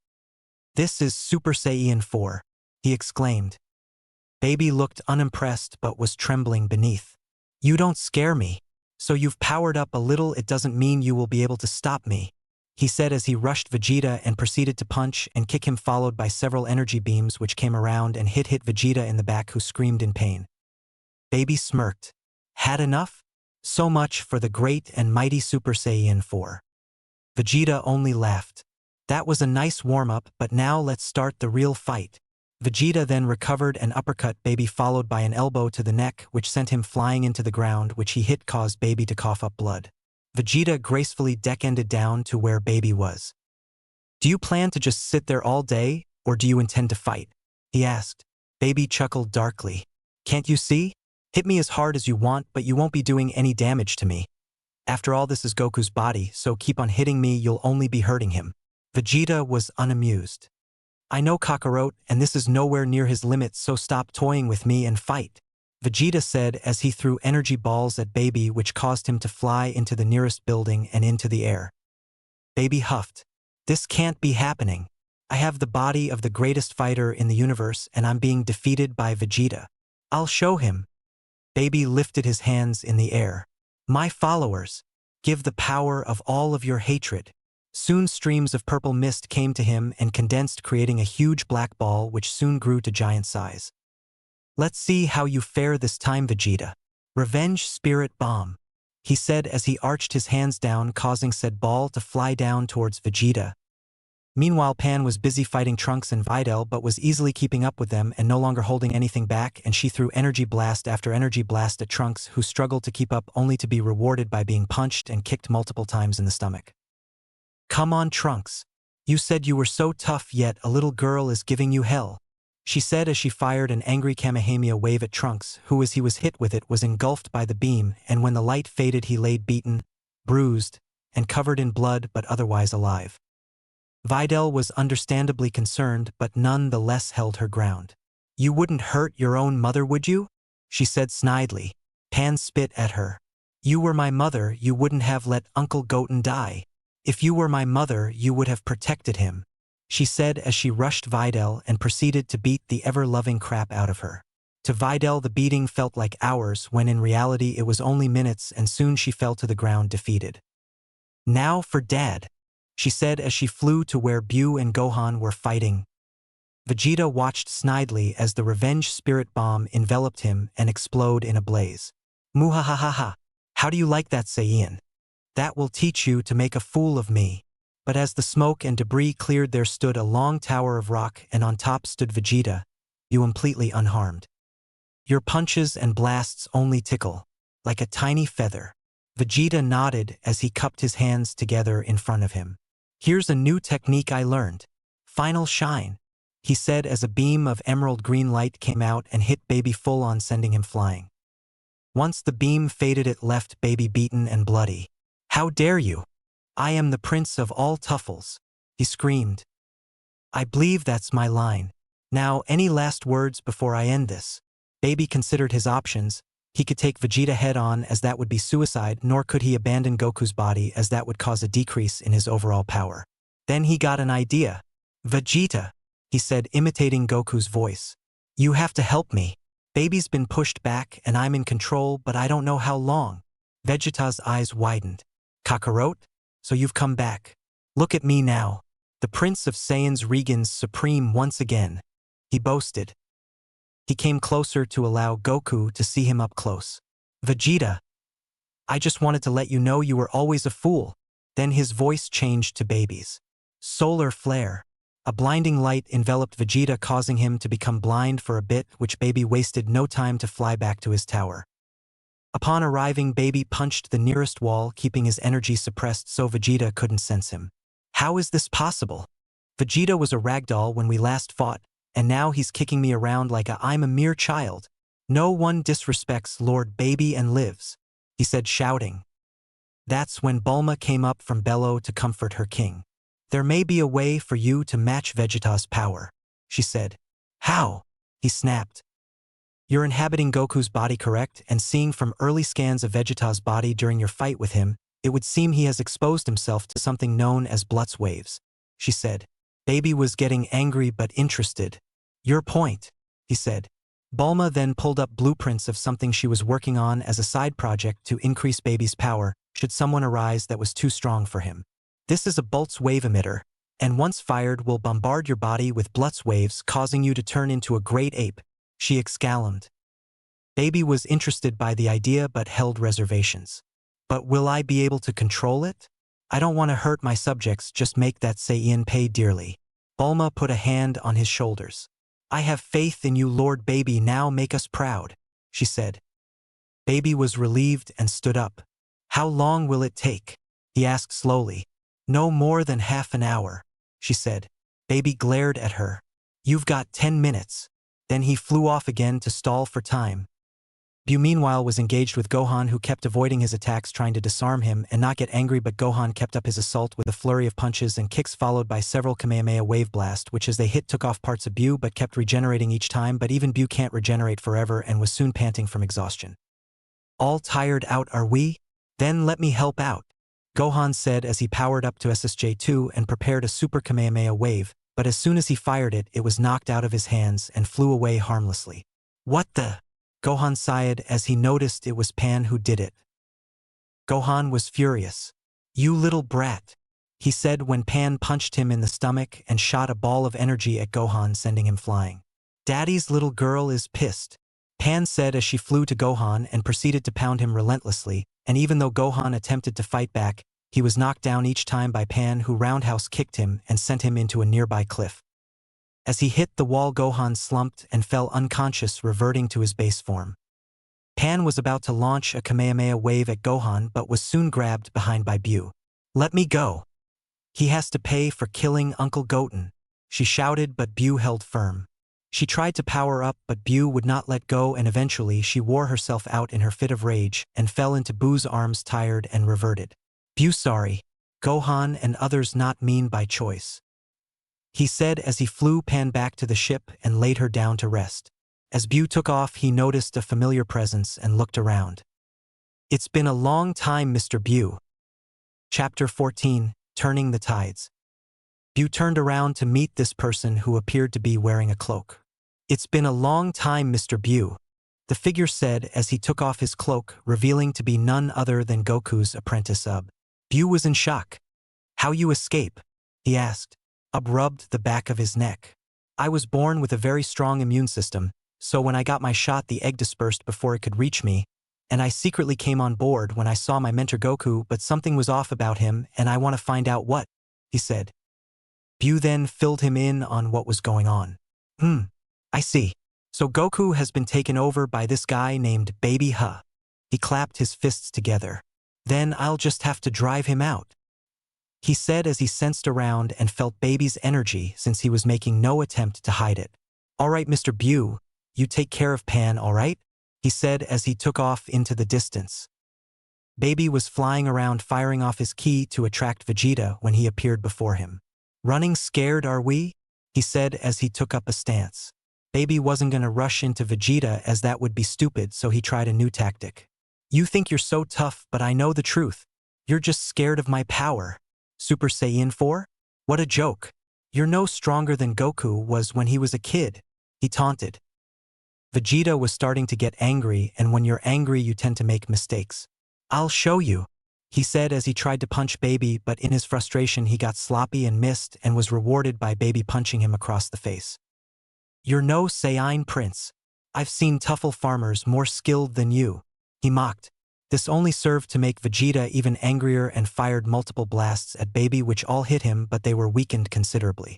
"This is Super Saiyan 4, he exclaimed. Baby looked unimpressed but was trembling beneath. "You don't scare me. So you've powered up a little, it doesn't mean you will be able to stop me," he said as he rushed Vegeta and proceeded to punch and kick him, followed by several energy beams which came around and hit Vegeta in the back, who screamed in pain. Baby smirked. "Had enough? So much for the great and mighty Super Saiyan 4. Vegeta only laughed. "That was a nice warm-up, but now let's start the real fight." Vegeta then recovered an uppercut Baby, followed by an elbow to the neck, which sent him flying into the ground, which he hit caused Baby to cough up blood. Vegeta gracefully deck-ended down to where Baby was. "Do you plan to just sit there all day, or do you intend to fight?" he asked. Baby chuckled darkly. "Can't you see? Hit me as hard as you want, but you won't be doing any damage to me. After all, this is Goku's body, so keep on hitting me, you'll only be hurting him." Vegeta was unamused. I know Kakarot, and this is nowhere near his limits, so stop toying with me and fight, Vegeta said as he threw energy balls at Baby, which caused him to fly into the nearest building and into the air. Baby huffed. This can't be happening. I have the body of the greatest fighter in the universe and I'm being defeated by Vegeta. I'll show him. Baby lifted his hands in the air. My followers, give the power of all of your hatred. Soon streams of purple mist came to him and condensed, creating a huge black ball which soon grew to giant size. Let's see how you fare this time, Vegeta. Revenge Spirit Bomb, he said as he arched his hands down, causing said ball to fly down towards Vegeta. Meanwhile, Pan was busy fighting Trunks and Videl but was easily keeping up with them and no longer holding anything back, and she threw energy blast after energy blast at Trunks, who struggled to keep up only to be rewarded by being punched and kicked multiple times in the stomach. Come on, Trunks. You said you were so tough, yet a little girl is giving you hell, she said as she fired an angry Kamehameha wave at Trunks, who as he was hit with it was engulfed by the beam, and when the light faded he laid beaten, bruised, and covered in blood but otherwise alive. Videl was understandably concerned but none the less held her ground. You wouldn't hurt your own mother, would you? She said snidely. Pan spit at her. You were my mother, you wouldn't have let Uncle Goten die. If you were my mother, you would have protected him, she said as she rushed Videl and proceeded to beat the ever-loving crap out of her. To Videl the beating felt like hours when in reality it was only minutes, and soon she fell to the ground defeated. Now for Dad, she said as she flew to where Bu and Gohan were fighting. Vegeta watched snidely as the revenge spirit bomb enveloped him and exploded in a blaze. Muhahaha, how do you like that, Saiyan? That will teach you to make a fool of me. But as the smoke and debris cleared, there stood a long tower of rock, and on top stood Vegeta, you completely unharmed. Your punches and blasts only tickle, like a tiny feather. Vegeta nodded as he cupped his hands together in front of him. Here's a new technique I learned. Final Shine, he said as a beam of emerald green light came out and hit Baby full on, sending him flying. Once the beam faded, it left Baby beaten and bloody. How dare you? I am the prince of all Tuffles, he screamed. I believe that's my line. Now, any last words before I end this? Baby considered his options. He could take Vegeta head on, as that would be suicide, nor could he abandon Goku's body, as that would cause a decrease in his overall power. Then he got an idea. Vegeta, he said, imitating Goku's voice. You have to help me. Baby's been pushed back and I'm in control, but I don't know how long. Vegeta's eyes widened. Kakarot? So you've come back. Look at me now. The Prince of Saiyans regains supreme once again, he boasted. He came closer to allow Goku to see him up close. Vegeta, I just wanted to let you know you were always a fool. Then his voice changed to Baby's. Solar flare. A blinding light enveloped Vegeta, causing him to become blind for a bit, which Baby wasted no time to fly back to his tower. Upon arriving, Baby punched the nearest wall, keeping his energy suppressed so Vegeta couldn't sense him. How is this possible? Vegeta was a ragdoll when we last fought, and now he's kicking me around like I'm a mere child. No one disrespects Lord Baby and lives, he said, shouting. That's when Bulma came up from Bello to comfort her king. There may be a way for you to match Vegeta's power, she said. How? He snapped. You're inhabiting Goku's body, correct? And seeing from early scans of Vegeta's body during your fight with him, it would seem he has exposed himself to something known as Blutz waves, she said. Baby was getting angry but interested. Your point, he said. Bulma then pulled up blueprints of something she was working on as a side project to increase Baby's power should someone arise that was too strong for him. This is a Blutz wave emitter, and once fired will bombard your body with Blutz waves, causing you to turn into a great ape, she exclaimed. Baby was interested by the idea but held reservations. But will I be able to control it? I don't want to hurt my subjects, just make that Saiyan pay dearly. Bulma put a hand on his shoulders. I have faith in you, Lord Baby, now make us proud, she said. Baby was relieved and stood up. How long will it take? He asked slowly. No more than half an hour, she said. Baby glared at her. You've got 10 minutes. Then he flew off again to stall for time. Bu meanwhile was engaged with Gohan, who kept avoiding his attacks, trying to disarm him and not get angry, but Gohan kept up his assault with a flurry of punches and kicks followed by several Kamehameha wave blast, which as they hit took off parts of Bu but kept regenerating each time, but even Bu can't regenerate forever and was soon panting from exhaustion. All tired out, are we? Then let me help out, Gohan said as he powered up to SSJ-2 and prepared a Super Kamehameha wave, but as soon as he fired it, it was knocked out of his hands and flew away harmlessly. What the? Gohan sighed as he noticed it was Pan who did it. Gohan was furious. You little brat, he said when Pan punched him in the stomach and shot a ball of energy at Gohan, sending him flying. Daddy's little girl is pissed, Pan said as she flew to Gohan and proceeded to pound him relentlessly, and even though Gohan attempted to fight back, he was knocked down each time by Pan, who roundhouse kicked him and sent him into a nearby cliff. As he hit the wall, Gohan slumped and fell unconscious, reverting to his base form. Pan was about to launch a Kamehameha wave at Gohan but was soon grabbed behind by Bu. Let me go. He has to pay for killing Uncle Goten, she shouted, but Bu held firm. She tried to power up, but Bu would not let go, and eventually she wore herself out in her fit of rage and fell into Bu's arms, tired and reverted. Bu, sorry, Gohan and others not mean by choice, he said as he flew Pan back to the ship and laid her down to rest. As Bu took off, he noticed a familiar presence and looked around. It's been a long time, Mr. Bu. Chapter 14, Turning the Tides. Bu turned around to meet this person who appeared to be wearing a cloak. It's been a long time, Mr. Bu, the figure said as he took off his cloak, revealing to be none other than Goku's apprentice Ub. Bu was in shock. How you escape? He asked. Ub rubbed the back of his neck. I was born with a very strong immune system, so when I got my shot the egg dispersed before it could reach me, and I secretly came on board when I saw my mentor Goku, but something was off about him and I want to find out what, he said. Bu then filled him in on what was going on. I see. So Goku has been taken over by this guy named Baby Huh. He clapped his fists together. Then I'll just have to drive him out, he said as he sensed around and felt Baby's energy since he was making no attempt to hide it. All right, Mr. Bu, you take care of Pan, all right? He said as he took off into the distance. Baby was flying around, firing off his ki to attract Vegeta when he appeared before him. Running scared, are we? He said as he took up a stance. Baby wasn't gonna rush into Vegeta as that would be stupid, so he tried a new tactic. You think you're so tough, but I know the truth. You're just scared of my power. Super Saiyan 4? What a joke. You're no stronger than Goku was when he was a kid, he taunted. Vegeta was starting to get angry, and when you're angry you tend to make mistakes. I'll show you, he said as he tried to punch Baby, but in his frustration he got sloppy and missed and was rewarded by Baby punching him across the face. You're no Saiyan prince. I've seen Tuffle farmers more skilled than you, he mocked. This only served to make Vegeta even angrier and fired multiple blasts at Baby, which all hit him, but they were weakened considerably.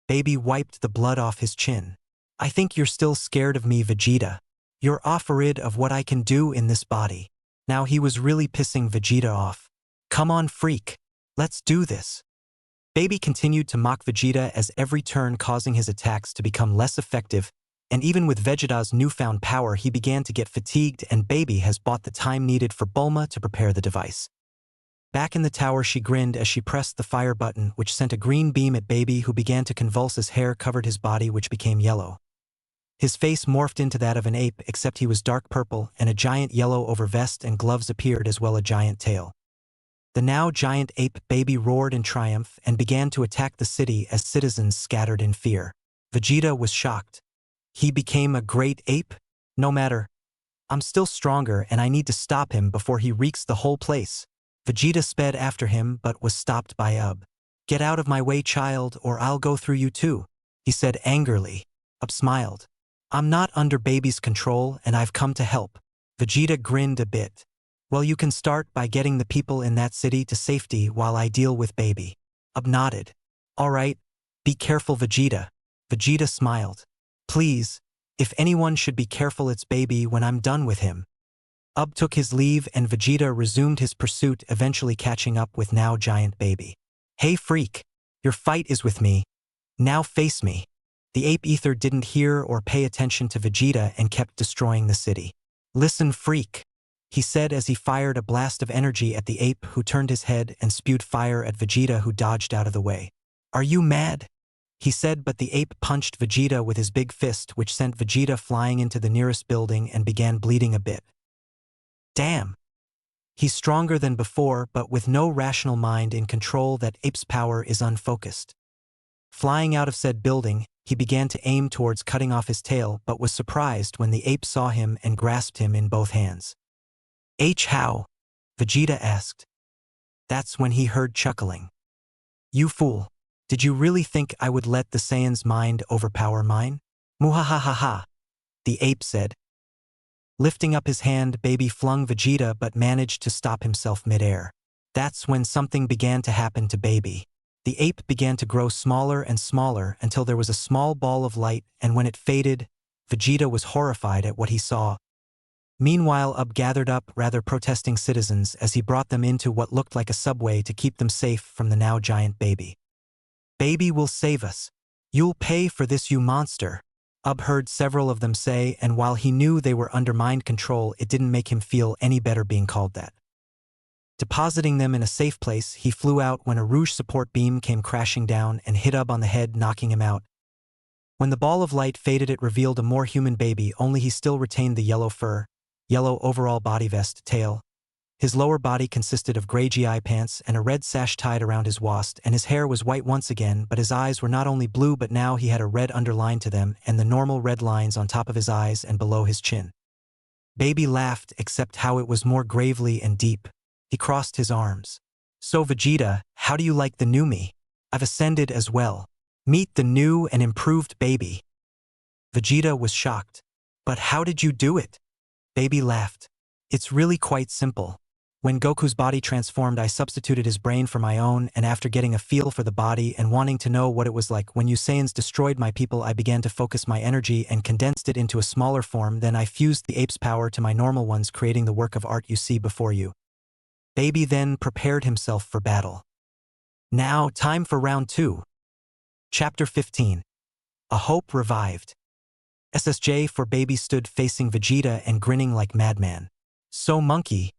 Baby wiped the blood off his chin. I think you're still scared of me, Vegeta. You're afraid of what I can do in this body. Now he was really pissing Vegeta off. Come on, freak. Let's do this. Baby continued to mock Vegeta as every turn causing his attacks to become less effective, and even with Vegeta's newfound power he began to get fatigued, and Baby has bought the time needed for Bulma to prepare the device. Back in the tower she grinned as she pressed the fire button, which sent a green beam at Baby, who began to convulse. His hair covered his body, which became yellow. His face morphed into that of an ape, except he was dark purple, and a giant yellow over vest and gloves appeared, as well a giant tail. The now giant ape Baby roared in triumph and began to attack the city as citizens scattered in fear. Vegeta was shocked. He became a great ape? No matter. I'm still stronger and I need to stop him before he wreaks the whole place. Vegeta sped after him but was stopped by Ub. Get out of my way, child, or I'll go through you too, he said angrily. Ub smiled. I'm not under Baby's control and I've come to help. Vegeta grinned a bit. Well, you can start by getting the people in that city to safety while I deal with Baby. Ub nodded. All right, be careful, Vegeta. Vegeta smiled. Please, if anyone should be careful, it's Baby when I'm done with him. Ub took his leave and Vegeta resumed his pursuit, eventually catching up with now giant Baby. Hey freak, your fight is with me. Now face me. The ape ether didn't hear or pay attention to Vegeta and kept destroying the city. Listen, freak, he said as he fired a blast of energy at the ape, who turned his head and spewed fire at Vegeta, who dodged out of the way. Are you mad? He said, but the ape punched Vegeta with his big fist, which sent Vegeta flying into the nearest building and began bleeding a bit. Damn. He's stronger than before, but with no rational mind in control. That ape's power is unfocused. Flying out of said building, he began to aim towards cutting off his tail, but was surprised when the ape saw him and grasped him in both hands. How? Vegeta asked. That's when he heard chuckling. You fool. Did you really think I would let the Saiyan's mind overpower mine? Muhahaha, the ape said. Lifting up his hand, Baby flung Vegeta but managed to stop himself mid-air. That's when something began to happen to Baby. The ape began to grow smaller and smaller until there was a small ball of light, and when it faded, Vegeta was horrified at what he saw. Meanwhile, gathered up rather protesting citizens as he brought them into what looked like a subway to keep them safe from the now giant Baby. Baby will save us. You'll pay for this, you monster. Heard several of them say, and while he knew they were under mind control, it didn't make him feel any better being called that. Depositing them in a safe place, he flew out when a Rouge support beam came crashing down and hit on the head, knocking him out. When the ball of light faded, it revealed a more human Baby, only he still retained the yellow fur, yellow overall body vest, tail. His lower body consisted of gray GI pants and a red sash tied around his waist, and his hair was white once again, but his eyes were not only blue but now he had a red underline to them and the normal red lines on top of his eyes and below his chin. Baby laughed, except how it was more gravely and deep. He crossed his arms. So Vegeta, how do you like the new me? I've ascended as well. Meet the new and improved Baby. Vegeta was shocked. But how did you do it? Baby laughed. It's really quite simple. When Goku's body transformed, I substituted his brain for my own, and after getting a feel for the body and wanting to know what it was like when you Saiyans destroyed my people, I began to focus my energy and condensed it into a smaller form. Then I fused the ape's power to my normal ones, creating the work of art you see before you. Baby then prepared himself for battle. Now, time for round 2. Chapter 15. A Hope Revived. SSJ for Baby stood facing Vegeta and grinning like madman. So monkey,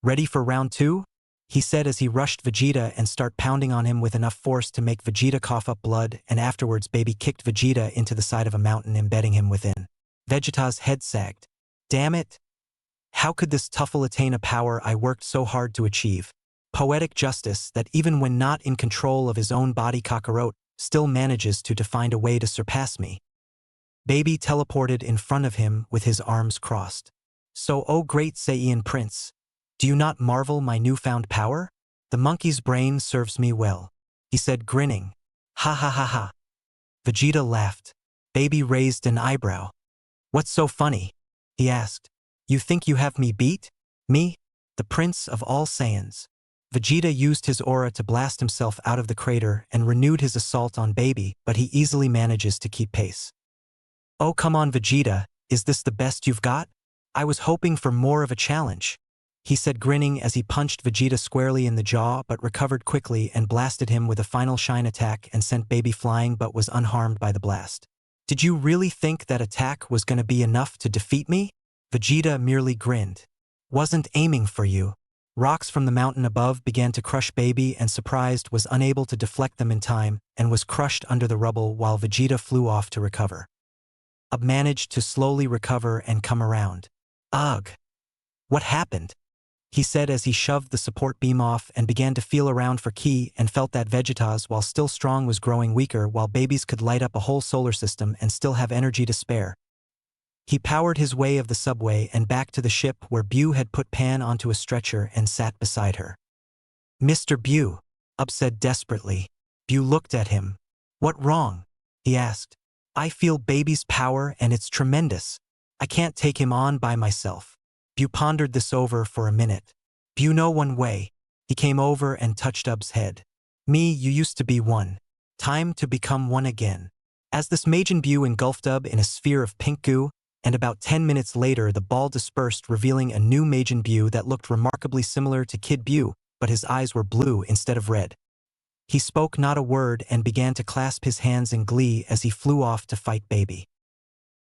ready for round 2? He said as he rushed Vegeta and started pounding on him with enough force to make Vegeta cough up blood, and afterwards Baby kicked Vegeta into the side of a mountain, embedding him within. Vegeta's head sagged. Damn it! How could this Tuffle attain a power I worked so hard to achieve? Poetic justice that even when not in control of his own body, Kakarot still manages to find a way to surpass me. Baby teleported in front of him with his arms crossed. So, oh great Saiyan Prince, do you not marvel my newfound power? The monkey's brain serves me well, he said, grinning. Ha ha ha ha. Vegeta laughed. Baby raised an eyebrow. What's so funny? He asked. You think you have me beat? Me? The Prince of all Saiyans. Vegeta used his aura to blast himself out of the crater and renewed his assault on Baby, but he easily manages to keep pace. Oh come on Vegeta, is this the best you've got? I was hoping for more of a challenge, he said, grinning as he punched Vegeta squarely in the jaw, but recovered quickly and blasted him with a final shine attack and sent Baby flying, but was unharmed by the blast. Did you really think that attack was going to be enough to defeat me? Vegeta merely grinned. Wasn't aiming for you. Rocks from the mountain above began to crush Baby, and surprised was unable to deflect them in time and was crushed under the rubble while Vegeta flew off to recover. Managed to slowly recover and come around. Ugh. What happened? He said as he shoved the support beam off and began to feel around for Ki, and felt that Vegeta's, while still strong, was growing weaker, while Baby's could light up a whole solar system and still have energy to spare. He powered his way of the subway and back to the ship where Bu had put Pan onto a stretcher and sat beside her. Mr. Bu, said desperately. Bu looked at him. What wrong? He asked. I feel Baby's power and it's tremendous. I can't take him on by myself. Bu pondered this over for a minute. Bu know one way. He came over and touched Ub's head. Me, you used to be one. Time to become one again. As this Majin Bu engulfed Ub in a sphere of pink goo, and about 10 minutes later the ball dispersed, revealing a new Majin Bu that looked remarkably similar to Kid Bu, but his eyes were blue instead of red. He spoke not a word and began to clasp his hands in glee as he flew off to fight Baby.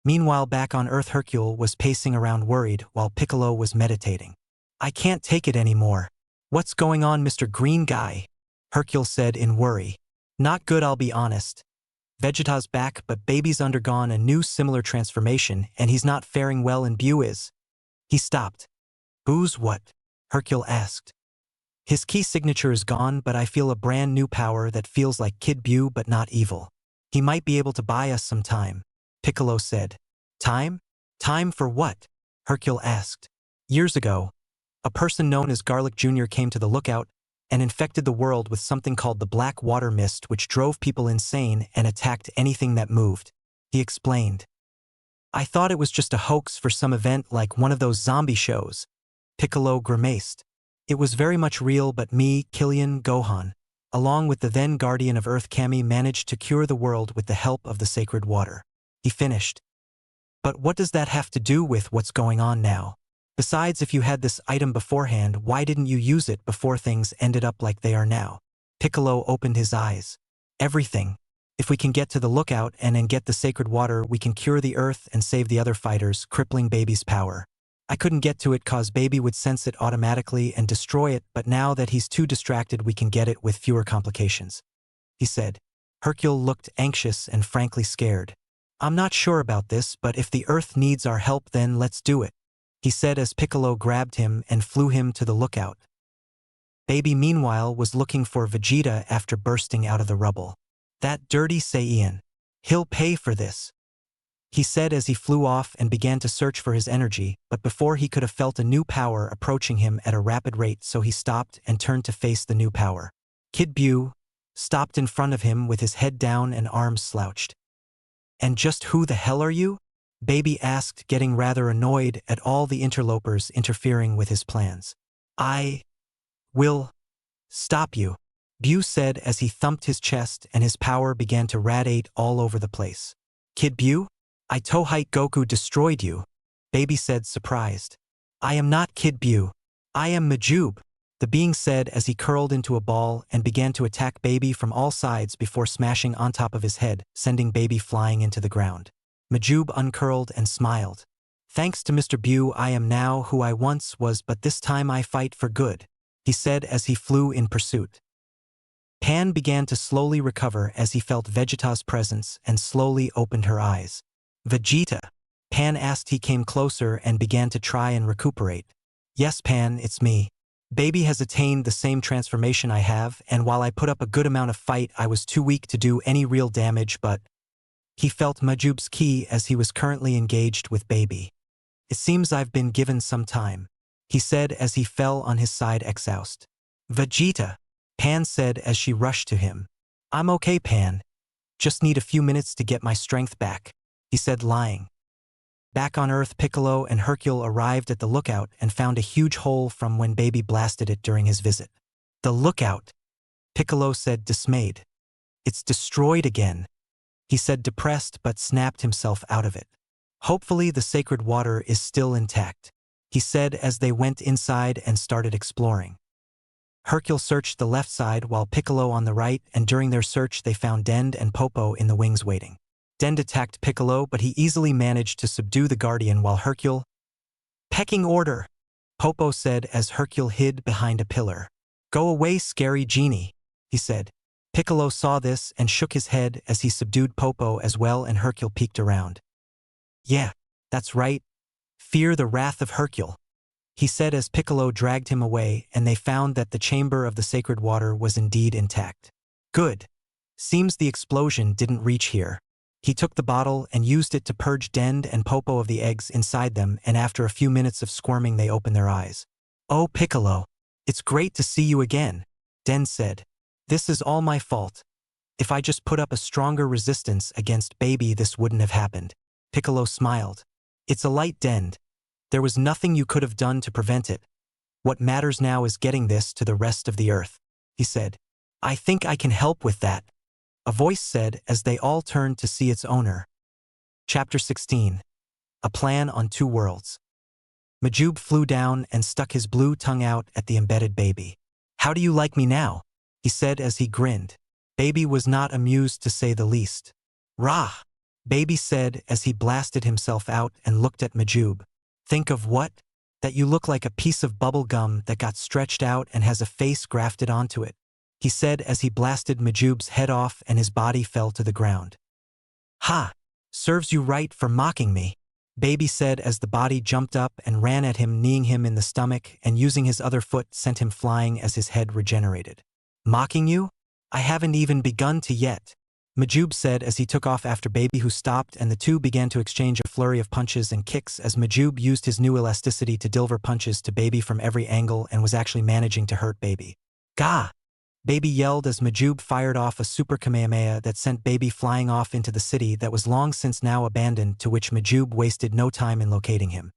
Meanwhile, back on Earth, Hercule was pacing around worried while Piccolo was meditating. I can't take it anymore. What's going on, Mr. Green Guy? Hercule said in worry. Not good, I'll be honest. Vegeta's back, but Baby's undergone a new similar transformation and he's not faring well, and Bu is. He stopped. Bu's what? Hercule asked. His key signature is gone, but I feel a brand new power that feels like Kid Bu but not evil. He might be able to buy us some time, Piccolo said. Time? Time for what? Hercule asked. Years ago, a person known as Garlic Jr. came to the lookout and infected the world with something called the Black Water Mist, which drove people insane and attacked anything that moved. He explained. I thought it was just a hoax for some event like one of those zombie shows. Piccolo grimaced. It was very much real, but me, Killian, Gohan, along with the then Guardian of Earth Kami, managed to cure the world with the help of the sacred water. He finished. But what does that have to do with what's going on now? Besides, if you had this item beforehand, why didn't you use it before things ended up like they are now? Piccolo opened his eyes. Everything. If we can get to the lookout and get the sacred water, we can cure the Earth and save the other fighters, crippling Baby's power. I couldn't get to it cause Baby would sense it automatically and destroy it, but now that he's too distracted, we can get it with fewer complications, he said. Hercule looked anxious and frankly scared. I'm not sure about this, but if the Earth needs our help, then let's do it, he said as Piccolo grabbed him and flew him to the lookout. Baby, meanwhile, was looking for Vegeta after bursting out of the rubble. That dirty Saiyan. He'll pay for this, he said as he flew off and began to search for his energy, but before he could have felt a new power approaching him at a rapid rate, so he stopped and turned to face the new power. Kid Bu stopped in front of him with his head down and arms slouched. And just who the hell are you? Baby asked, getting rather annoyed at all the interlopers interfering with his plans. I will stop you, Bu said as he thumped his chest and his power began to radiate all over the place. Kid Bu? I Tohite Goku destroyed you, Baby said, surprised. I am not Kid Bu. I am Majub, the being said as he curled into a ball and began to attack Baby from all sides before smashing on top of his head, sending Baby flying into the ground. Majub uncurled and smiled. Thanks to Mr. Bu, I am now who I once was, but this time I fight for good, he said as he flew in pursuit. Pan began to slowly recover as he felt Vegeta's presence and slowly opened her eyes. Vegeta? Pan asked. He came closer and began to try and recuperate. Yes, Pan, it's me. Baby has attained the same transformation I have, and while I put up a good amount of fight, I was too weak to do any real damage, but he felt Majub's key as he was currently engaged with Baby. It seems I've been given some time, he said as he fell on his side exhaust. Vegeta, Pan said as she rushed to him. I'm okay, Pan. Just need a few minutes to get my strength back, he said, lying. Back on Earth, Piccolo and Hercule arrived at the lookout and found a huge hole from when Baby blasted it during his visit. The lookout, Piccolo said, dismayed. It's destroyed again, he said, depressed, but snapped himself out of it. Hopefully the sacred water is still intact, he said as they went inside and started exploring. Hercule searched the left side while Piccolo on the right, and during their search they found Dend and Popo in the wings waiting. Dend attacked Piccolo, but he easily managed to subdue the Guardian while Hercule... Pecking order, Popo said as Hercule hid behind a pillar. Go away, scary genie, he said. Piccolo saw this and shook his head as he subdued Popo as well, and Hercule peeked around. Yeah, that's right. Fear the wrath of Hercule, he said as Piccolo dragged him away, and they found that the chamber of the sacred water was indeed intact. Good. Seems the explosion didn't reach here. He took the bottle and used it to purge Dend and Popo of the eggs inside them, and after a few minutes of squirming they opened their eyes. Oh, Piccolo, it's great to see you again, Dend said. This is all my fault. If I just put up a stronger resistance against Baby, this wouldn't have happened. Piccolo smiled. It's a light, Dend. There was nothing you could have done to prevent it. What matters now is getting this to the rest of the Earth, he said. I think I can help with that, a voice said as they all turned to see its owner. Chapter 16. A Plan on Two Worlds. Majub flew down and stuck his blue tongue out at the embedded Baby. How do you like me now? He said as he grinned. Baby was not amused, to say the least. Rah! Baby said as he blasted himself out and looked at Majub. Think of what? That you look like a piece of bubble gum that got stretched out and has a face grafted onto it, he said as he blasted Majub's head off and his body fell to the ground. Ha! Serves you right for mocking me, Baby said as the body jumped up and ran at him, kneeing him in the stomach and using his other foot sent him flying as his head regenerated. Mocking you? I haven't even begun to yet, Majub said as he took off after Baby, who stopped, and the two began to exchange a flurry of punches and kicks as Majub used his new elasticity to deliver punches to Baby from every angle and was actually managing to hurt Baby. Gah! Baby yelled as Majub fired off a super Kamehameha that sent Baby flying off into the city that was long since now abandoned, to which Majub wasted no time in locating him.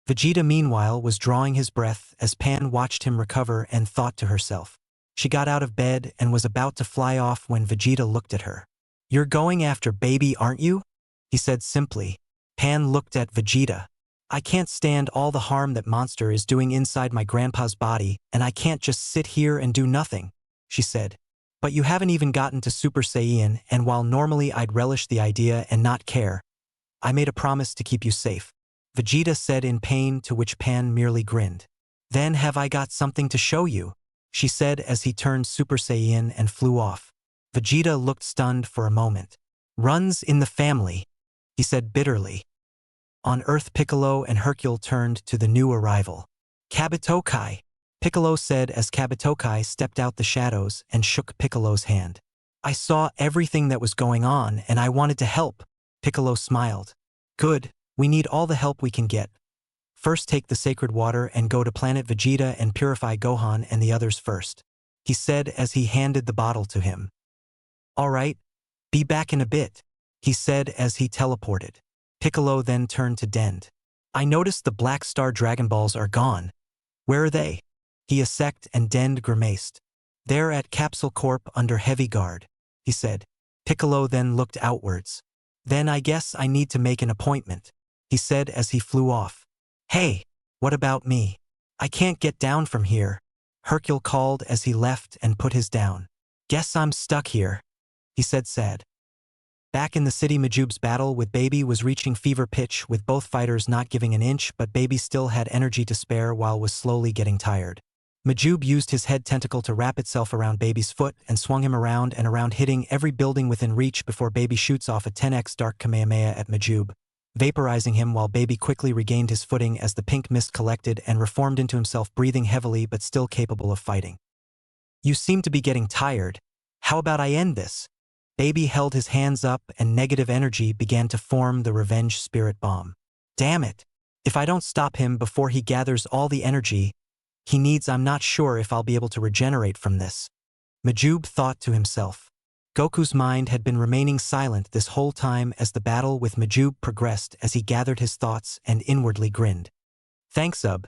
Vegeta meanwhile was drawing his breath as Pan watched him recover and thought to herself. She got out of bed and was about to fly off when Vegeta looked at her. You're going after Baby, aren't you? He said simply. Pan looked at Vegeta. I can't stand all the harm that monster is doing inside my grandpa's body, and I can't just sit here and do nothing, she said. But you haven't even gotten to Super Saiyan, and while normally I'd relish the idea and not care, I made a promise to keep you safe, Vegeta said in pain, to which Pan merely grinned. Then have I got something to show you, she said as he turned Super Saiyan and flew off. Vegeta looked stunned for a moment. Runs in the family, he said bitterly. On Earth, Piccolo and Hercule turned to the new arrival. Kabatokai, Piccolo said as Kabatokai stepped out the shadows and shook Piccolo's hand. I saw everything that was going on and I wanted to help, Piccolo smiled. Good, we need all the help we can get. First take the sacred water and go to planet Vegeta and purify Gohan and the others first, he said as he handed the bottle to him. All right, be back in a bit, he said as he teleported. Piccolo then turned to Dend. I noticed the Black Star Dragon Balls are gone. Where are they? He assected and Dend grimaced. They're at Capsule Corp under heavy guard, he said. Piccolo then looked outwards. Then I guess I need to make an appointment, he said as he flew off. Hey, what about me? I can't get down from here, Hercule called as he left and put his down. Guess I'm stuck here, he said sad. Back in the city, Majub's battle with Baby was reaching fever pitch, with both fighters not giving an inch, but Baby still had energy to spare while was slowly getting tired. Majub used his head tentacle to wrap itself around Baby's foot and swung him around and around, hitting every building within reach before Baby shoots off a 10x Dark Kamehameha at Majub, vaporizing him while Baby quickly regained his footing as the pink mist collected and reformed into himself, breathing heavily but still capable of fighting. You seem to be getting tired. How about I end this? Baby held his hands up and negative energy began to form the revenge spirit bomb. Damn it! If I don't stop him before he gathers all the energy he needs, I'm not sure if I'll be able to regenerate from this, Majub thought to himself. Goku's mind had been remaining silent this whole time as the battle with Majub progressed, as he gathered his thoughts and inwardly grinned. Thanks, Ub.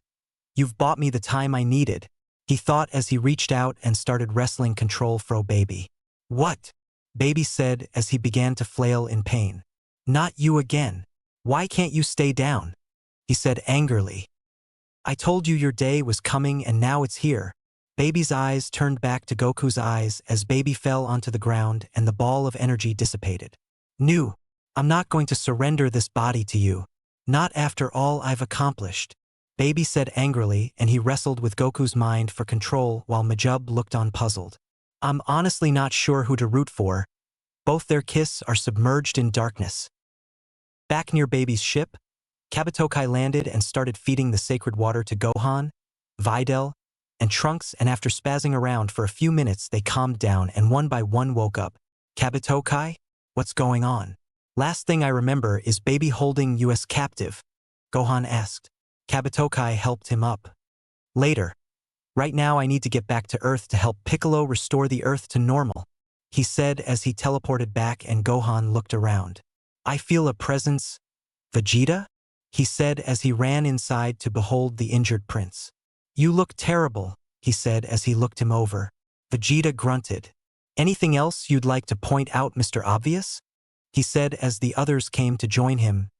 You've bought me the time I needed, he thought as he reached out and started wrestling control fro Baby. What? Baby said as he began to flail in pain. Not you again. Why can't you stay down? He said angrily. I told you your day was coming and now it's here. Baby's eyes turned back to Goku's eyes as Baby fell onto the ground and the ball of energy dissipated. No, I'm not going to surrender this body to you. Not after all I've accomplished, Baby said angrily, and he wrestled with Goku's mind for control while Majub looked on puzzled. I'm honestly not sure who to root for. Both their kiss are submerged in darkness. Back near Baby's ship, Kabatokai landed and started feeding the sacred water to Gohan, Videl, and Trunks, and after spazzing around for a few minutes they calmed down and one by one woke up. Kabatokai? What's going on? Last thing I remember is Baby holding you as captive, Gohan asked. Kabatokai helped him up. Later. Right now I need to get back to Earth to help Piccolo restore the Earth to normal, he said as he teleported back, and Gohan looked around. I feel a presence. Vegeta? He said as he ran inside to behold the injured prince. You look terrible, he said as he looked him over. Vegeta grunted. Anything else you'd like to point out, Mr. Obvious? He said as the others came to join him.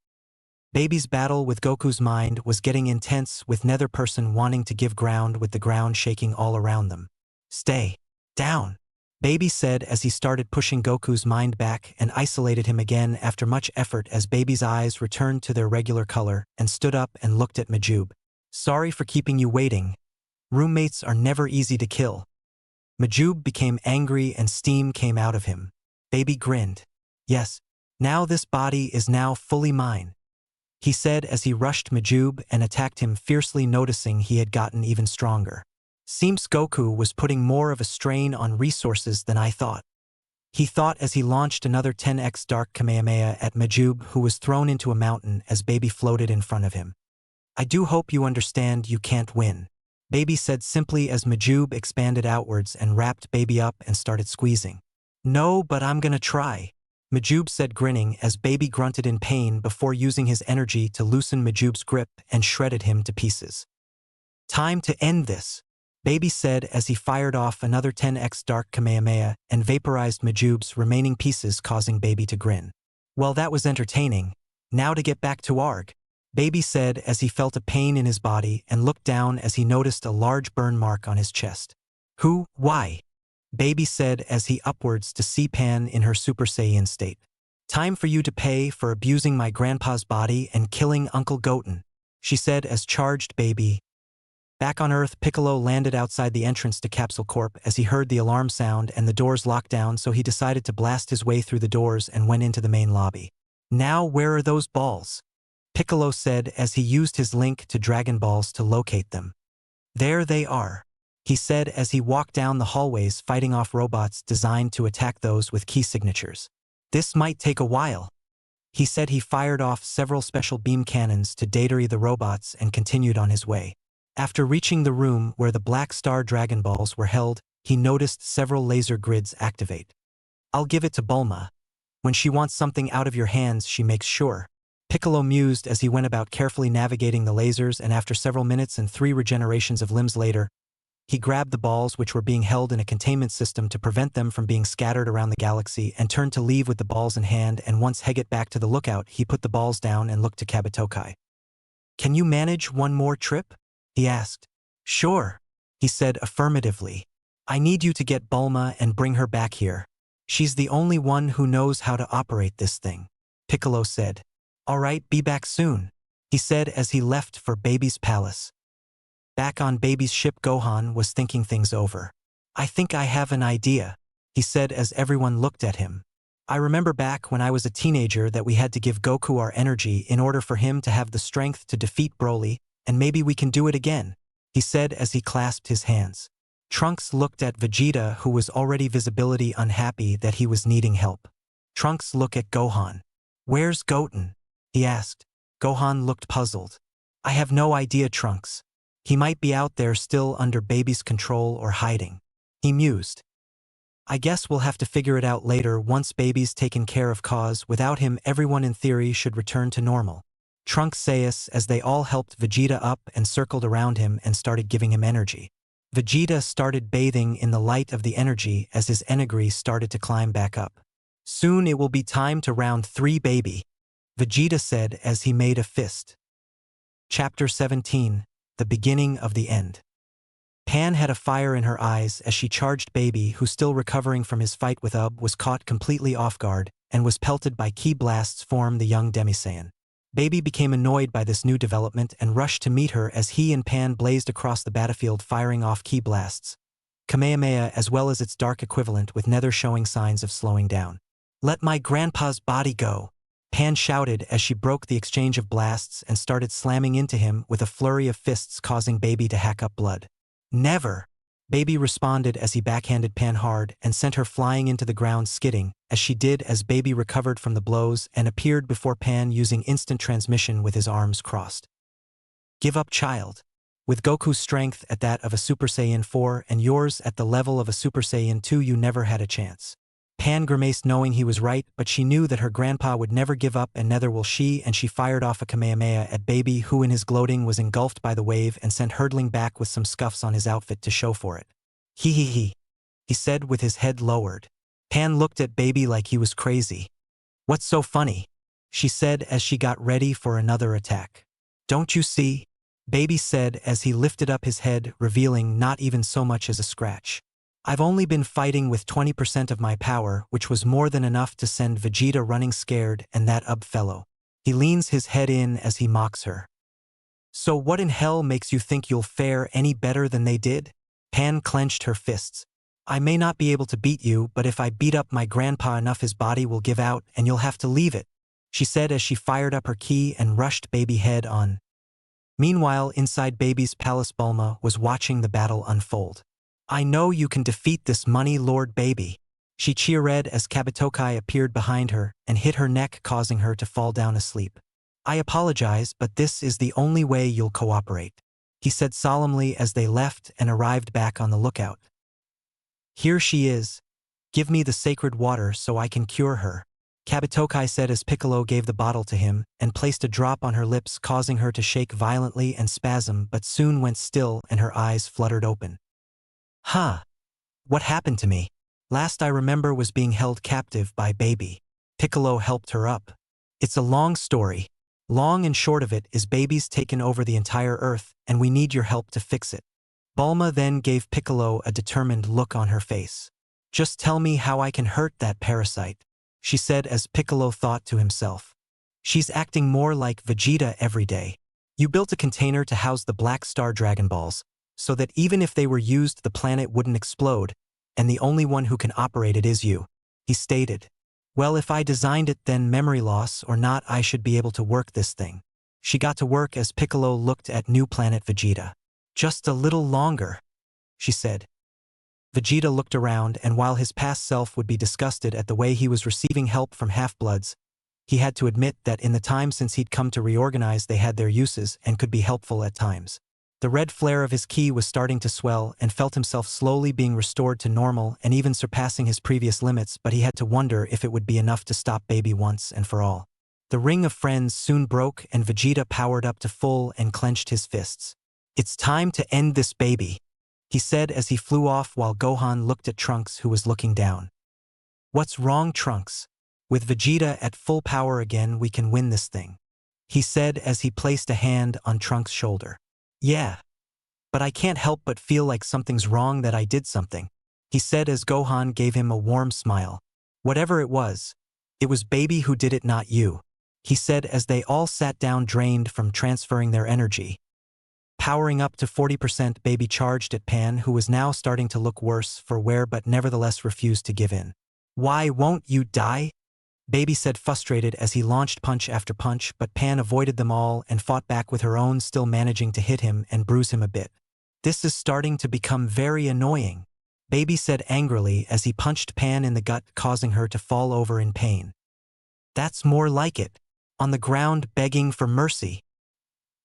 Baby's battle with Goku's mind was getting intense, with Nether Person wanting to give ground, with the ground shaking all around them. Stay down, Baby said as he started pushing Goku's mind back and isolated him again after much effort as Baby's eyes returned to their regular color and stood up and looked at Majub. Sorry for keeping you waiting. Roommates are never easy to kill. Majub became angry and steam came out of him. Baby grinned. Yes, now this body is now fully mine, he said as he rushed Majub and attacked him fiercely, noticing he had gotten even stronger. Seems Goku was putting more of a strain on resources than I thought, he thought as he launched another 10x Dark Kamehameha at Majub, who was thrown into a mountain as Baby floated in front of him. I do hope you understand you can't win, Baby said simply as Majub expanded outwards and wrapped Baby up and started squeezing. No, but I'm gonna try, Majub said, grinning as Baby grunted in pain before using his energy to loosen Majub's grip and shredded him to pieces. Time to end this, Baby said as he fired off another 10x Dark Kamehameha and vaporized Majub's remaining pieces, causing Baby to grin. Well, that was entertaining. Now to get back to Arg, Baby said as he felt a pain in his body and looked down as he noticed a large burn mark on his chest. Who? Why? Baby said as he upwards to see Pan in her Super Saiyan state. Time for you to pay for abusing my grandpa's body and killing Uncle Goten, she said as charged Baby. Back on Earth, Piccolo landed outside the entrance to Capsule Corp as he heard the alarm sound and the doors locked down, so he decided to blast his way through the doors and went into the main lobby. Now where are those balls? Piccolo said as he used his link to Dragon Balls to locate them. There they are, he said as he walked down the hallways fighting off robots designed to attack those with key signatures. This might take a while, he said. He fired off several special beam cannons to deter the robots and continued on his way. After reaching the room where the Black Star Dragon Balls were held, he noticed several laser grids activate. I'll give it to Bulma. When she wants something out of your hands, she makes sure, Piccolo mused as he went about carefully navigating the lasers, and after several minutes and 3 regenerations of limbs later, he grabbed the balls which were being held in a containment system to prevent them from being scattered around the galaxy and turned to leave with the balls in hand, and once he got back to the lookout, he put the balls down and looked to Kabatokai. Can you manage one more trip? He asked. Sure, he said affirmatively. I need you to get Bulma and bring her back here. She's the only one who knows how to operate this thing, Piccolo said. All right, be back soon, he said as he left for Baby's palace. Back on Baby's ship, Gohan was thinking things over. I think I have an idea, he said as everyone looked at him. I remember back when I was a teenager that we had to give Goku our energy in order for him to have the strength to defeat Broly, and maybe we can do it again, he said as he clasped his hands. Trunks looked at Vegeta, who was already visibly unhappy that he was needing help. Trunks looked at Gohan. Where's Goten? He asked. Gohan looked puzzled. I have no idea, Trunks. He might be out there still under Baby's control or hiding, he mused. I guess we'll have to figure it out later once Baby's taken care of, cause without him everyone in theory should return to normal, Trunks said as they all helped Vegeta up and circled around him and started giving him energy. Vegeta started bathing in the light of the energy as his energy started to climb back up. Soon it will be time to round 3, baby, Vegeta said as he made a fist. Chapter 17, The Beginning of the End. Pan had a fire in her eyes as she charged Baby, who, still recovering from his fight with Ub, was caught completely off guard and was pelted by ki blasts from the young Demisaiyan. Baby became annoyed by this new development and rushed to meet her as he and Pan blazed across the battlefield firing off ki blasts, Kamehameha, as well as its dark equivalent, with Nether showing signs of slowing down. Let my grandpa's body go, Pan shouted as she broke the exchange of blasts and started slamming into him with a flurry of fists, causing Baby to hack up blood. Never, Baby responded as he backhanded Pan hard and sent her flying into the ground, skidding as she did as Baby recovered from the blows and appeared before Pan using instant transmission with his arms crossed. Give up, child. With Goku's strength at that of a Super Saiyan 4 and yours at the level of a Super Saiyan 2, you never had a chance. Pan grimaced, knowing he was right, but she knew that her grandpa would never give up, and neither will she, and she fired off a Kamehameha at Baby, who in his gloating was engulfed by the wave and sent hurtling back with some scuffs on his outfit to show for it. He said with his head lowered. Pan looked at Baby like he was crazy. What's so funny? She said as she got ready for another attack. Don't you see? Baby said as he lifted up his head, revealing not even so much as a scratch. I've only been fighting with 20% of my power, which was more than enough to send Vegeta running scared and that fellow. He leans his head in as he mocks her. So what in hell makes you think you'll fare any better than they did? Pan clenched her fists. I may not be able to beat you, but if I beat up my grandpa enough his body will give out and you'll have to leave it, she said as she fired up her ki and rushed Baby head on. Meanwhile, inside Baby's palace, Bulma was watching the battle unfold. I know you can defeat this money lord, Baby. She cheered as Kabatokai appeared behind her and hit her neck, causing her to fall down asleep. I apologize, but this is the only way you'll cooperate, he said solemnly as they left and arrived back on the lookout. Here she is. Give me the sacred water so I can cure her, Kabatokai said as Piccolo gave the bottle to him and placed a drop on her lips, causing her to shake violently and spasm, but soon went still and her eyes fluttered open. Huh. What happened to me? Last I remember was being held captive by Baby. Piccolo helped her up. It's a long story. Long and short of it is Baby's taken over the entire Earth, and we need your help to fix it. Bulma then gave Piccolo a determined look on her face. Just tell me how I can hurt that parasite, she said as Piccolo thought to himself. She's acting more like Vegeta every day. You built a container to house the Black Star Dragon Balls, so that even if they were used the planet wouldn't explode, and the only one who can operate it is you, he stated. Well, if I designed it, then memory loss or not, I should be able to work this thing. She got to work as Piccolo looked at new planet Vegeta. Just a little longer, she said. Vegeta looked around, and while his past self would be disgusted at the way he was receiving help from half-bloods, he had to admit that in the time since he'd come to reorganize they had their uses and could be helpful at times. The red flare of his ki was starting to swell and felt himself slowly being restored to normal and even surpassing his previous limits, but he had to wonder if it would be enough to stop Baby once and for all. The ring of friends soon broke and Vegeta powered up to full and clenched his fists. It's time to end this, Baby, he said as he flew off while Gohan looked at Trunks, who was looking down. What's wrong, Trunks? With Vegeta at full power again, we can win this thing, he said as he placed a hand on Trunks' shoulder. Yeah. But I can't help but feel like something's wrong, that I did something, he said as Gohan gave him a warm smile. Whatever it was Baby who did it, not you, he said as they all sat down, drained from transferring their energy. Powering up to 40%, Baby charged at Pan, who was now starting to look worse for wear but nevertheless refused to give in. Why won't you die? Baby said, frustrated as he launched punch after punch, but Pan avoided them all and fought back with her own, still managing to hit him and bruise him a bit. This is starting to become very annoying, Baby said angrily as he punched Pan in the gut, causing her to fall over in pain. That's more like it. On the ground begging for mercy,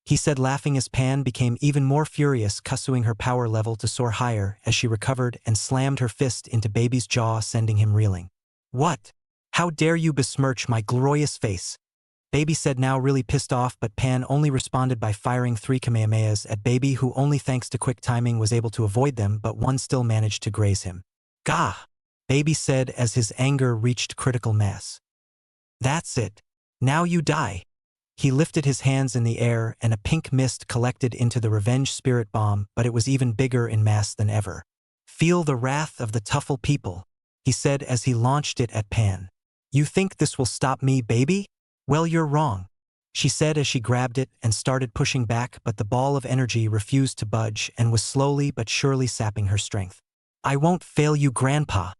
he said, laughing as Pan became even more furious, causing her power level to soar higher as she recovered and slammed her fist into Baby's jaw, sending him reeling. What? How dare you besmirch my glorious face? Baby said, now really pissed off, but Pan only responded by firing 3 Kamehamehas at Baby, who only thanks to quick timing was able to avoid them, but one still managed to graze him. Gah! Baby said as his anger reached critical mass. That's it. Now you die. He lifted his hands in the air and a pink mist collected into the revenge spirit bomb, but it was even bigger in mass than ever. Feel the wrath of the Tuffle people, he said as he launched it at Pan. You think this will stop me, Baby? Well, you're wrong, she said as she grabbed it and started pushing back, but the ball of energy refused to budge and was slowly but surely sapping her strength. I won't fail you, Grandpa.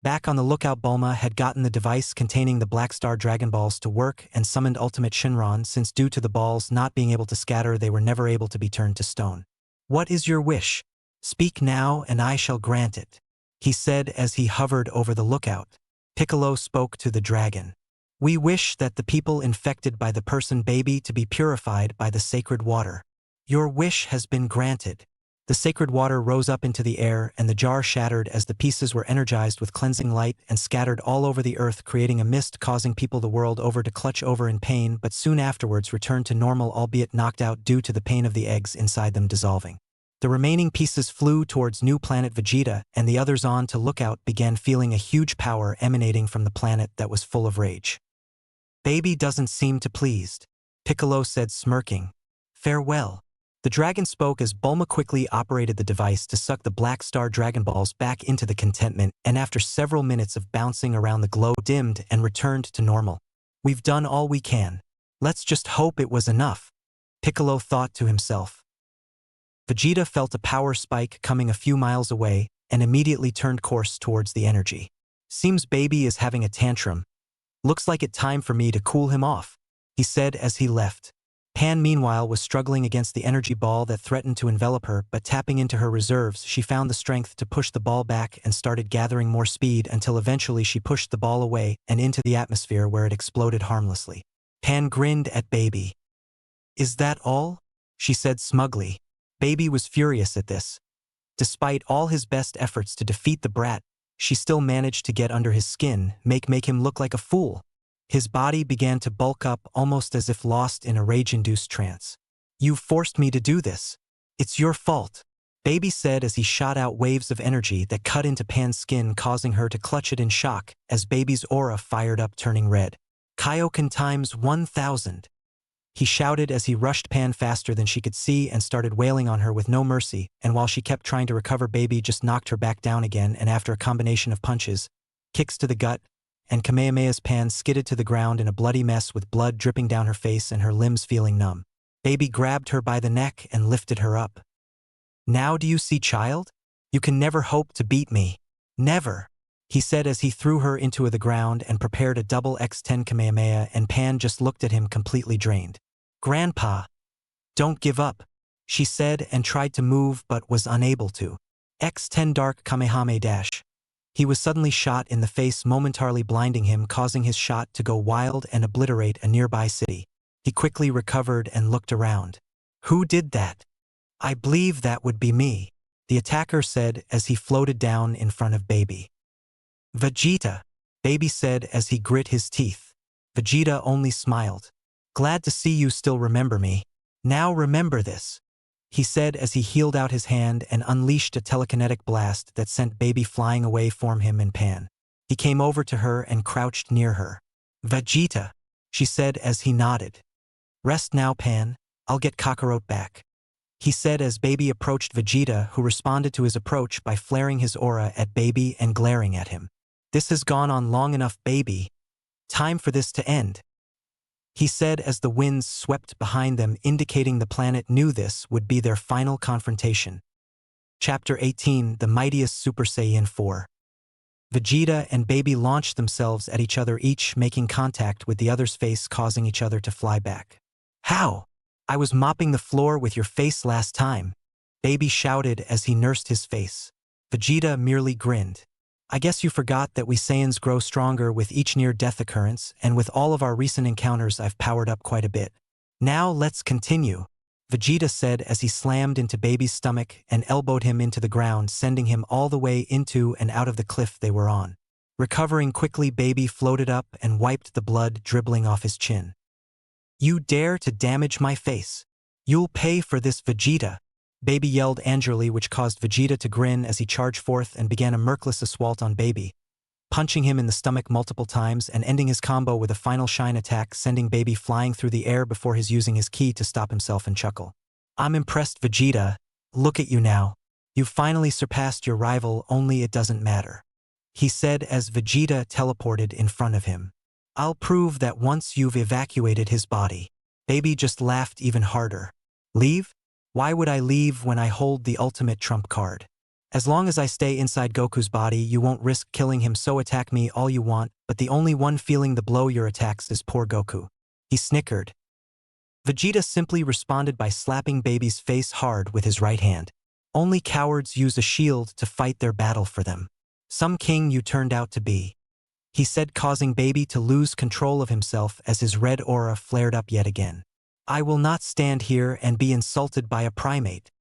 Back on the lookout, Bulma had gotten the device containing the Black Star Dragon Balls to work and summoned Ultimate Shinron, since due to the balls not being able to scatter they were never able to be turned to stone. What is your wish? Speak now and I shall grant it, he said as he hovered over the lookout. Piccolo spoke to the dragon. We wish that the people infected by the person Baby to be purified by the sacred water. Your wish has been granted. The sacred water rose up into the air and the jar shattered as the pieces were energized with cleansing light and scattered all over the earth, creating a mist causing people the world over to clutch over in pain, but soon afterwards returned to normal, albeit knocked out due to the pain of the eggs inside them dissolving. The remaining pieces flew towards new planet Vegeta, and the others on to lookout began feeling a huge power emanating from the planet that was full of rage. Baby doesn't seem too pleased, Piccolo said, smirking. Farewell. The dragon spoke as Bulma quickly operated the device to suck the Black Star Dragon Balls back into the contentment, and after several minutes of bouncing around the globe dimmed and returned to normal. We've done all we can. Let's just hope it was enough, Piccolo thought to himself. Vegeta felt a power spike coming a few miles away and immediately turned course towards the energy. Seems baby is having a tantrum. Looks like it's time for me to cool him off, he said as he left. Pan meanwhile was struggling against the energy ball that threatened to envelop her, but tapping into her reserves she found the strength to push the ball back and started gathering more speed until eventually she pushed the ball away and into the atmosphere where it exploded harmlessly. Pan grinned at Baby. "Is that all?" she said smugly. Baby was furious at this. Despite all his best efforts to defeat the brat, she still managed to get under his skin, make him look like a fool. His body began to bulk up almost as if lost in a rage-induced trance. "You forced me to do this. It's your fault," Baby said as he shot out waves of energy that cut into Pan's skin, causing her to clutch it in shock as Baby's aura fired up, turning red. "Kaioken times 1,000. He shouted as he rushed Pan faster than she could see and started wailing on her with no mercy, and while she kept trying to recover, Baby just knocked her back down again, and after a combination of punches, kicks to the gut, and Kamehameha's, Pan skidded to the ground in a bloody mess with blood dripping down her face and her limbs feeling numb. Baby grabbed her by the neck and lifted her up. "Now do you see, child? You can never hope to beat me. Never," he said as he threw her into the ground and prepared a double X10 Kamehameha, and Pan just looked at him completely drained. "Grandpa, don't give up," she said and tried to move but was unable to. X10 Dark Kamehameha dash. He was suddenly shot in the face, momentarily blinding him, causing his shot to go wild and obliterate a nearby city. He quickly recovered and looked around. "Who did that?" "I believe that would be me," the attacker said as he floated down in front of Baby. "Vegeta," Baby said as he grit his teeth. Vegeta only smiled. "Glad to see you still remember me. Now remember this," he said as he healed out his hand and unleashed a telekinetic blast that sent Baby flying away from him and Pan. He came over to her and crouched near her. "Vegeta," she said as he nodded. "Rest now, Pan. I'll get Kakarot back," he said as Baby approached Vegeta, who responded to his approach by flaring his aura at Baby and glaring at him. "This has gone on long enough, Baby. Time for this to end," he said as the winds swept behind them, indicating the planet knew this would be their final confrontation. Chapter 18: The Mightiest Super Saiyan 4. Vegeta and Baby launched themselves at each other, each making contact with the other's face, causing each other to fly back. "How? I was mopping the floor with your face last time," Baby shouted as he nursed his face. Vegeta merely grinned. "I guess you forgot that we Saiyans grow stronger with each near-death occurrence, and with all of our recent encounters I've powered up quite a bit. Now let's continue," Vegeta said as he slammed into Baby's stomach and elbowed him into the ground, sending him all the way into and out of the cliff they were on. Recovering quickly, Baby floated up and wiped the blood dribbling off his chin. "You dare to damage my face? You'll pay for this, Vegeta," Baby yelled angrily, which caused Vegeta to grin as he charged forth and began a merciless assault on Baby, punching him in the stomach multiple times and ending his combo with a final shine attack, sending Baby flying through the air before his using his ki to stop himself and chuckle. "I'm impressed, Vegeta. Look at you now. You've finally surpassed your rival, only it doesn't matter," he said as Vegeta teleported in front of him. "I'll prove that once you've evacuated his body." Baby just laughed even harder. "Leave? Why would I leave when I hold the ultimate trump card? As long as I stay inside Goku's body, you won't risk killing him, so attack me all you want, but the only one feeling the blow your attacks is poor Goku," he snickered. Vegeta simply responded by slapping Baby's face hard with his right hand. "Only cowards use a shield to fight their battle for them. Some king you turned out to be," he said, causing Baby to lose control of himself as his red aura flared up yet again. "I will not stand here and be insulted by a primate,"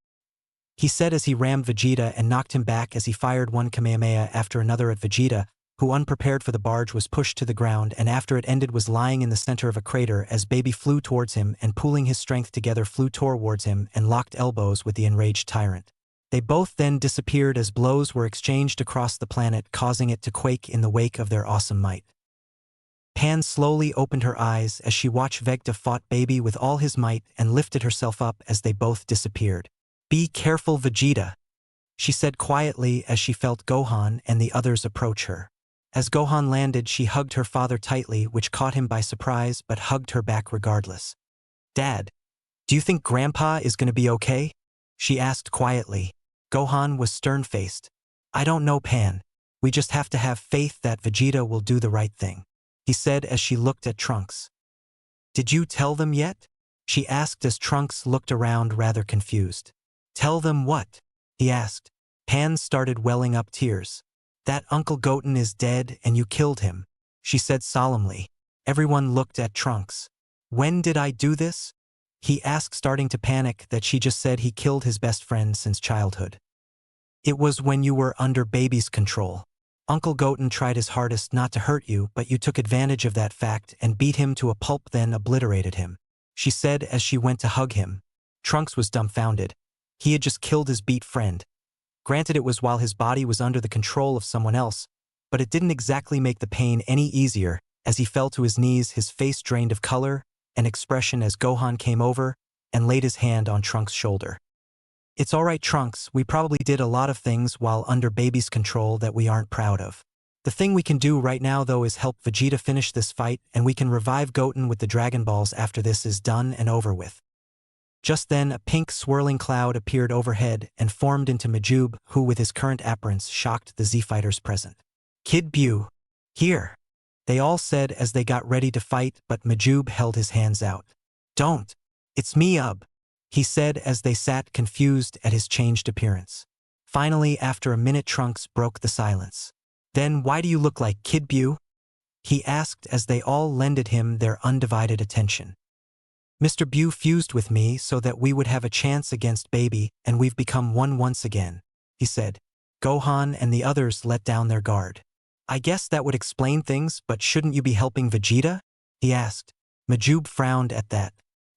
he said as he rammed Vegeta and knocked him back as he fired one Kamehameha after another at Vegeta, who, unprepared for the barge, was pushed to the ground and after it ended was lying in the center of a crater as Baby flew towards him and, pooling his strength together, flew towards him and locked elbows with the enraged tyrant. They both then disappeared as blows were exchanged across the planet, causing it to quake in the wake of their awesome might. Pan slowly opened her eyes as she watched Vegeta fought Baby with all his might and lifted herself up as they both disappeared. "Be careful, Vegeta," she said quietly as she felt Gohan and the others approach her. As Gohan landed, she hugged her father tightly, which caught him by surprise but hugged her back regardless. "Dad, do you think Grandpa is going to be okay?" she asked quietly. Gohan was stern-faced. "I don't know, Pan. We just have to have faith that Vegeta will do the right thing," he said as she looked at Trunks. "Did you tell them yet?" she asked as Trunks looked around rather confused. "Tell them what?" he asked. Pan started welling up tears. "That Uncle Goten is dead and you killed him," she said solemnly. Everyone looked at Trunks. "When did I do this?" he asked, starting to panic that she just said he killed his best friend since childhood. "It was when you were under Baby's control. Uncle Goten tried his hardest not to hurt you, but you took advantage of that fact and beat him to a pulp, then obliterated him," she said as she went to hug him. Trunks was dumbfounded. He had just killed his beat friend. Granted, it was while his body was under the control of someone else, but it didn't exactly make the pain any easier. As he fell to his knees, his face drained of color and expression as Gohan came over and laid his hand on Trunks' shoulder. "It's all right, Trunks, we probably did a lot of things while under Baby's control that we aren't proud of. The thing we can do right now though is help Vegeta finish this fight, and we can revive Goten with the Dragon Balls after this is done and over with." Just then, a pink swirling cloud appeared overhead and formed into Majub, who with his current appearance shocked the Z-fighters present. "Kid Buu, here," they all said as they got ready to fight, but Majub held his hands out. "Don't. It's me, he said as they sat confused at his changed appearance. Finally, after a minute, Trunks broke the silence. "Then why do you look like Kid Buu?" he asked as they all lended him their undivided attention. "Mr. Buu fused with me so that we would have a chance against Baby, and we've become one once again," he said. Gohan and the others let down their guard. "I guess that would explain things, but shouldn't you be helping Vegeta?" he asked. Majub frowned at that.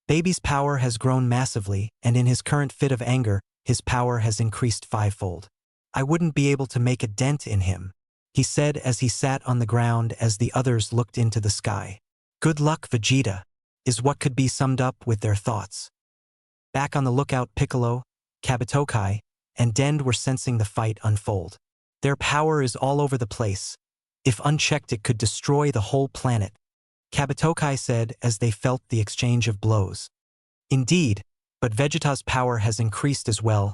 Baby's power has grown massively, and in his current fit of anger, his power has increased fivefold. "I wouldn't be able to make a dent in him," he said as he sat on the ground as the others looked into the sky. "Good luck, Vegeta," is what could be summed up with their thoughts. Back on the lookout, Piccolo, Kabatokai, and Dend were sensing the fight unfold. Their power is all over the place. If unchecked, it could destroy the whole planet, Kabatokai said as they felt the exchange of blows. "Indeed, but Vegeta's power has increased as well.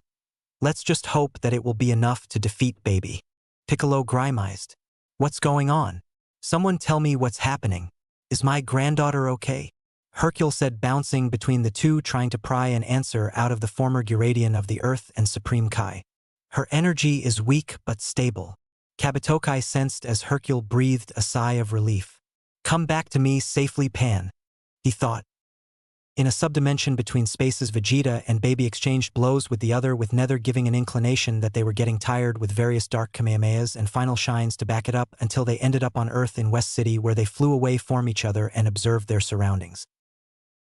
Let's just hope that it will be enough to defeat Baby." Piccolo grimaced. "What's going on? Someone tell me what's happening. Is my granddaughter okay?" Hercule said, bouncing between the two, trying to pry an answer out of the former Guradian of the Earth and Supreme Kai. "Her energy is weak but stable," Kabatokai sensed as Hercule breathed a sigh of relief. "Come back to me safely, Pan," he thought. In a subdimension between spaces, Vegeta and Baby exchanged blows with the other, with neither giving an inclination that they were getting tired, with various dark Kamehamehas and final shines to back it up, until they ended up on Earth in West City, where they flew away from each other and observed their surroundings.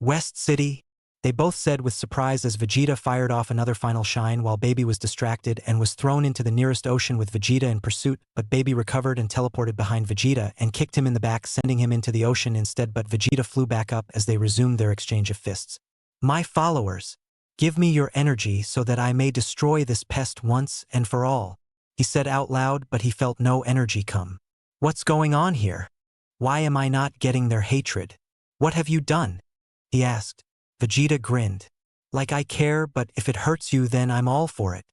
"West City," they both said with surprise as Vegeta fired off another final shine while Baby was distracted and was thrown into the nearest ocean with Vegeta in pursuit, but Baby recovered and teleported behind Vegeta and kicked him in the back, sending him into the ocean instead, but Vegeta flew back up as they resumed their exchange of fists. "My followers, give me your energy so that I may destroy this pest once and for all," he said out loud, but he felt no energy come. "What's going on here? Why am I not getting their hatred? What have you done?" he asked. Vegeta grinned. "Like I care, but if it hurts you then I'm all for it,"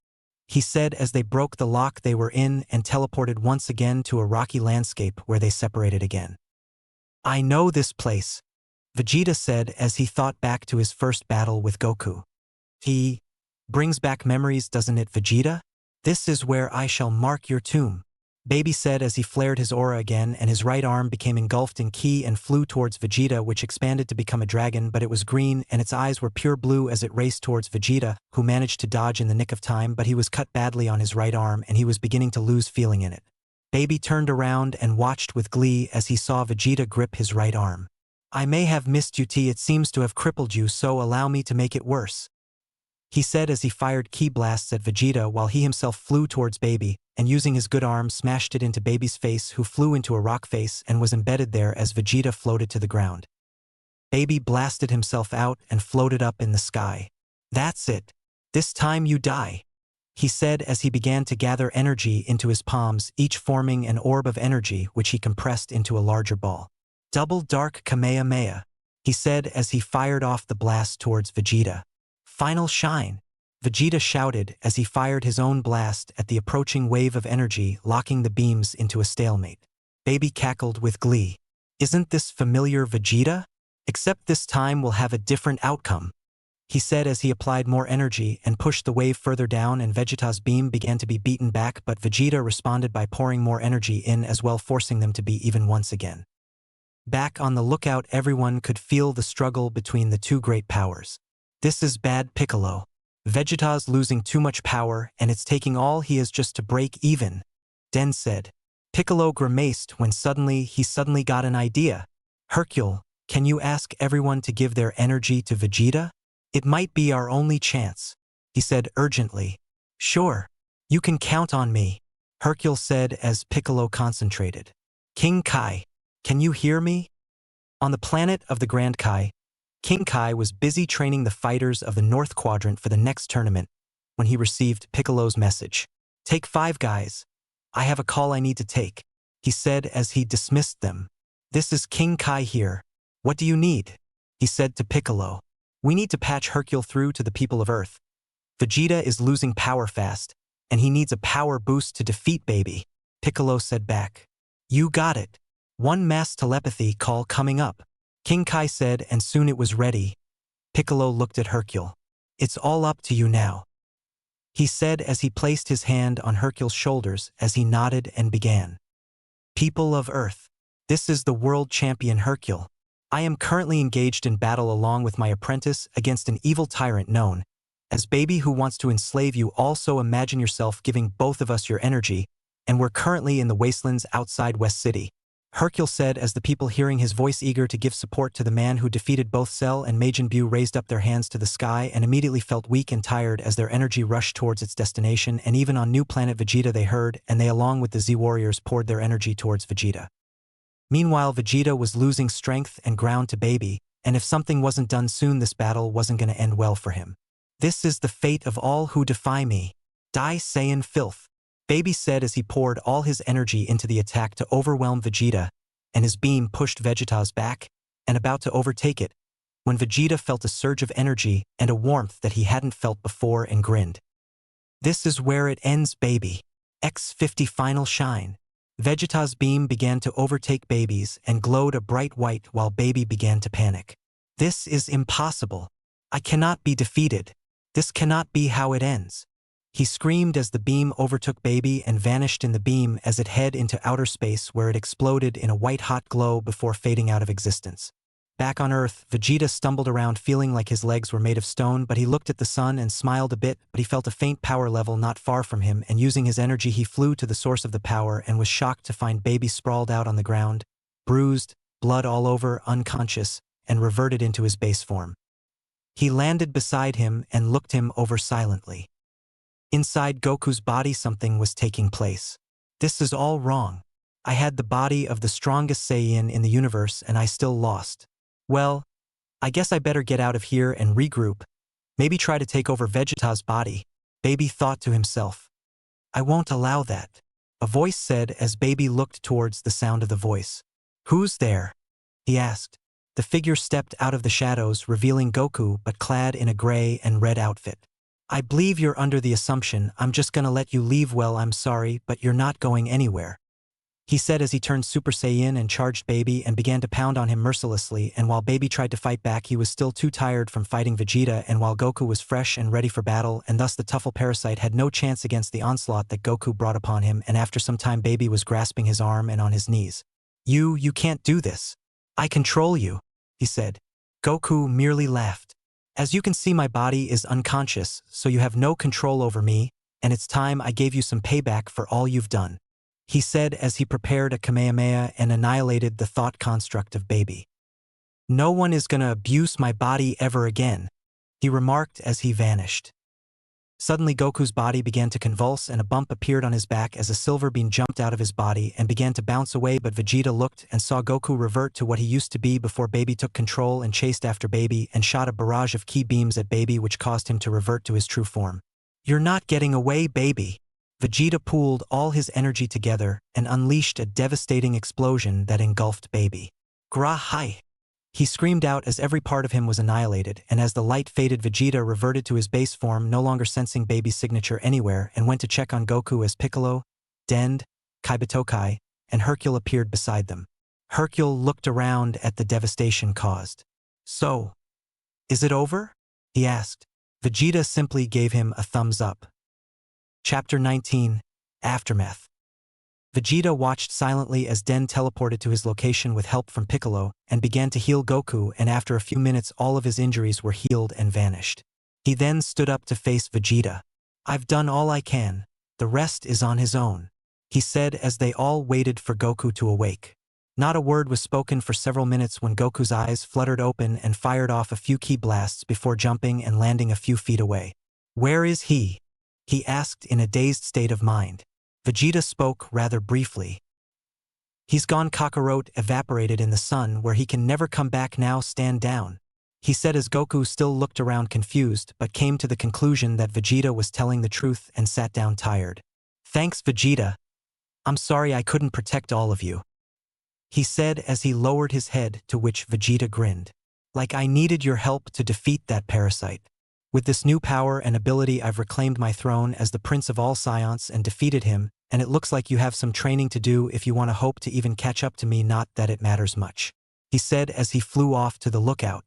he said as they broke the lock they were in and teleported once again to a rocky landscape where they separated again. "I know this place," Vegeta said as he thought back to his first battle with Goku. "He brings back memories, doesn't it, Vegeta? This is where I shall mark your tomb," Baby said as he flared his aura again and his right arm became engulfed in ki and flew towards Vegeta, which expanded to become a dragon, but it was green and its eyes were pure blue as it raced towards Vegeta, who managed to dodge in the nick of time, but he was cut badly on his right arm and he was beginning to lose feeling in it. Baby turned around and watched with glee as he saw Vegeta grip his right arm. "I may have missed you, T. It seems to have crippled you, so allow me to make it worse," he said as he fired ki blasts at Vegeta while he himself flew towards Baby, and using his good arm smashed it into Baby's face, who flew into a rock face and was embedded there as Vegeta floated to the ground. Baby blasted himself out and floated up in the sky. "That's it. This time you die," he said as he began to gather energy into his palms, each forming an orb of energy which he compressed into a larger ball. "Double Dark Kamehameha," he said as he fired off the blast towards Vegeta. "Final Shine," Vegeta shouted as he fired his own blast at the approaching wave of energy, locking the beams into a stalemate. Baby cackled with glee. "Isn't this familiar, Vegeta? Except this time we'll have a different outcome," he said as he applied more energy and pushed the wave further down, and Vegeta's beam began to be beaten back, but Vegeta responded by pouring more energy in as well, forcing them to be even once again. Back on the lookout, everyone could feel the struggle between the two great powers. "This is bad, Piccolo. Vegeta's losing too much power, and it's taking all he has just to break even," Den said. Piccolo grimaced when he suddenly got an idea. "Hercule, can you ask everyone to give their energy to Vegeta? It might be our only chance," he said urgently. "Sure. You can count on me," Hercule said as Piccolo concentrated. "King Kai, can you hear me?" On the planet of the Grand Kai, King Kai was busy training the fighters of the North Quadrant for the next tournament when he received Piccolo's message. "Take 5, guys. I have a call I need to take," he said as he dismissed them. "This is King Kai here. What do you need?" he said to Piccolo. "We need to patch Hercule through to the people of Earth. Vegeta is losing power fast, and he needs a power boost to defeat Baby," Piccolo said back. "You got it. One mass telepathy call coming up," King Kai said, and soon it was ready. Piccolo looked at Hercule. "It's all up to you now," he said as he placed his hand on Hercule's shoulders as he nodded and began. "People of Earth, this is the world champion Hercule. I am currently engaged in battle along with my apprentice against an evil tyrant known as Baby, who wants to enslave you. Also imagine yourself giving both of us your energy, and we're currently in the wastelands outside West City," Hercule said as the people, hearing his voice, eager to give support to the man who defeated both Cell and Majin Buu, raised up their hands to the sky and immediately felt weak and tired as their energy rushed towards its destination. And even on new planet Vegeta they heard, and they along with the Z-Warriors poured their energy towards Vegeta. Meanwhile, Vegeta was losing strength and ground to Baby, and if something wasn't done soon, this battle wasn't going to end well for him. "This is the fate of all who defy me. Die Saiyan filth," Baby said as he poured all his energy into the attack to overwhelm Vegeta, and his beam pushed Vegeta's back, and about to overtake it, when Vegeta felt a surge of energy and a warmth that he hadn't felt before and grinned. "This is where it ends, Baby. X50 Final Shine." Vegeta's beam began to overtake Baby's and glowed a bright white while Baby began to panic. "This is impossible. I cannot be defeated. This cannot be how it ends," he screamed as the beam overtook Baby and vanished in the beam as it headed into outer space, where it exploded in a white-hot glow before fading out of existence. Back on Earth, Vegeta stumbled around feeling like his legs were made of stone, but he looked at the sun and smiled a bit, but he felt a faint power level not far from him, and using his energy he flew to the source of the power and was shocked to find Baby sprawled out on the ground, bruised, blood all over, unconscious, and reverted into his base form. He landed beside him and looked him over silently. Inside Goku's body something was taking place. "This is all wrong. I had the body of the strongest Saiyan in the universe and I still lost. Well, I guess I better get out of here and regroup. Maybe try to take over Vegeta's body," Baby thought to himself. "I won't allow that," a voice said as Baby looked towards the sound of the voice. "Who's there?" he asked. The figure stepped out of the shadows, revealing Goku, but clad in a gray and red outfit. "I believe you're under the assumption I'm just gonna let you leave. Well, I'm sorry, but you're not going anywhere," he said as he turned Super Saiyan and charged Baby and began to pound on him mercilessly. And while Baby tried to fight back, he was still too tired from fighting Vegeta, and while Goku was fresh and ready for battle, and thus the Tuffle parasite had no chance against the onslaught that Goku brought upon him. And after some time, Baby was grasping his arm and on his knees. You can't do this. I control you," he said. Goku merely laughed. "As you can see, my body is unconscious, so you have no control over me, and it's time I gave you some payback for all you've done," he said as he prepared a Kamehameha and annihilated the thought construct of Baby. "No one is gonna abuse my body ever again," he remarked as he vanished. Suddenly Goku's body began to convulse and a bump appeared on his back as a silver beam jumped out of his body and began to bounce away, but Vegeta looked and saw Goku revert to what he used to be before Baby took control and chased after Baby and shot a barrage of ki beams at Baby, which caused him to revert to his true form. "You're not getting away, Baby!" Vegeta pooled all his energy together and unleashed a devastating explosion that engulfed Baby. "Gra-hai!" He screamed out as every part of him was annihilated, and as the light faded, Vegeta reverted to his base form, no longer sensing Baby's signature anywhere, and went to check on Goku as Piccolo, Dend, Kabutokai, and Hercule appeared beside them. Hercule looked around at the devastation caused. "So, is it over?" he asked. Vegeta simply gave him a thumbs up. Chapter 19, Aftermath. Vegeta watched silently as Den teleported to his location with help from Piccolo and began to heal Goku, and after a few minutes all of his injuries were healed and vanished. He then stood up to face Vegeta. "I've done all I can. The rest is on his own," he said as they all waited for Goku to awake. Not a word was spoken for several minutes when Goku's eyes fluttered open and fired off a few ki blasts before jumping and landing a few feet away. "Where is he?" he asked in a dazed state of mind. Vegeta spoke rather briefly. "He's gone, Kakarot, evaporated in the sun where he can never come back now. Stand down," he said as Goku still looked around confused but came to the conclusion that Vegeta was telling the truth and sat down tired. "Thanks, Vegeta. I'm sorry I couldn't protect all of you," he said as he lowered his head, to which Vegeta grinned. "Like I needed your help to defeat that parasite. With this new power and ability I've reclaimed my throne as the Prince of all Science and defeated him, and it looks like you have some training to do if you want to hope to even catch up to me. Not that it matters much," he said as he flew off to the lookout.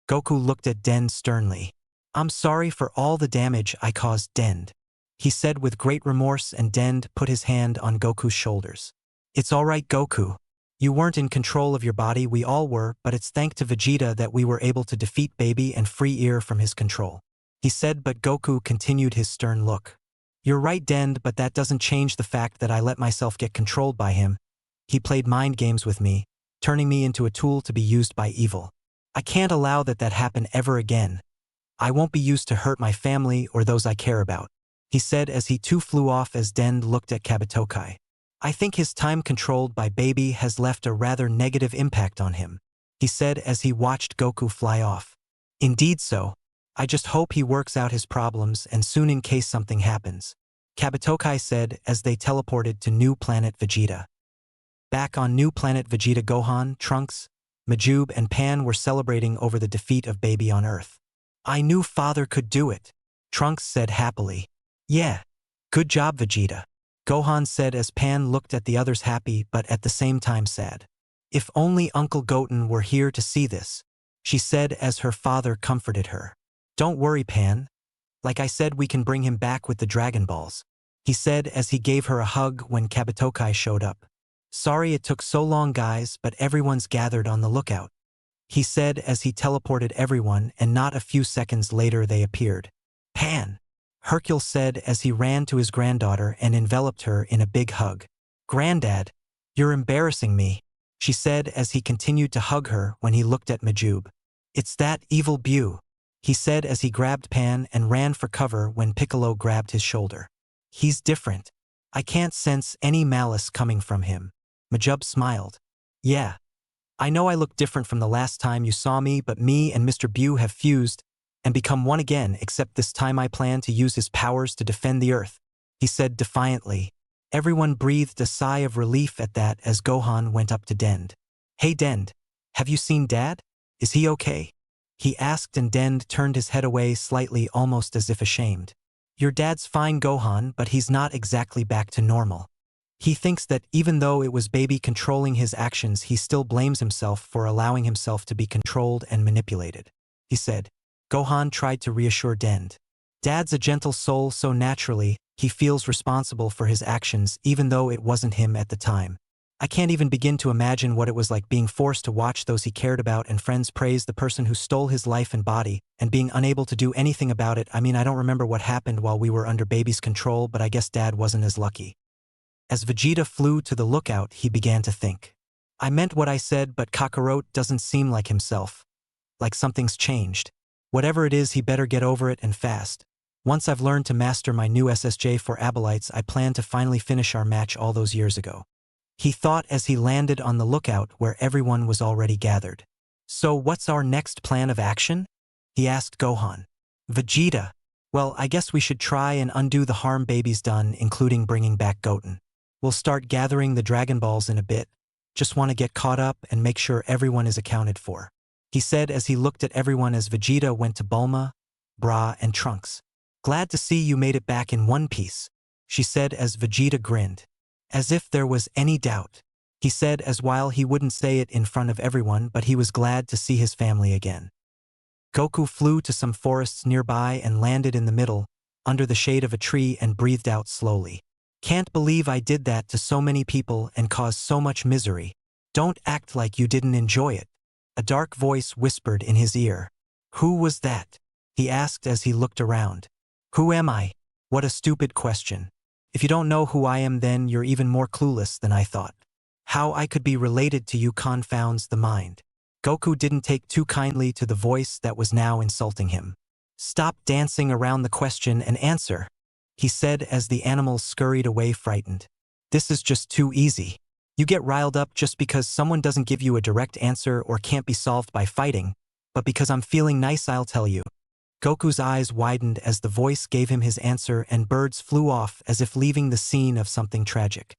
Goku looked at Dend sternly. "I'm sorry for all the damage I caused, Dend," he said with great remorse, and Dend put his hand on Goku's shoulders. "It's all right, Goku. You weren't in control of your body, we all were, but it's thanks to Vegeta that we were able to defeat Baby and free Ear from his control," he said, but Goku continued his stern look. "You're right, Dend, but that doesn't change the fact that I let myself get controlled by him. He played mind games with me, turning me into a tool to be used by evil. I can't allow that happen ever again. I won't be used to hurt my family or those I care about," he said as he too flew off as Dend looked at Kabutokai. "I think his time controlled by Baby has left a rather negative impact on him," he said as he watched Goku fly off. "Indeed so. I just hope he works out his problems and soon in case something happens," Kabutokai said as they teleported to New Planet Vegeta. Back on New Planet Vegeta, Gohan, Trunks, Majube, and Pan were celebrating over the defeat of Baby on Earth. "I knew Father could do it," Trunks said happily. "Yeah. Good job, Vegeta," Gohan said as Pan looked at the others happy but at the same time sad. "If only Uncle Goten were here to see this," she said as her father comforted her. "Don't worry, Pan. Like I said, we can bring him back with the Dragon Balls," he said as he gave her a hug when Kabutokai showed up. "Sorry it took so long, guys, but everyone's gathered on the lookout," he said as he teleported everyone, and not a few seconds later they appeared. "Pan," Hercule said as he ran to his granddaughter and enveloped her in a big hug. "Granddad, you're embarrassing me," she said as he continued to hug her when he looked at Majube. "It's that evil Bew," he said as he grabbed Pan and ran for cover when Piccolo grabbed his shoulder. "He's different. I can't sense any malice coming from him." Majube smiled. "Yeah. I know I look different from the last time you saw me, but me and Mr. Bew have fused and become one again, except this time I plan to use his powers to defend the Earth," he said defiantly. Everyone breathed a sigh of relief at that as Gohan went up to Dend. "Hey Dend, have you seen Dad? Is he okay?" he asked, and Dend turned his head away slightly, almost as if ashamed. "Your dad's fine, Gohan, but he's not exactly back to normal. He thinks that even though it was Baby controlling his actions, he still blames himself for allowing himself to be controlled and manipulated," he said. Gohan tried to reassure Dend. "Dad's a gentle soul, so naturally, he feels responsible for his actions even though it wasn't him at the time. I can't even begin to imagine what it was like being forced to watch those he cared about and friends praise the person who stole his life and body, and being unable to do anything about it. I mean, I don't remember what happened while we were under Baby's control, but I guess Dad wasn't as lucky." As Vegeta flew to the lookout, he began to think. "I meant what I said, but Kakarot doesn't seem like himself. Like something's changed. Whatever it is, he better get over it and fast. Once I've learned to master my new SSJ for Abelites, I plan to finally finish our match all those years ago. He thought as he landed on the lookout where everyone was already gathered. So what's our next plan of action? He asked Gohan. Vegeta. Well, I guess we should try and undo the harm baby's done, including bringing back Goten. We'll start gathering the Dragon Balls in a bit. Just want to get caught up and make sure everyone is accounted for. He said as he looked at everyone as Vegeta went to Bulma, Bra, and Trunks. Glad to see you made it back in one piece, she said as Vegeta grinned. As if there was any doubt. He said as while he wouldn't say it in front of everyone, but he was glad to see his family again. Goku flew to some forests nearby and landed in the middle, under the shade of a tree, and breathed out slowly. Can't believe I did that to so many people and caused so much misery. Don't act like you didn't enjoy it. A dark voice whispered in his ear. Who was that? He asked as he looked around. Who am I? What a stupid question. If you don't know who I am, then you're even more clueless than I thought. How I could be related to you confounds the mind. Goku didn't take too kindly to the voice that was now insulting him. Stop dancing around the question and answer, he said as the animals scurried away frightened. This is just too easy. You get riled up just because someone doesn't give you a direct answer or can't be solved by fighting, but because I'm feeling nice, I'll tell you. Goku's eyes widened as the voice gave him his answer, and birds flew off as if leaving the scene of something tragic.